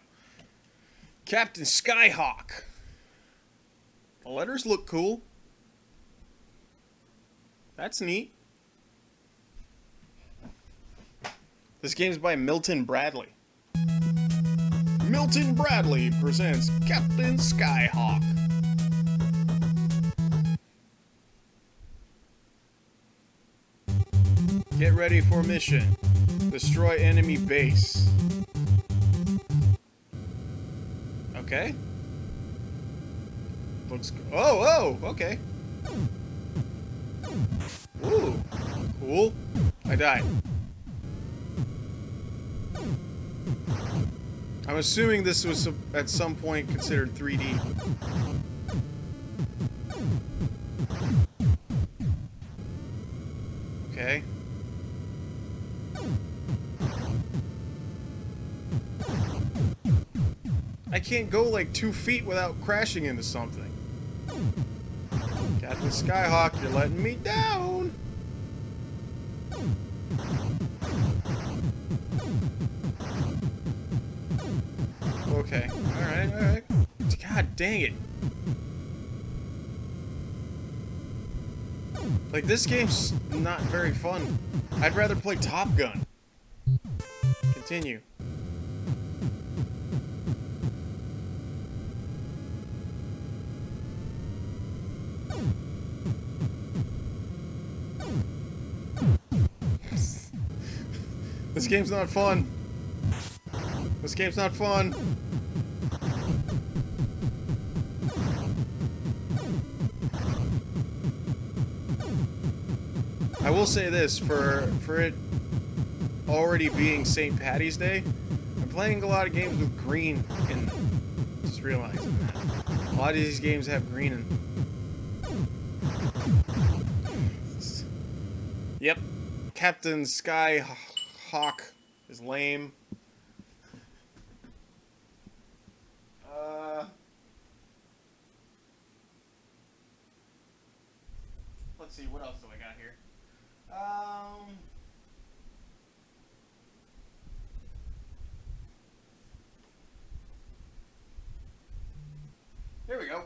Captain Skyhawk. The letters look cool. That's neat. This game's by Milton Bradley. Milton Bradley presents Captain Skyhawk. Get ready for mission. Destroy enemy base. Okay. Looks... Oh, okay. Ooh. Cool. I died. I'm assuming this was at some point considered 3D. Okay. I can't go like 2 feet without crashing into something. Captain Skyhawk, you're letting me down. Okay, alright. God dang it. Like, this game's not very fun. I'd rather play Top Gun. Continue. This game's not fun. This game's not fun. I will say this, for it already being St. Patty's Day, I'm playing a lot of games with green in them. Just realizing that. A lot of these games have green in them. Yep. Captain Sky Hawk is lame. Let's see, what else do I got here? Here we go.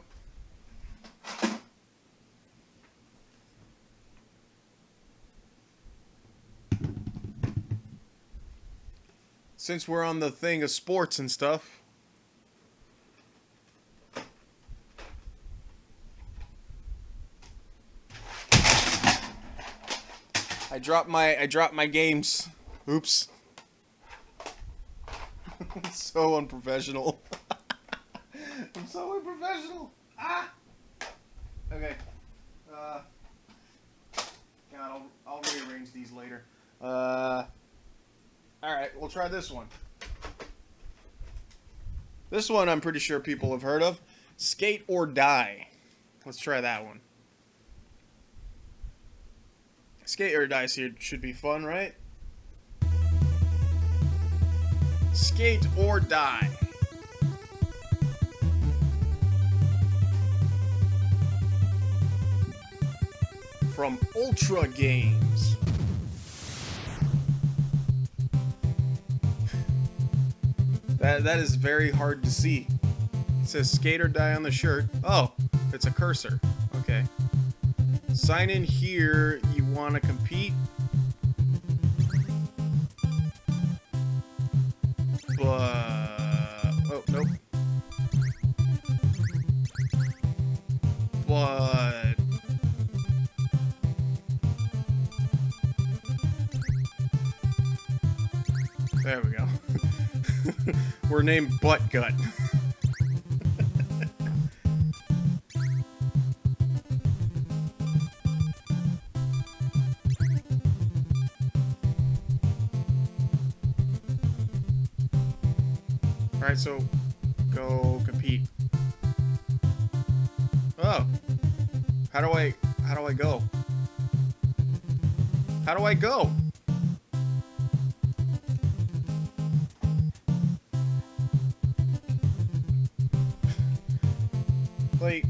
Since we're on the thing of sports and stuff, I dropped my games. Oops. So unprofessional. I'm so unprofessional. Ah. Okay. God, I'll rearrange these later. All right, we'll try this one. This one I'm pretty sure people have heard of. Skate or Die. Let's try that one. Skate or Die should be fun, right? Skate or Die. From Ultra Games. That is very hard to see. It says Skate or Die on the shirt. Oh, it's a cursor. Okay. Sign in here. You want to compete? Oh, nope. But there we go. We're named Butt Gut. Alright, so go compete. Oh. How do I go? How do I go? Like,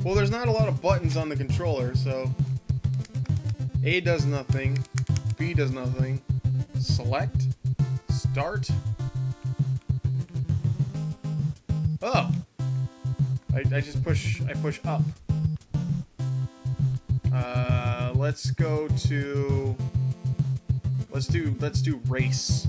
well, there's not a lot of buttons on the controller, so A does nothing, B does nothing, select, start. Oh, I push up. Let's go to, let's do race.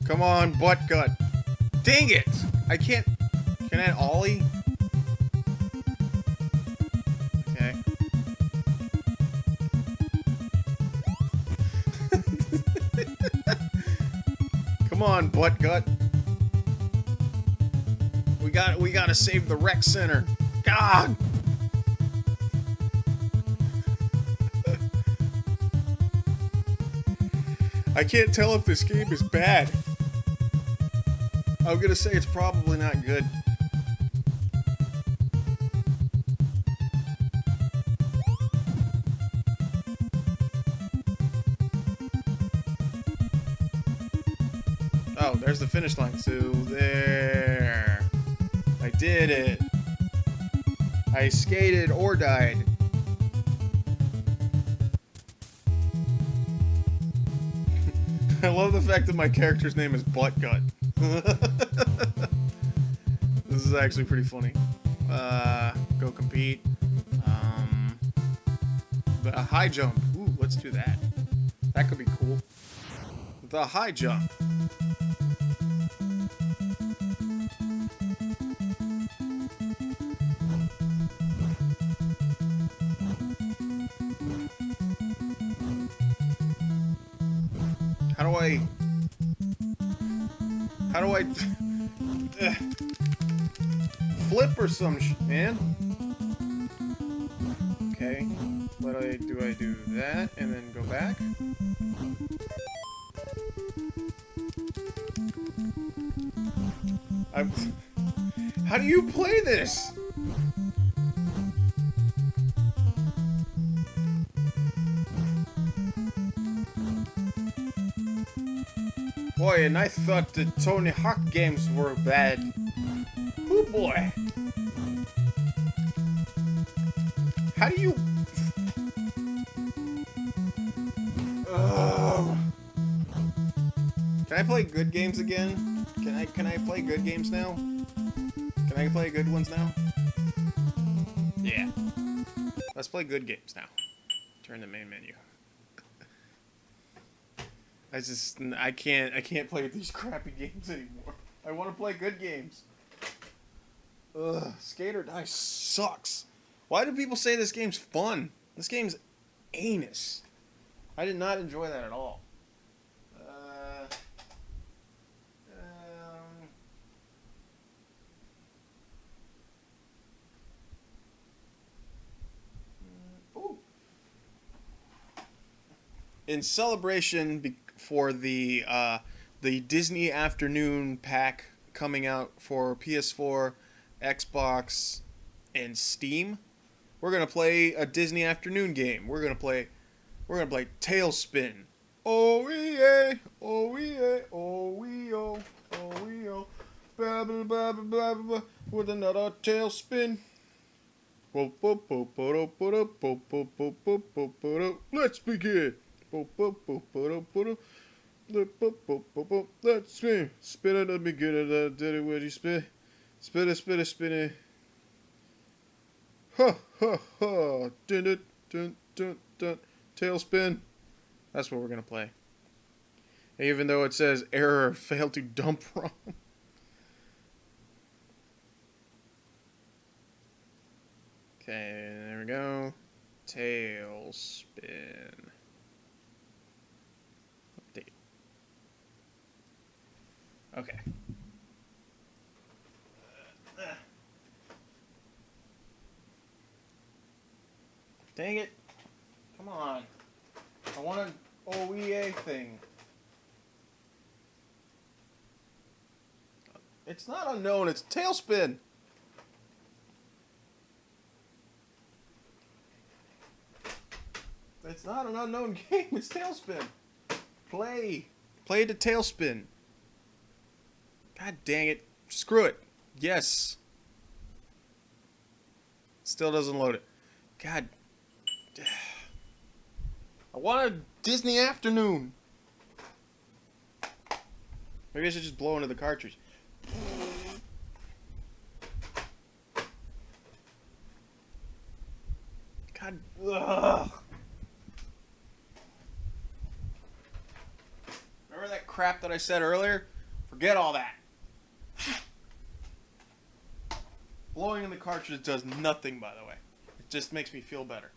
Come on, Butt Gut. Dang it! I can't... Can I ollie? Okay. Come on, Butt Gut. We gotta save the rec center. God! I can't tell if this game is bad. I'm gonna say it's probably not good. Oh, there's the finish line. So there. I did it. I skated or died. I love the fact that my character's name is Butt Gut. This is actually pretty funny. Go compete. The high jump. Ooh, let's do that. That could be cool. The high jump. How do I... flip or some man? Okay. What do I do that and then go back? How do you play this? Boy, and I thought the Tony Hawk games were bad. Oh boy. How do you... Can I play good games again? Can I play good games now? Can I play good ones now? Yeah. Let's play good games now. Turn the main menu. I can't play these crappy games anymore. I want to play good games. Ugh, Skate or Die sucks. Why do people say this game's fun? This game's anus. I did not enjoy that at all. Ooh. In celebration for the Disney Afternoon pack coming out for PS4, Xbox, and Steam, we're gonna play a Disney Afternoon game. We're gonna play Tailspin. Oh yeah, oh yeah, oh yeah, oh yeah, blah blah blah blah blah, with another Tailspin. Let's begin. Let's spin. Spin it at the beginning. Did it where you spin? Spin it, spin it, spin it. Ha ha ha. Dun dun dun dun dun. Tailspin. That's what we're gonna play. Even though it says error, failed to dump ROM. Okay, there we go. Tailspin. Update. Okay. Dang it. Come on. I want an OEA thing. It's not unknown, it's Tailspin. It's not an unknown game, it's Tailspin. Play the Tailspin. God dang it. Screw it. Yes. Still doesn't load it. God. I want a Disney Afternoon. Maybe I should just blow into the cartridge. God. Ugh. Remember that crap that I said earlier? Forget all that. Blowing in the cartridge does nothing, by the way. It just makes me feel better.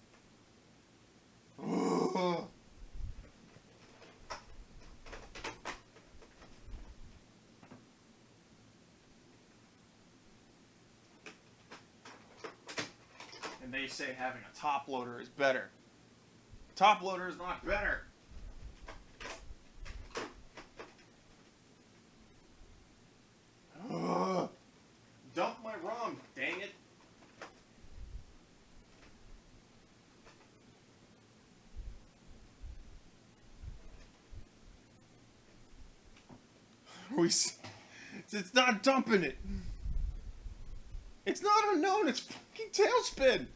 And they say having a top loader is better. Top loader is not better. Dump my ROM, dang it. It's not dumping it. It's not unknown, it's fucking Tailspin.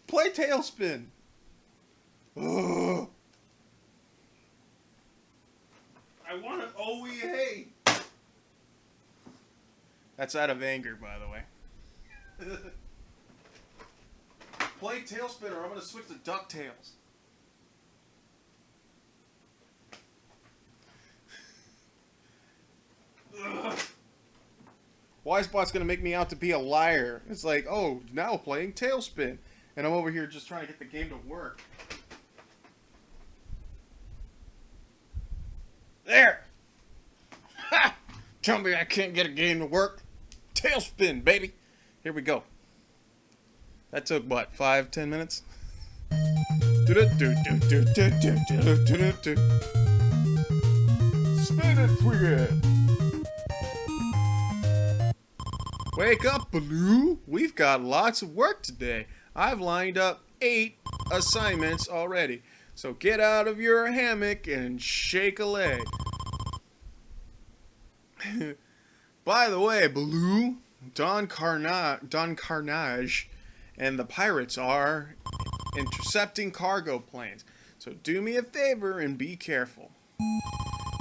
Play Tailspin. Ugh. I want an OEA. That's out of anger, by the way. Play Tailspin or I'm going to switch to DuckTales. Wisebot's going to make me out to be a liar. It's like, oh, now playing Tailspin. And I'm over here just trying to get the game to work. There! Ha! Tell me I can't get a game to work. Tailspin, baby. Here we go. That took, what, 5-10 minutes? Spin it, twiggy! Wake up, Baloo! We've got lots of work today. I've lined up 8 assignments already. So get out of your hammock and shake a leg. By the way, Baloo, Don Carnage and the pirates are intercepting cargo planes. So do me a favor and be careful.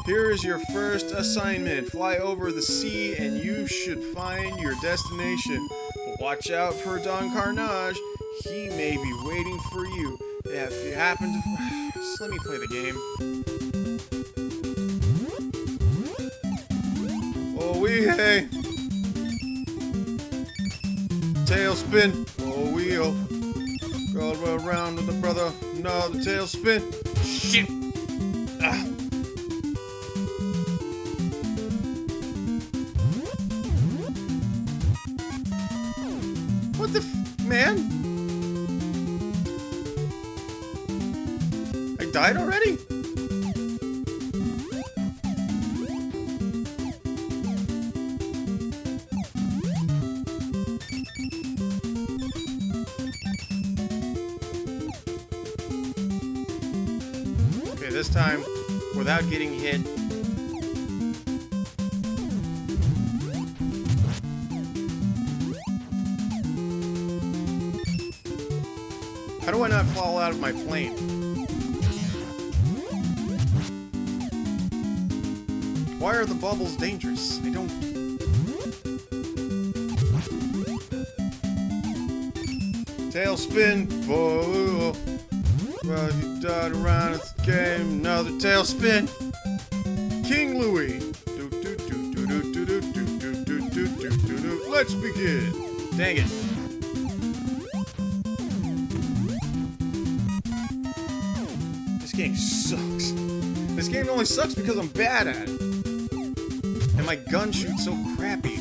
Here is your first assignment. Fly over the sea and you should find your destination. But watch out for Don Carnage. He may be waiting for you. If you happen to... Just let me play the game. Oh, hey. Tailspin. Oh, wheel. Go around with the brother. No, the tailspin. Shit. Ah. What the man? I died already? Okay, this time, without getting hit. How do I not fall out of my plane? Why are the bubbles dangerous? I don't... Tailspin. Whoa. Well, you died around this game. Another tailspin. King Louie. Let's begin. Dang it. This game sucks. This game only sucks because I'm bad at it. And my gun shoots so crappy.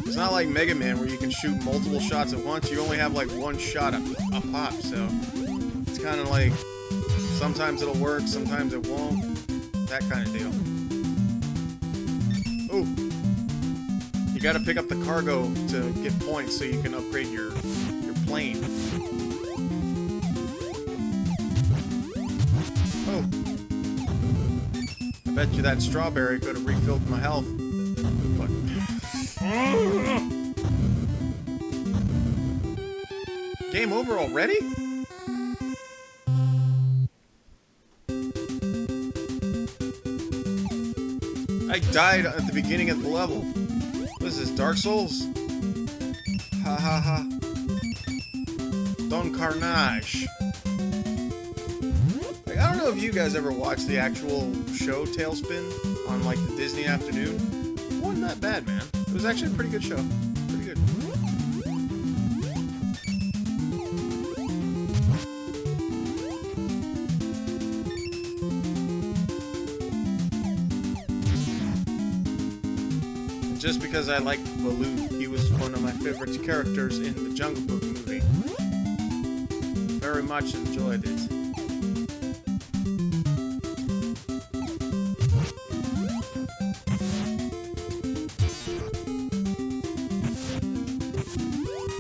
It's not like Mega Man where you can shoot multiple shots at once. You only have like one shot a pop, so it's kind of like sometimes it'll work, sometimes it won't. That kind of deal. Ooh. You gotta pick up the cargo to get points so you can upgrade your plane. Oh. I bet you that strawberry could have refilled my health. But... Game over already? I died at the beginning of the level. What is this, Dark Souls? Ha ha ha. Don Carnage. Like, I don't know if you guys ever watched the actual show Tailspin on like the Disney afternoon. It wasn't that bad, man. It was actually a pretty good show. Pretty good. Just because I liked Baloo, he was one of my favorite characters in the Jungle Book movie. Very much enjoyed it.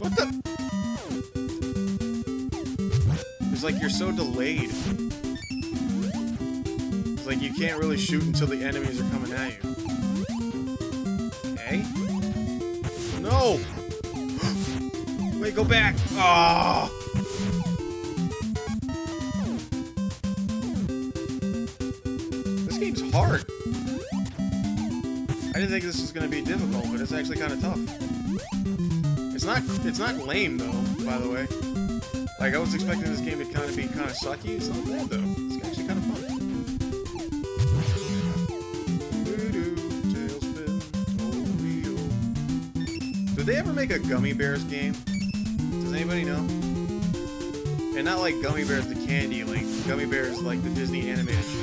What the? It's like you're so delayed. It's like you can't really shoot until the enemies are coming at you. No! Wait, go back! Ah! This game's hard. I didn't think this was gonna be difficult, but it's actually kind of tough. It's not lame though, by the way. Like I was expecting this game to kind of be kind of sucky. It's not bad though. It's actually kind of fun. Did they ever make a Gummy Bears game? Does anybody know? And not like Gummy Bears the candy, like Gummy Bears like the Disney animated show.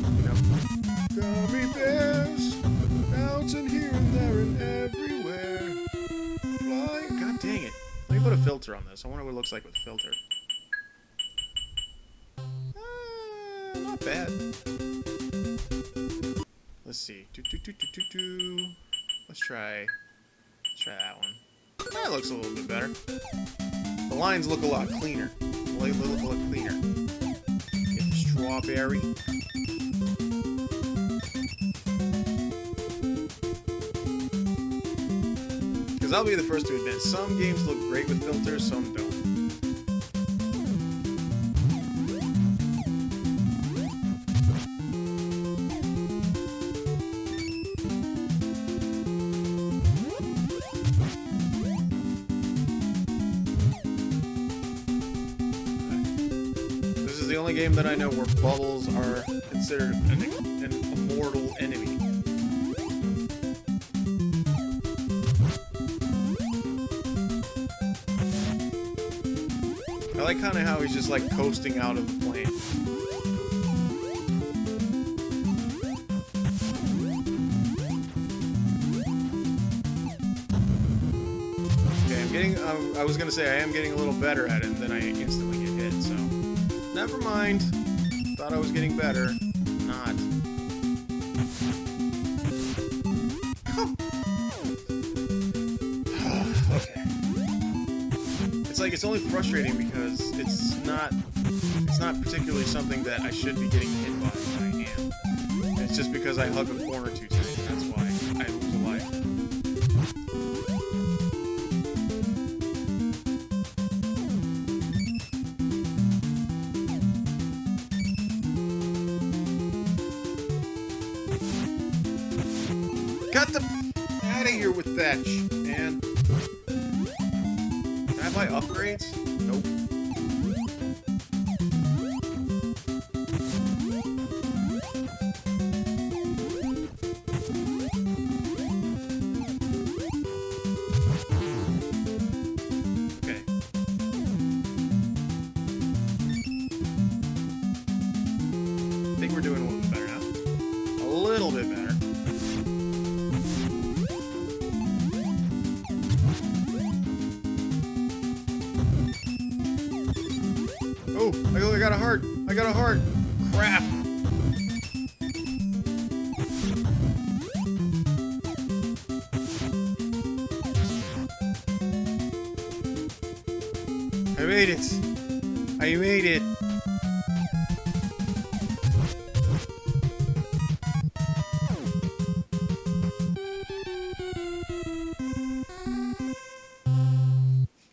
You know? Gummy Bears, bouncing here and there and everywhere. Flying. God dang it. Let me put a filter on this. I wonder what it looks like with a filter. Not bad. Let's see. Let's try that one. That looks a little bit better. The lines look a lot cleaner. They look a lot cleaner. Get the strawberry. Because I'll be the first to admit, some games look great with filters, some don't. This is the only game that I know where bubbles are considered an immortal enemy. I like kind of how he's just like coasting out of the plane. Okay, I'm getting. I was gonna say I am getting a little better at it, and then I instantly get hit. So, never mind. Thought I was getting better. Not. Okay. It's like it's only frustrating because it's not particularly something that I should be getting hit by, but I am. It's just because I hug a corner too tight. That's why I lose a life. Got the out of here with that, man. Can I buy upgrades? Nope. Okay. I think we're doing a little bit better now. A little bit better. Oh, I got a heart. I got a heart. Crap. I made it. I made it.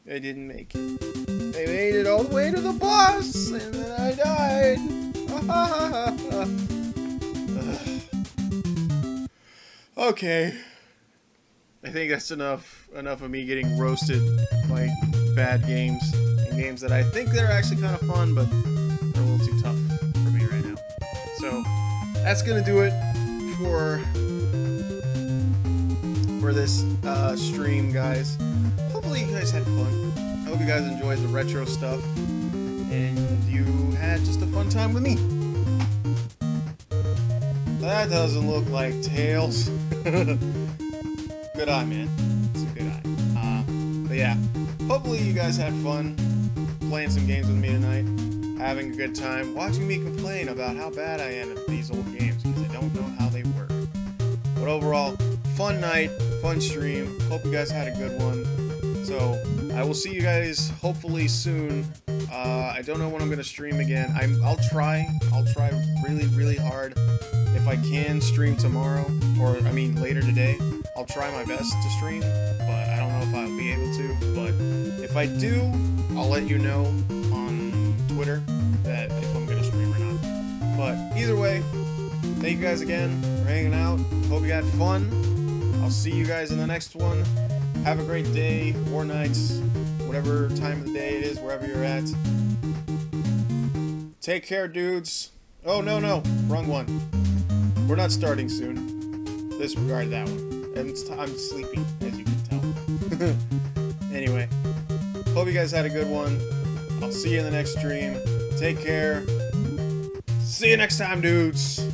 I didn't make it. I made it all the way to the boss, and then I died. Okay. I think that's enough of me getting roasted by bad games and games that I think they're actually kind of fun, but they're a little too tough for me right now. So that's gonna do it for this stream, guys. Hopefully you guys had fun. I hope you guys enjoyed the retro stuff, and you had just a fun time with me. That doesn't look like Tails. Good eye, man. It's a good eye. But yeah, hopefully you guys had fun playing some games with me tonight, having a good time, watching me complain about how bad I am at these old games because I don't know how they work. But overall, fun night, fun stream. Hope you guys had a good one. So, I will see you guys hopefully soon. I don't know when I'm going to stream again. I'll try really, really hard. If I can stream tomorrow, or I mean later today, I'll try my best to stream, but I don't know if I'll be able to. But if I do, I'll let you know on Twitter that if I'm going to stream or not. But either way, thank you guys again for hanging out. Hope you had fun. I'll see you guys in the next one. Have a great day or night, whatever time of the day it is, wherever you're at. Take care, dudes. Oh, no, wrong one. We're not starting soon. Disregard that one. And I'm sleepy, as you can tell. Anyway, hope you guys had a good one. I'll see you in the next stream. Take care. See you next time, dudes.